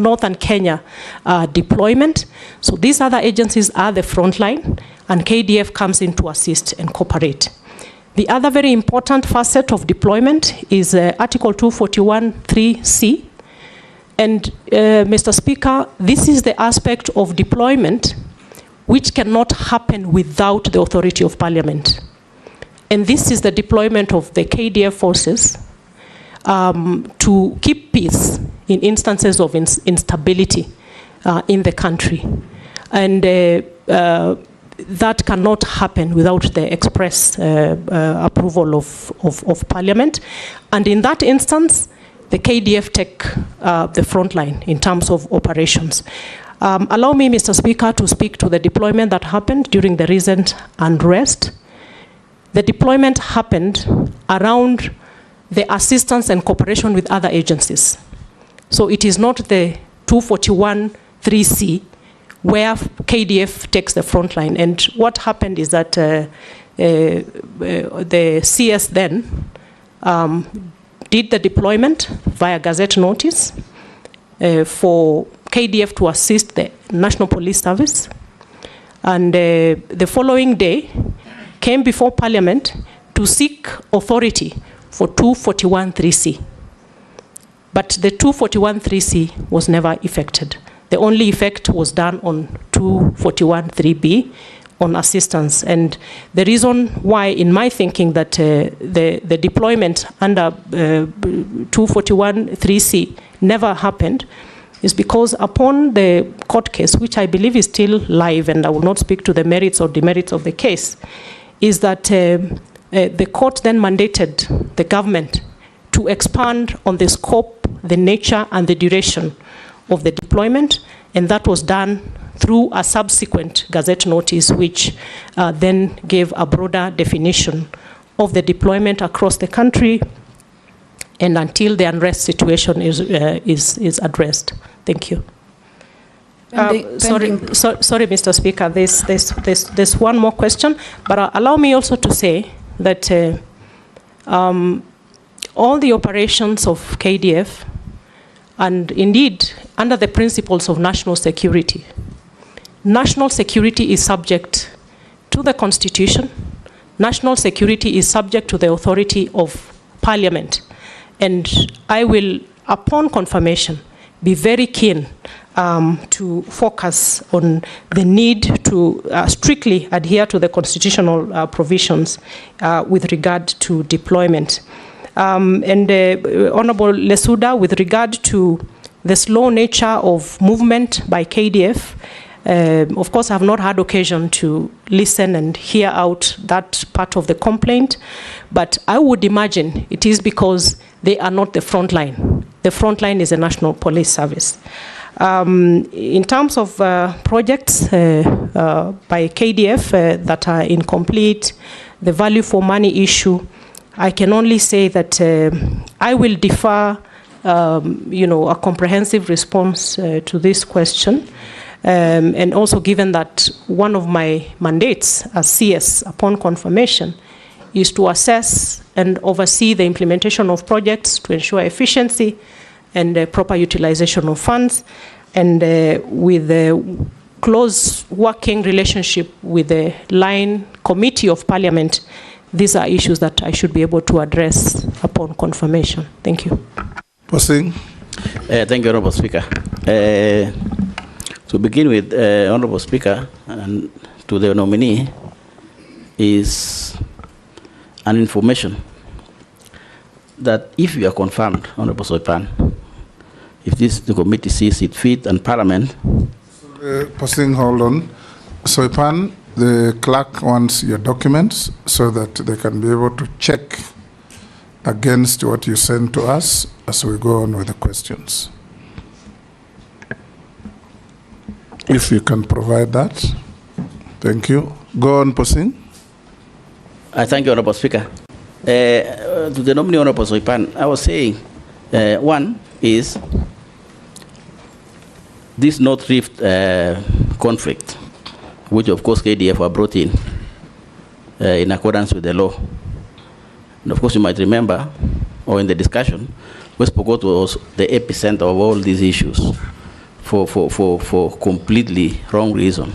northern Kenya deployment. So these other agencies are the front line, and KDF comes in to assist and cooperate. The other very important facet of deployment is Article 241 3C. And Mr. Speaker, this is the aspect of deployment which cannot happen without the authority of Parliament. And this is the deployment of the KDF forces to keep peace in instances of instability in the country. And that cannot happen without the express approval of Parliament. And in that instance, the KDF take the front line in terms of operations. Allow me, Mr. Speaker, to speak to the deployment that happened during the recent unrest. The deployment happened around the assistance and cooperation with other agencies. So it is not the 241 3C where KDF takes the front line. And what happened is that the CS then did the deployment via gazette notice for KDF to assist the National Police Service. And the following day came before Parliament to seek authority for 241 3C. But the 241 3C was never effected. The only effect was done on 241 3B on assistance. And the reason why, in my thinking, that the deployment under 241 3C never happened is because upon the court case, which I believe is still live, and I will not speak to the merits or demerits of the case, is that the court then mandated the government to expand on the scope, the nature, and the duration of the deployment, and that was done through a subsequent gazette notice, which then gave a broader definition of the deployment across the country and until the unrest situation is addressed. Thank you. Sorry, Mr. Speaker, there's one more question, but allow me also to say that all the operations of KDF, and indeed under the principles of national security is subject to the Constitution. National security is subject to the authority of Parliament. And I will, upon confirmation, be very keen to focus on the need to strictly adhere to the constitutional provisions with regard to deployment. Honorable Lesuda, with regard to the slow nature of movement by KDF, of course, I have not had occasion to listen and hear out that part of the complaint, but I would imagine it is because they are not the front line. The front line is the National Police Service. In terms of projects by KDF that are incomplete, the value for money issue, I can only say that I will defer, a comprehensive response to this question. And also given that one of my mandates as CS upon confirmation is to assess and oversee the implementation of projects to ensure efficiency and proper utilization of funds, and with a close working relationship with the line committee of Parliament, these are issues that I should be able to address upon confirmation. Thank you. Thank you, Honorable Speaker. To begin with, Honorable Speaker, and to the nominee, is an information that if you are confirmed, Honorable Soipan, if the committee sees it fit and Parliament. Hold on. Soipan, the clerk wants your documents so that they can be able to check against what you send to us as we go on with the questions. If you can provide that, thank you. Go on, Posing. I thank you, Honorable Speaker. To the nominee, Honorable Soipan, I was saying, one is this North Rift conflict, which of course KDF were brought in accordance with the law. And of course you might remember, or in the discussion, West Pokot was the epicenter of all these issues for completely wrong reason.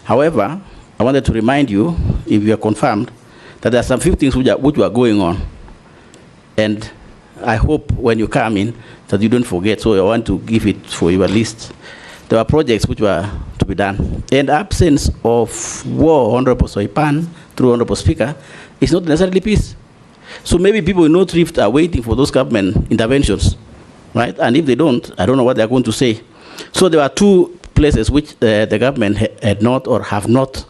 However, I wanted to remind you, if you are confirmed, that there are some few things which are going on. And I hope when you come in that you don't forget, so I want to give it for your list. There were projects which were to be done. And absence of war, Honorable Soipan, through Honorable Speaker, is not necessarily peace. So maybe people in North Rift are waiting for those government interventions, right? And if they don't, I don't know what they're going to say. So there are two places which the government had not or have not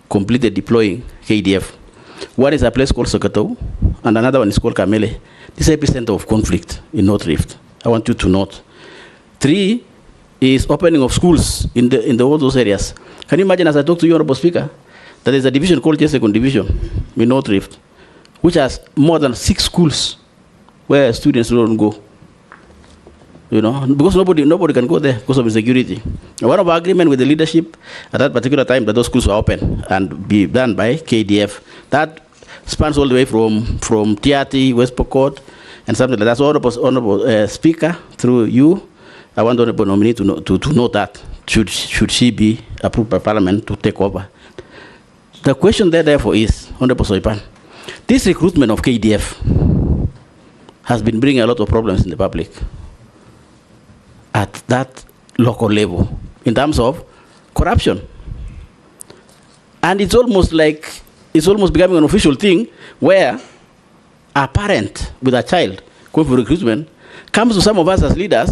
completed deploying KDF. One is a place called Sokoto, and another one is called Kamele. This is epicenter of conflict in North Rift. I want you to note. 3 is opening of schools in all those areas. Can you imagine, as I talk to you, Honorable Speaker, that there's a division called J2nd Division in North Rift, which has more than 6 schools where students don't go. You know, because nobody can go there because of insecurity. One of our agreement with the leadership at that particular time that those schools were open and be done by KDF. That spans all the way from TRT, West Pokot, and something like that. So Honorable Speaker, through you, I want Honorable Nominee to know that should she be approved by Parliament to take over. The question there, therefore, is, Honorable Soipan, this recruitment of KDF has been bringing a lot of problems in the public at that local level in terms of corruption. And it's almost becoming an official thing where a parent with a child going for recruitment comes to some of us as leaders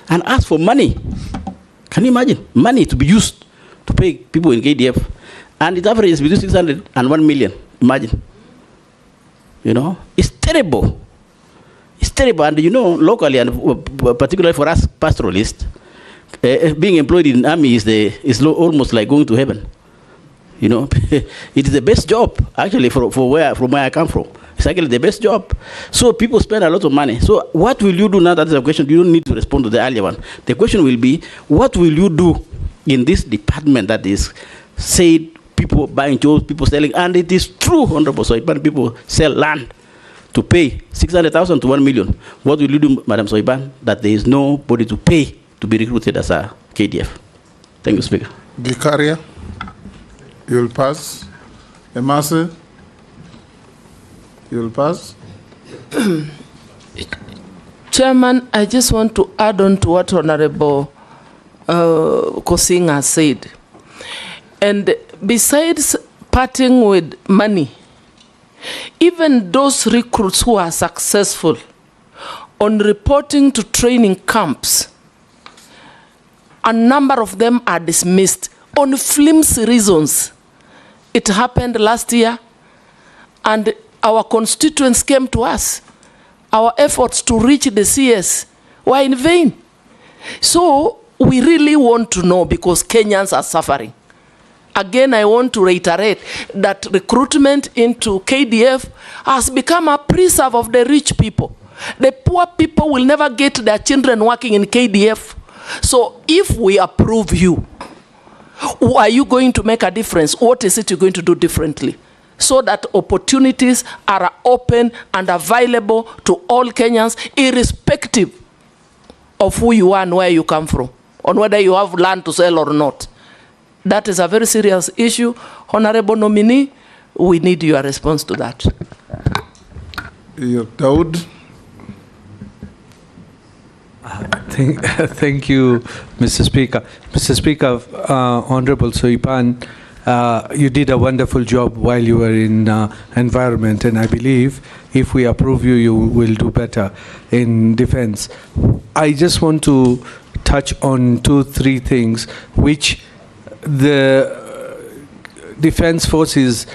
and asks for money. Can you imagine? Money to be used to pay people in KDF. And its average is between 600 and 1 million. Imagine. You know, it's terrible. It's terrible, and you know, locally, and particularly for us pastoralists, being employed in the army is almost like going to heaven. You know, it is the best job, actually, from where I come from. It's actually the best job. So people spend a lot of money. So what will you do now? That is a question. You don't need to respond to the earlier one. The question will be, what will you do in this department that is said people buying jobs, people selling, and it is true, Honorable Soipan, people sell land to pay 600,000 to 1 million. What will you do, Madam Soipan, that there is nobody to pay to be recruited as a KDF? Thank you, Speaker. Vicaria, you'll pass. Emase, you'll pass. Chairman, I just want to add on to what Honorable Kosing has said. And besides parting with money, even those recruits who are successful on reporting to training camps, a number of them are dismissed on flimsy reasons. It happened last year, and our constituents came to us. Our efforts to reach the CS were in vain. So we really want to know, because Kenyans are suffering. Again, I want to reiterate that recruitment into KDF has become a preserve of the rich people. The poor people will never get their children working in KDF. So if we approve you, are you going to make a difference? What is it you're going to do differently? So that opportunities are open and available to all Kenyans, irrespective of who you are and where you come from, on whether you have land to sell or not. That is a very serious issue. Honorable Nominee, we need your response to that. Daud. Thank you, Mr. Speaker. Mr. Speaker, Honorable Soipan, you did a wonderful job while you were in environment, and I believe if we approve you, you will do better in defense. I just want to touch on 2-3 things which the defense forces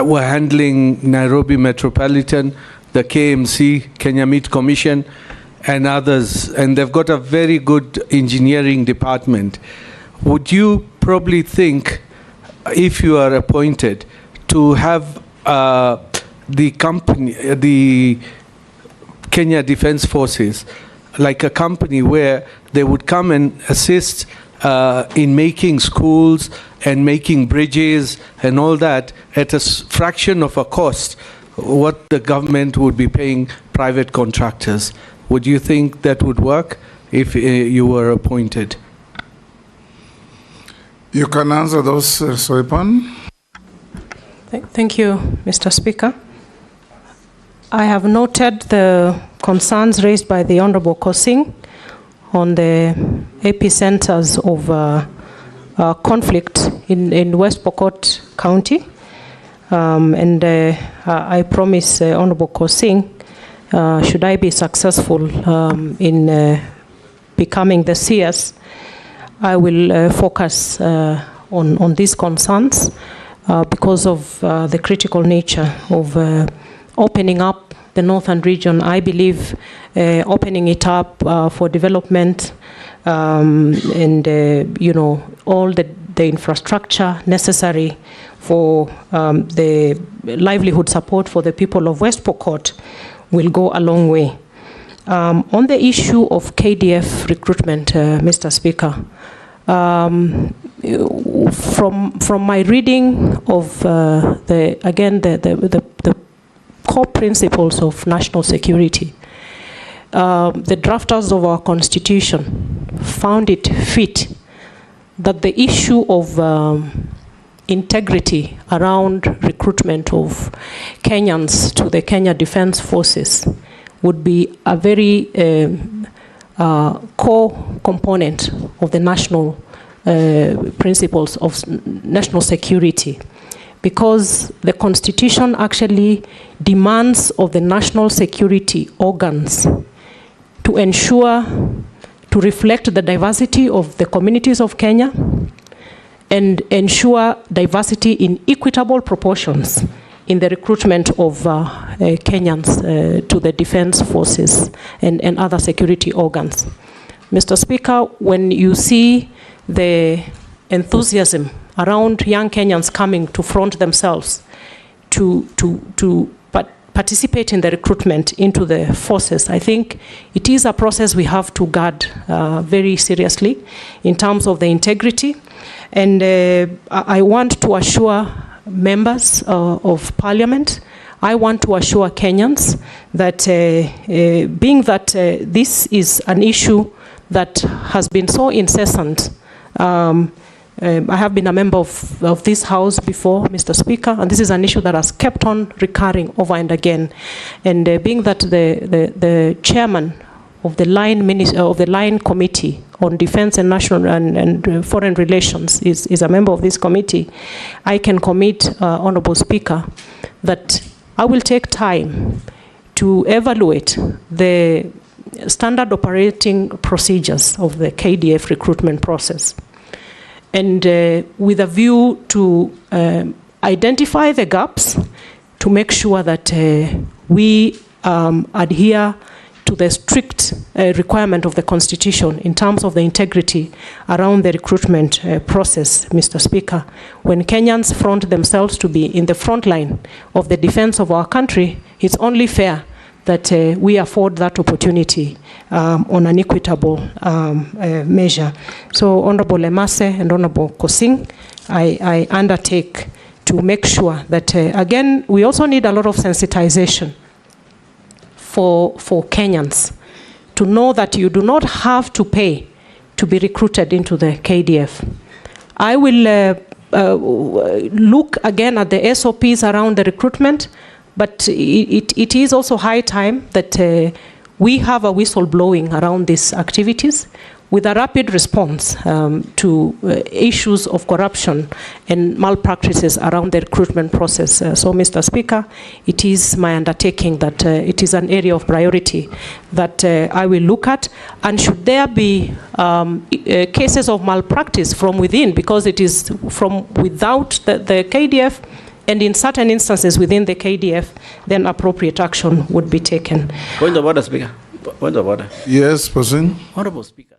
were handling: Nairobi Metropolitan, the KMC, Kenya Meat Commission, and others, and they've got a very good engineering department. Would you probably think, if you are appointed, to have the company, the Kenya Defense Forces, like a company where they would come and assist in making schools and making bridges and all that at a fraction of a cost what the government would be paying private contractors? Would you think that would work if you were appointed? You can answer those, Soipan. Thank you, Mr. Speaker. I have noted the concerns raised by the Honorable Kosing on the epicenters of conflict in West Pokot County. I promise Honorable Kosing, should I be successful in becoming the CS, I will focus on these concerns because of the critical nature of opening up the northern region. I believe opening it up for development and all the infrastructure necessary for the livelihood support for the people of West Pokot will go a long way. On the issue of KDF recruitment, Mr. Speaker, from my reading of the core principles of national security, the drafters of our constitution found it fit that the issue of integrity around recruitment of Kenyans to the Kenya Defense Forces would be a very core component of the national principles of national security, because the Constitution actually demands of the national security organs to ensure, to reflect the diversity of the communities of Kenya and ensure diversity in equitable proportions in the recruitment of Kenyans to the defense forces and other security organs. Mr. Speaker, when you see the enthusiasm around young Kenyans coming to front themselves to participate in the recruitment into the forces. I think it is a process we have to guard very seriously in terms of the integrity. And I want to assure members of Parliament, I want to assure Kenyans that being that this is an issue that has been so incessant, I have been a member of this House before, Mr. Speaker, and this is an issue that has kept on recurring over and again. And being that the chairman of the line committee on defense and national and foreign relations is a member of this committee, I can commit, Honorable Speaker, that I will take time to evaluate the standard operating procedures of the KDF recruitment process, and with a view to identify the gaps, to make sure that we adhere to the strict requirement of the Constitution in terms of the integrity around the recruitment process, Mr. Speaker. When Kenyans front themselves to be in the front line of the defense of our country, it's only fair that we afford that opportunity on an equitable measure. So Honorable Emase and Honorable Kosing, I undertake to make sure that, again, we also need a lot of sensitization for Kenyans to know that you do not have to pay to be recruited into the KDF. I will look again at the SOPs around the recruitment, but it is also high time that we have a whistleblowing around these activities with a rapid response to issues of corruption and malpractices around the recruitment process. So, Mr. Speaker, it is my undertaking that it is an area of priority that I will look at. And should there be cases of malpractice from within, because it is from without the KDF, and in certain instances within the KDF, then appropriate action would be taken. Point of order, Speaker. Point of order. Yes, person. Honorable Speaker.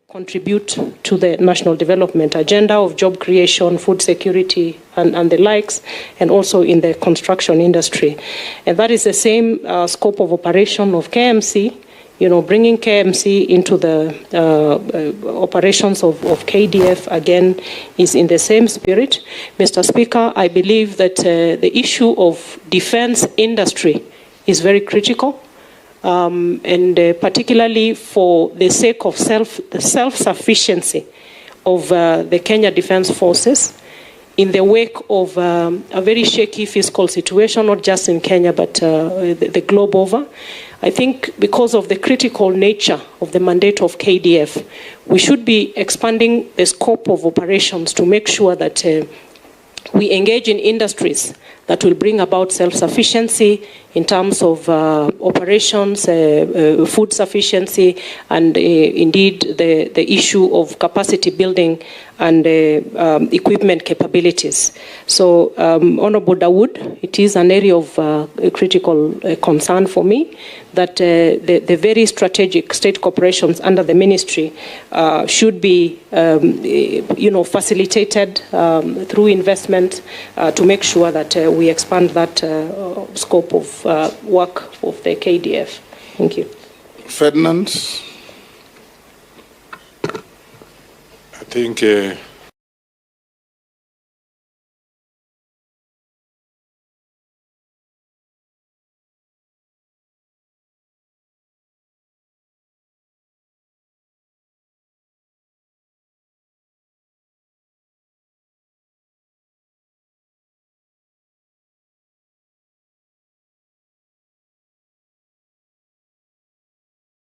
contribute to the national development agenda of job creation, food security, and the likes, and also in the construction industry. And that is the same scope of operation of KMC. Bringing KMC into the operations of KDF, again, is in the same spirit. Mr. Speaker, I believe that the issue of defense industry is very critical, and particularly for the sake of the self-sufficiency of the Kenya Defense Forces in the wake of a very shaky fiscal situation, not just in Kenya, but the globe over. I think because of the critical nature of the mandate of KDF, we should be expanding the scope of operations to make sure that we engage in industries that will bring about self-sufficiency in terms of operations, food sufficiency, and indeed the issue of capacity building and equipment capabilities. So, Honorable Dawood, it is an area of critical concern for me that the very strategic state corporations under the ministry should be, facilitated through investment to make sure that we expand that scope of work of the KDF. Thank you. Ferdinand. I think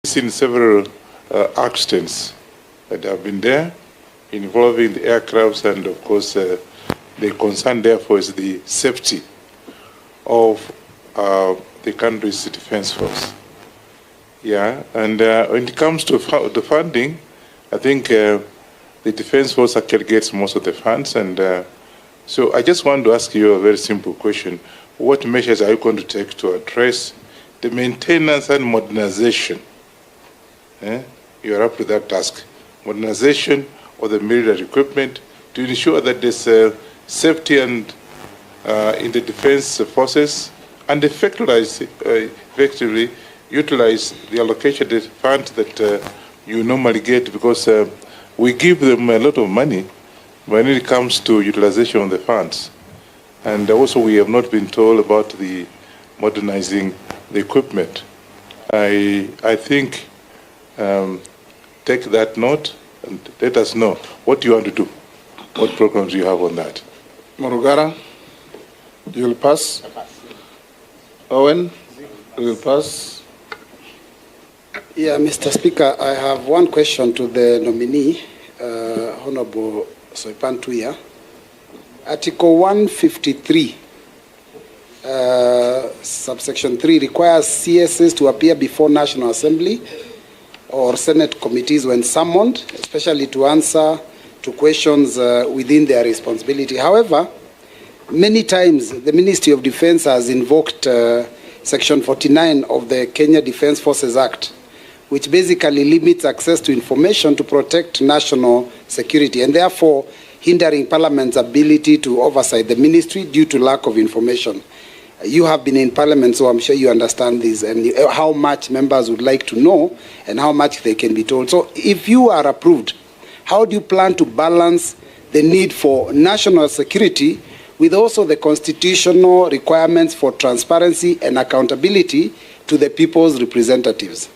seen several accidents that have been there involving the aircrafts, and of course the concern therefore is the safety of the country's defense force. Yeah, and when it comes to the funding, I think the defense force actually gets most of the funds, and so I just want to ask you a very simple question. What measures are you going to take to address the maintenance and modernization? You are up to that task. Modernization of the military equipment to ensure that there's safety and in the defense forces, and effectively utilize the allocated funds that you normally get, because we give them a lot of money when it comes to utilization of the funds. And also we have not been told about the modernizing the equipment. I think take that note and let us know what you want to do. What programs do you have on that? Morugara, you will pass. Owen, you will pass. Yeah, Mr. Speaker, I have one question to the nominee, Honorable Soipan Tuya. Article 153, subsection 3, requires CSs to appear before National Assembly or Senate committees when summoned, especially to answer to questions within their responsibility. However, many times the Ministry of Defense has invoked Section 49 of the Kenya Defense Forces Act, which basically limits access to information to protect national security, and therefore hindering Parliament's ability to oversight the ministry due to lack of information. You have been in Parliament, so I'm sure you understand this, and how much members would like to know and how much they can be told. So if you are approved, how do you plan to balance the need for national security with also the constitutional requirements for transparency and accountability to the people's representatives?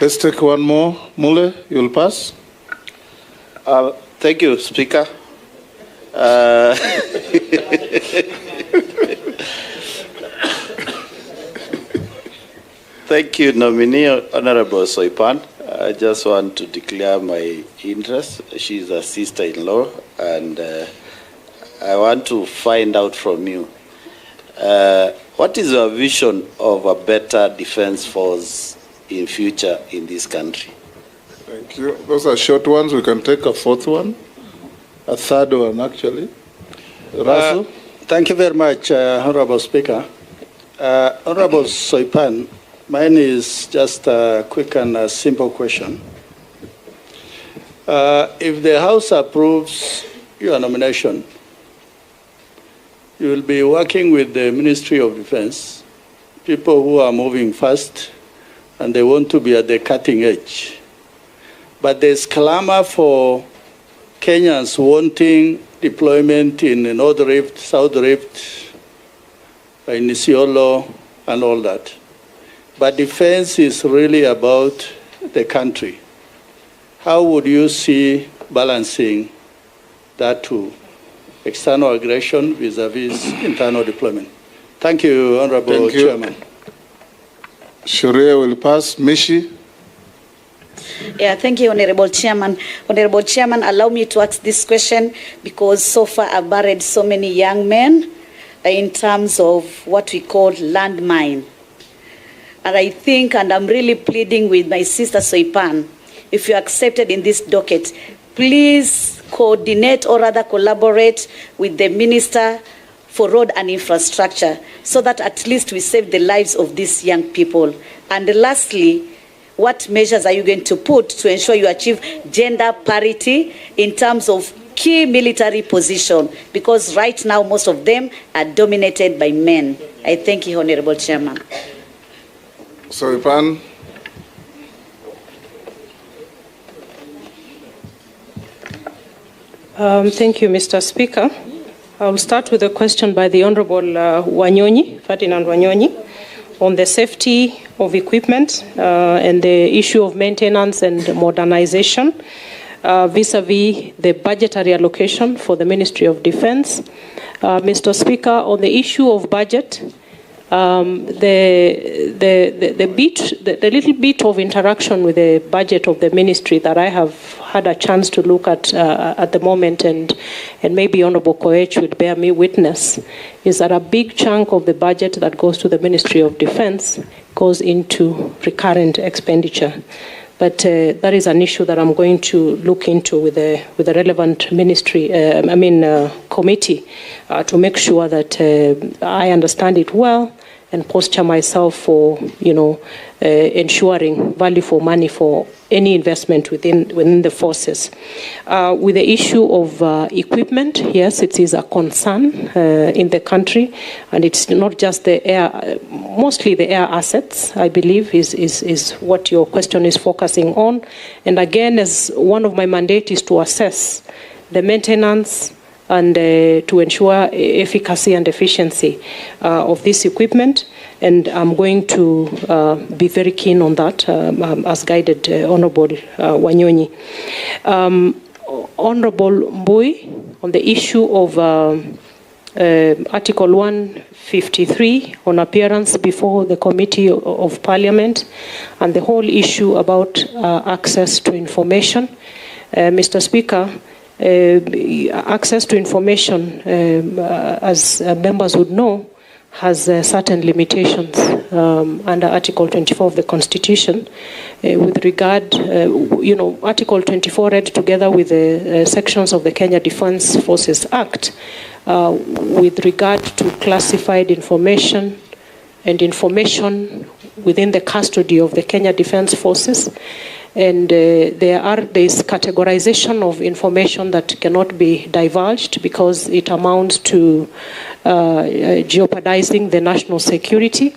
Let's take one more. Mule, you will pass. Thank you, Speaker. Thank you, nominee, Honorable Soipan. I just want to declare my interest. She's a sister-in-law, and I want to find out from you, what is your vision of a better defense force in future in this country? Thank you. Those are short ones. We can take a fourth one, a third one, actually. Russell? Thank you very much, Honorable Speaker. Honorable Soipan, Mine is just a quick and a simple question. If the House approves your nomination, you will be working with the Ministry of Defense, people who are moving fast and they want to be at the cutting edge. But there's clamor for Kenyans wanting deployment in North Rift, South Rift, in Isiolo, and all that. But defense is really about the country. How would you see balancing that to external aggression vis-a-vis internal deployment? Thank you, Honorable Chairman. Sharia will pass. Mishi. Yeah, thank you, Honorable Chairman. Honorable Chairman, allow me to ask this question because so far I've buried so many young men in terms of what we call landmine. And I think, and I'm really pleading with my sister Soipan, if you're accepted in this docket, please coordinate or rather collaborate with the Minister for Road and Infrastructure so that at least we save the lives of these young people. And lastly, what measures are you going to put to ensure you achieve gender parity in terms of key military position? Because right now, most of them are dominated by men. I thank you, Honorable Chairman. Soipan. Thank you, Mr. Speaker. I'll start with a question by the Honorable Wanyonyi, Ferdinand Wanyonyi, on the safety of equipment and the issue of maintenance and modernization vis-a-vis the budgetary allocation for the Ministry of Defense. Mr. Speaker, on the issue of budget, the little bit of interaction with the budget of the ministry that I have had a chance to look at the moment, and maybe Honorable Koech would bear me witness, is that a big chunk of the budget that goes to the Ministry of Defense goes into recurrent expenditure. But that is an issue that I'm going to look into with the relevant ministry, committee, to make sure that I understand it well and posture myself for, ensuring value for money for any investment within the forces. With the issue of equipment, yes, it is a concern in the country, and it's not just the air, mostly the air assets, I believe, is what your question is focusing on. And again, as one of my mandates is to assess the maintenance and to ensure efficacy and efficiency of this equipment. And I'm going to be very keen on that, as guided Honorable Wanyonyi. Honorable Mbui, on the issue of Article 153 on appearance before the Committee of Parliament and the whole issue about access to information. Mr. Speaker, access to information, as members would know, has certain limitations under Article 24 of the Constitution. With regard, Article 24 read together with the sections of the Kenya Defence Forces Act with regard to classified information and information within the custody of the Kenya Defence Forces. And there is categorization of information that cannot be divulged because it amounts to jeopardizing the national security.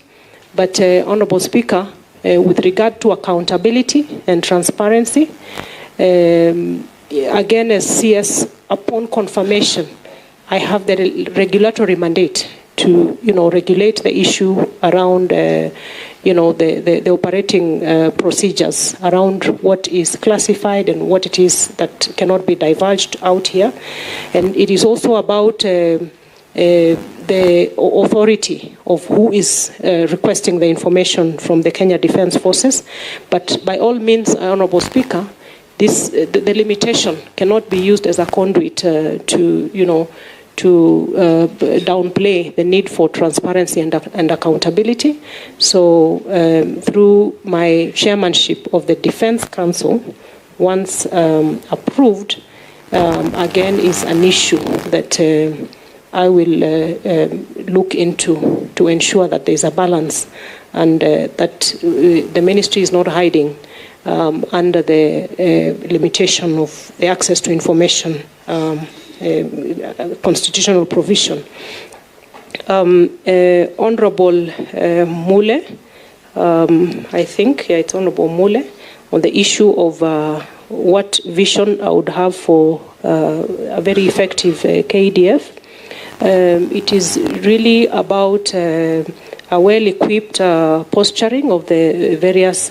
But, Honorable Speaker, with regard to accountability and transparency, again, as CS, upon confirmation, I have the regulatory mandate to, regulate the issue around, the operating procedures around what is classified and what it is that cannot be divulged out here. And it is also about the authority of who is requesting the information from the Kenya Defence Forces. But by all means, Honourable Speaker, the limitation cannot be used as a conduit to downplay the need for transparency and accountability. So through my chairmanship of the Defence Council, once approved, again is an issue that I will look into to ensure that there's a balance and that the ministry is not hiding under the limitation of the access to information constitutional provision. Honorable Mule, I think, yeah, it's Honorable Mule, on the issue of what vision I would have for a very effective KDF. It is really about a well-equipped posturing of the various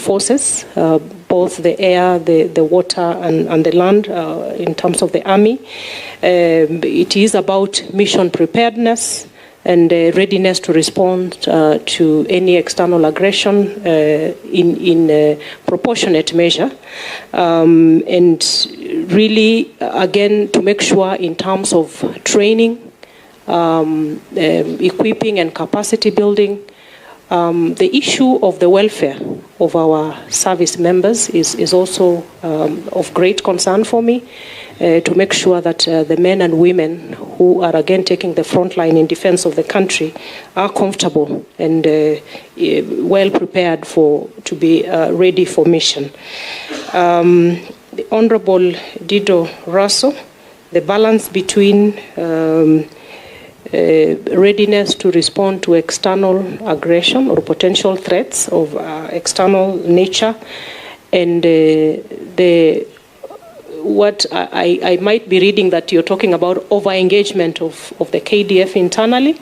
forces, both the air, the water, and the land in terms of the army. It is about mission preparedness and readiness to respond to any external aggression in a proportionate measure. And really, again, to make sure in terms of training, equipping and capacity building, the issue of the welfare of our service members is also of great concern for me, to make sure that the men and women who are again taking the front line in defense of the country are comfortable and well prepared to be ready for mission. The Honorable Dido Raso, the balance between readiness to respond to external aggression or potential threats of external nature, and what I might be reading that you're talking about over-engagement of the KDF internally.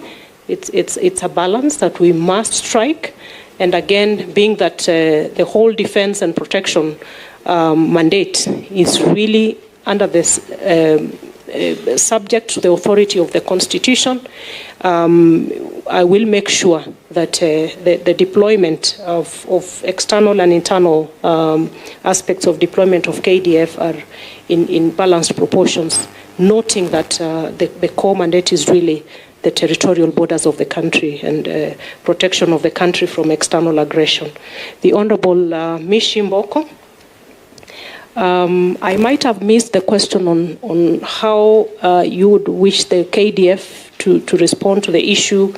It's a balance that we must strike, and again, being that the whole defense and protection mandate is really under this subject to the authority of the Constitution, I will make sure that the deployment of external and internal aspects of deployment of KDF are in balanced proportions, noting that the core mandate is really the territorial borders of the country and protection of the country from external aggression. The Honorable Mishi Mboko, I might have missed the question on how you would wish the KDF to respond to the issue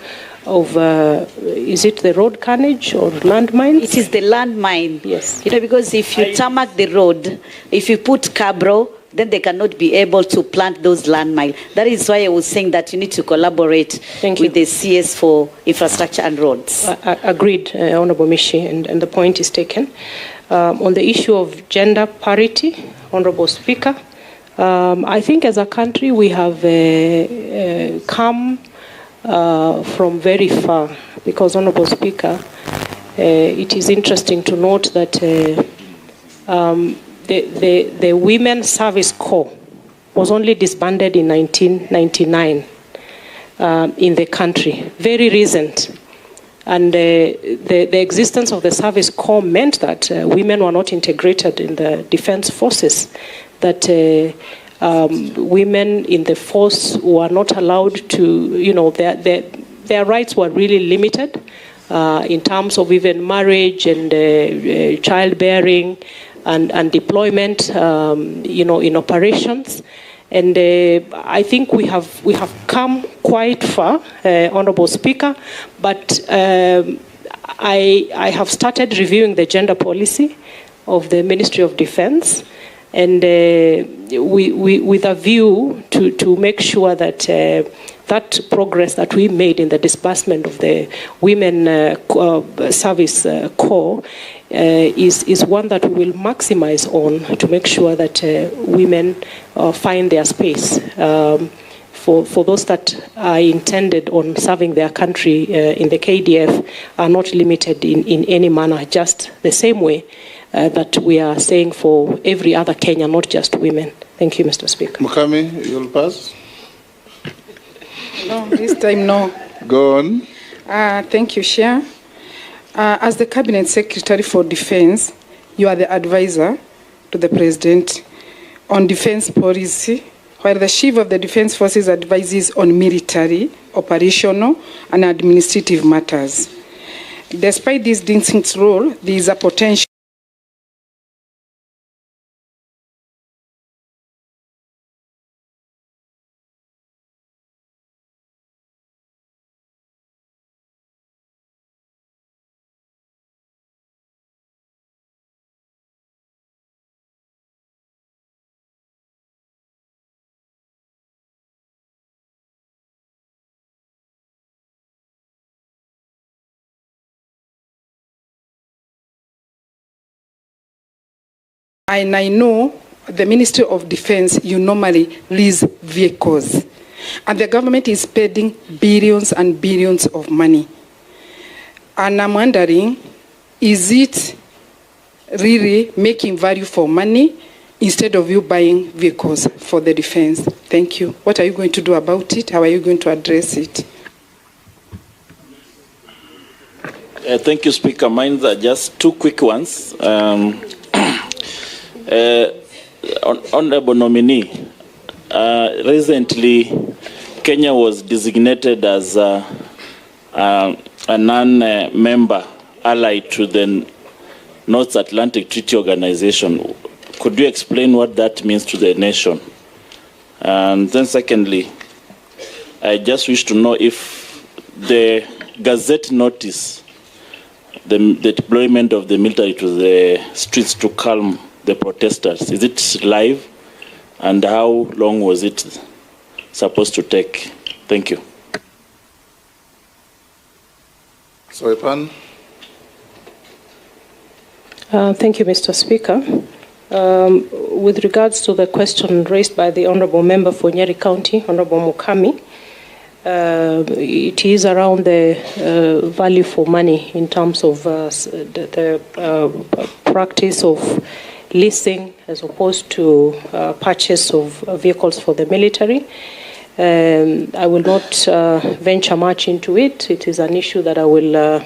of, is it the road carnage or landmines? It is the landmine. Yes. You know, because if you tarmac the road, if you put cabro, then they cannot be able to plant those landmines. That is why I was saying that you need to collaborate with the CS for infrastructure and roads. Agreed, Honorable Mishi, and the point is taken. On the issue of gender parity, Honorable Speaker, I think as a country we have come from very far, because, Honorable Speaker, it is interesting to note that the Women's Service Corps was only disbanded in 1999 in the country, very recent. And the existence of the Service Corps meant that women were not integrated in the defense forces, that women in the force were not allowed to, you know, their rights were really limited in terms of even marriage and childbearing and deployment, you know, in operations. And I think we have come quite far, Honorable Speaker, but I have started reviewing the gender policy of the Ministry of Defense, and with a view to make sure that that progress that we made in the disbursement of the Women Service Corps is one that we will maximize on to make sure that women find their space. For those that are intended on serving their country in the KDF are not limited in any manner, just the same way that we are saying for every other Kenyan, not just women. Thank you, Mr. Speaker. Mukami, you'll pass? No, this time no. Go on. Thank you, Chair. As the Cabinet Secretary for Defense, you are the advisor to the President on defense policy, while the Chief of the Defense Forces advises on military, operational, and administrative matters. Despite this distinct role, there is a potential And I know the Ministry of Defense, you normally lease vehicles. And the government is spending billions and billions of money. And I'm wondering, is it really making value for money instead of you buying vehicles for the defense? Thank you. What are you going to do about it? How are you going to address it? Thank you, Speaker. Mine are just two quick ones. Honorable Nominee, recently Kenya was designated as a non-member allied to the North Atlantic Treaty Organization. Could you explain what that means to the nation? And then secondly, I just wish to know if the Gazette notice, the deployment of the military to the streets to calm the protesters, is it live? And how long was it supposed to take? Thank you. Soipan. Thank you, Mr. Speaker. With regards to the question raised by the Honourable Member for Nyeri County, Honourable Mukami, it is around the value for money in terms of the practice of leasing as opposed to purchase of vehicles for the military. I will not venture much into it. It is an issue that I will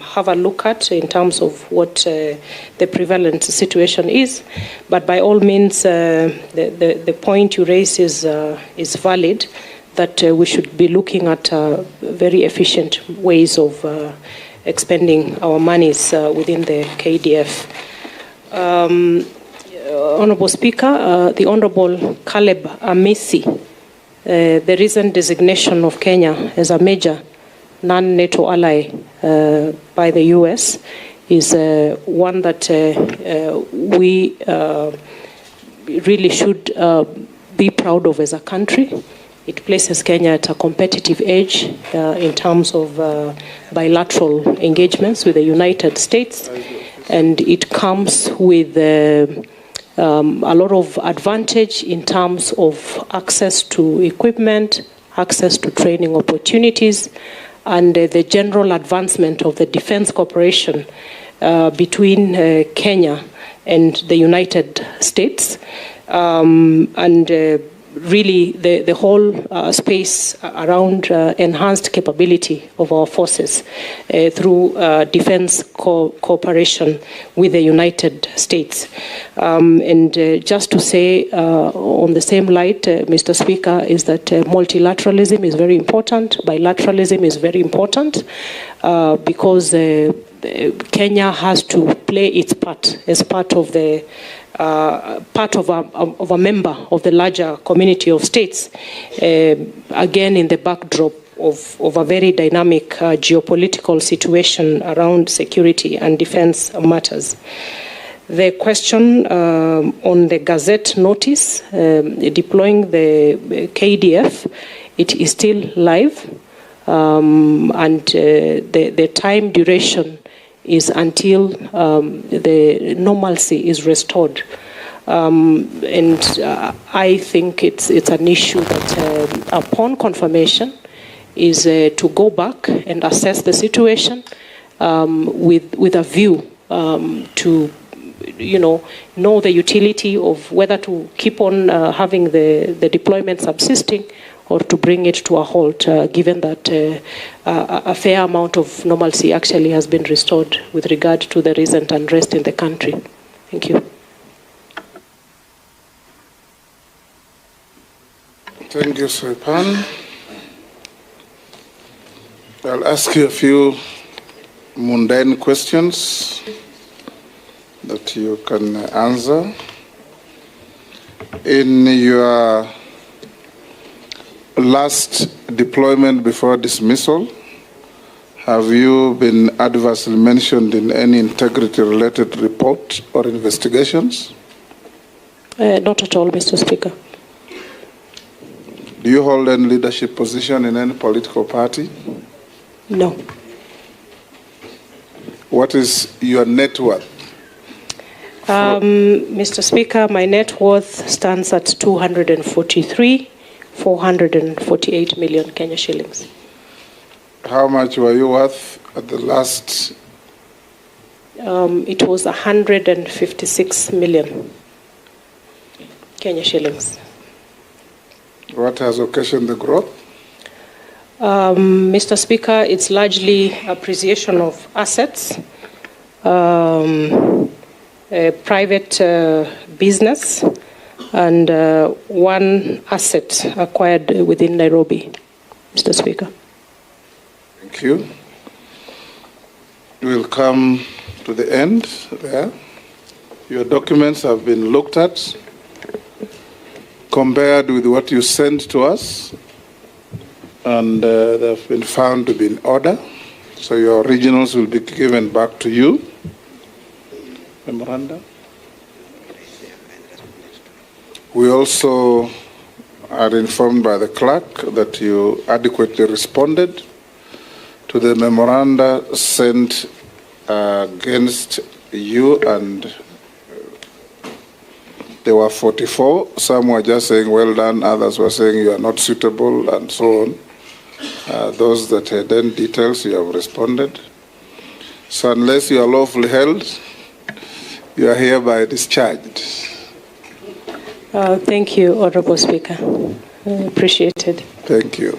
have a look at in terms of what the prevalent situation is. But by all means, the point you raise is valid, that we should be looking at very efficient ways of expending our monies within the KDF. Honourable Speaker, the Honourable Caleb Amisi, the recent designation of Kenya as a major non-NATO ally by the US is one that we really should be proud of as a country. It places Kenya at a competitive edge in terms of bilateral engagements with the United States, and it comes with a lot of advantage in terms of access to equipment, access to training opportunities, and the general advancement of the defense cooperation between Kenya and the United States. Really the whole space around enhanced capability of our forces through defense cooperation with the United States. Just to say on the same light, Mr. Speaker, is that multilateralism is very important, bilateralism is very important, because Kenya has to play its part as part of the part of a member of the larger community of states, again in the backdrop of a very dynamic geopolitical situation around security and defense matters. The question on the Gazette notice deploying the KDF, it is still live, and the time duration is until the normalcy is restored. I think it's an issue that upon confirmation is to go back and assess the situation with a view to know the utility of whether to keep on having the deployment subsisting or to bring it to a halt, given that a fair amount of normalcy actually has been restored with regard to the recent unrest in the country. Thank you. Thank you, Soipan. I'll ask you a few mundane questions that you can answer. In your last deployment before dismissal, have you been adversely mentioned in any integrity-related report or investigations? Not at all, Mr. Speaker. Do you hold any leadership position in any political party? No. What is your net worth? Mr. Speaker, my net worth stands at 243,448 million Kenya shillings. How much were you worth at the last? It was 156 million Kenya shillings. What has occasioned the growth? Mr. Speaker, it's largely appreciation of assets, private business, and one asset acquired within Nairobi, Mr. Speaker. Thank you. We'll come to the end there. Your documents have been looked at, compared with what you sent to us, and they've been found to be in order. So your originals will be given back to you. Memoranda. We also are informed by the clerk that you adequately responded to the memoranda sent against you, and there were 44. Some were just saying, well done. Others were saying you are not suitable, and so on. Those that had any details, you have responded. So unless you are lawfully held, you are hereby discharged. Thank you, Honorable Speaker. Appreciated. Thank you.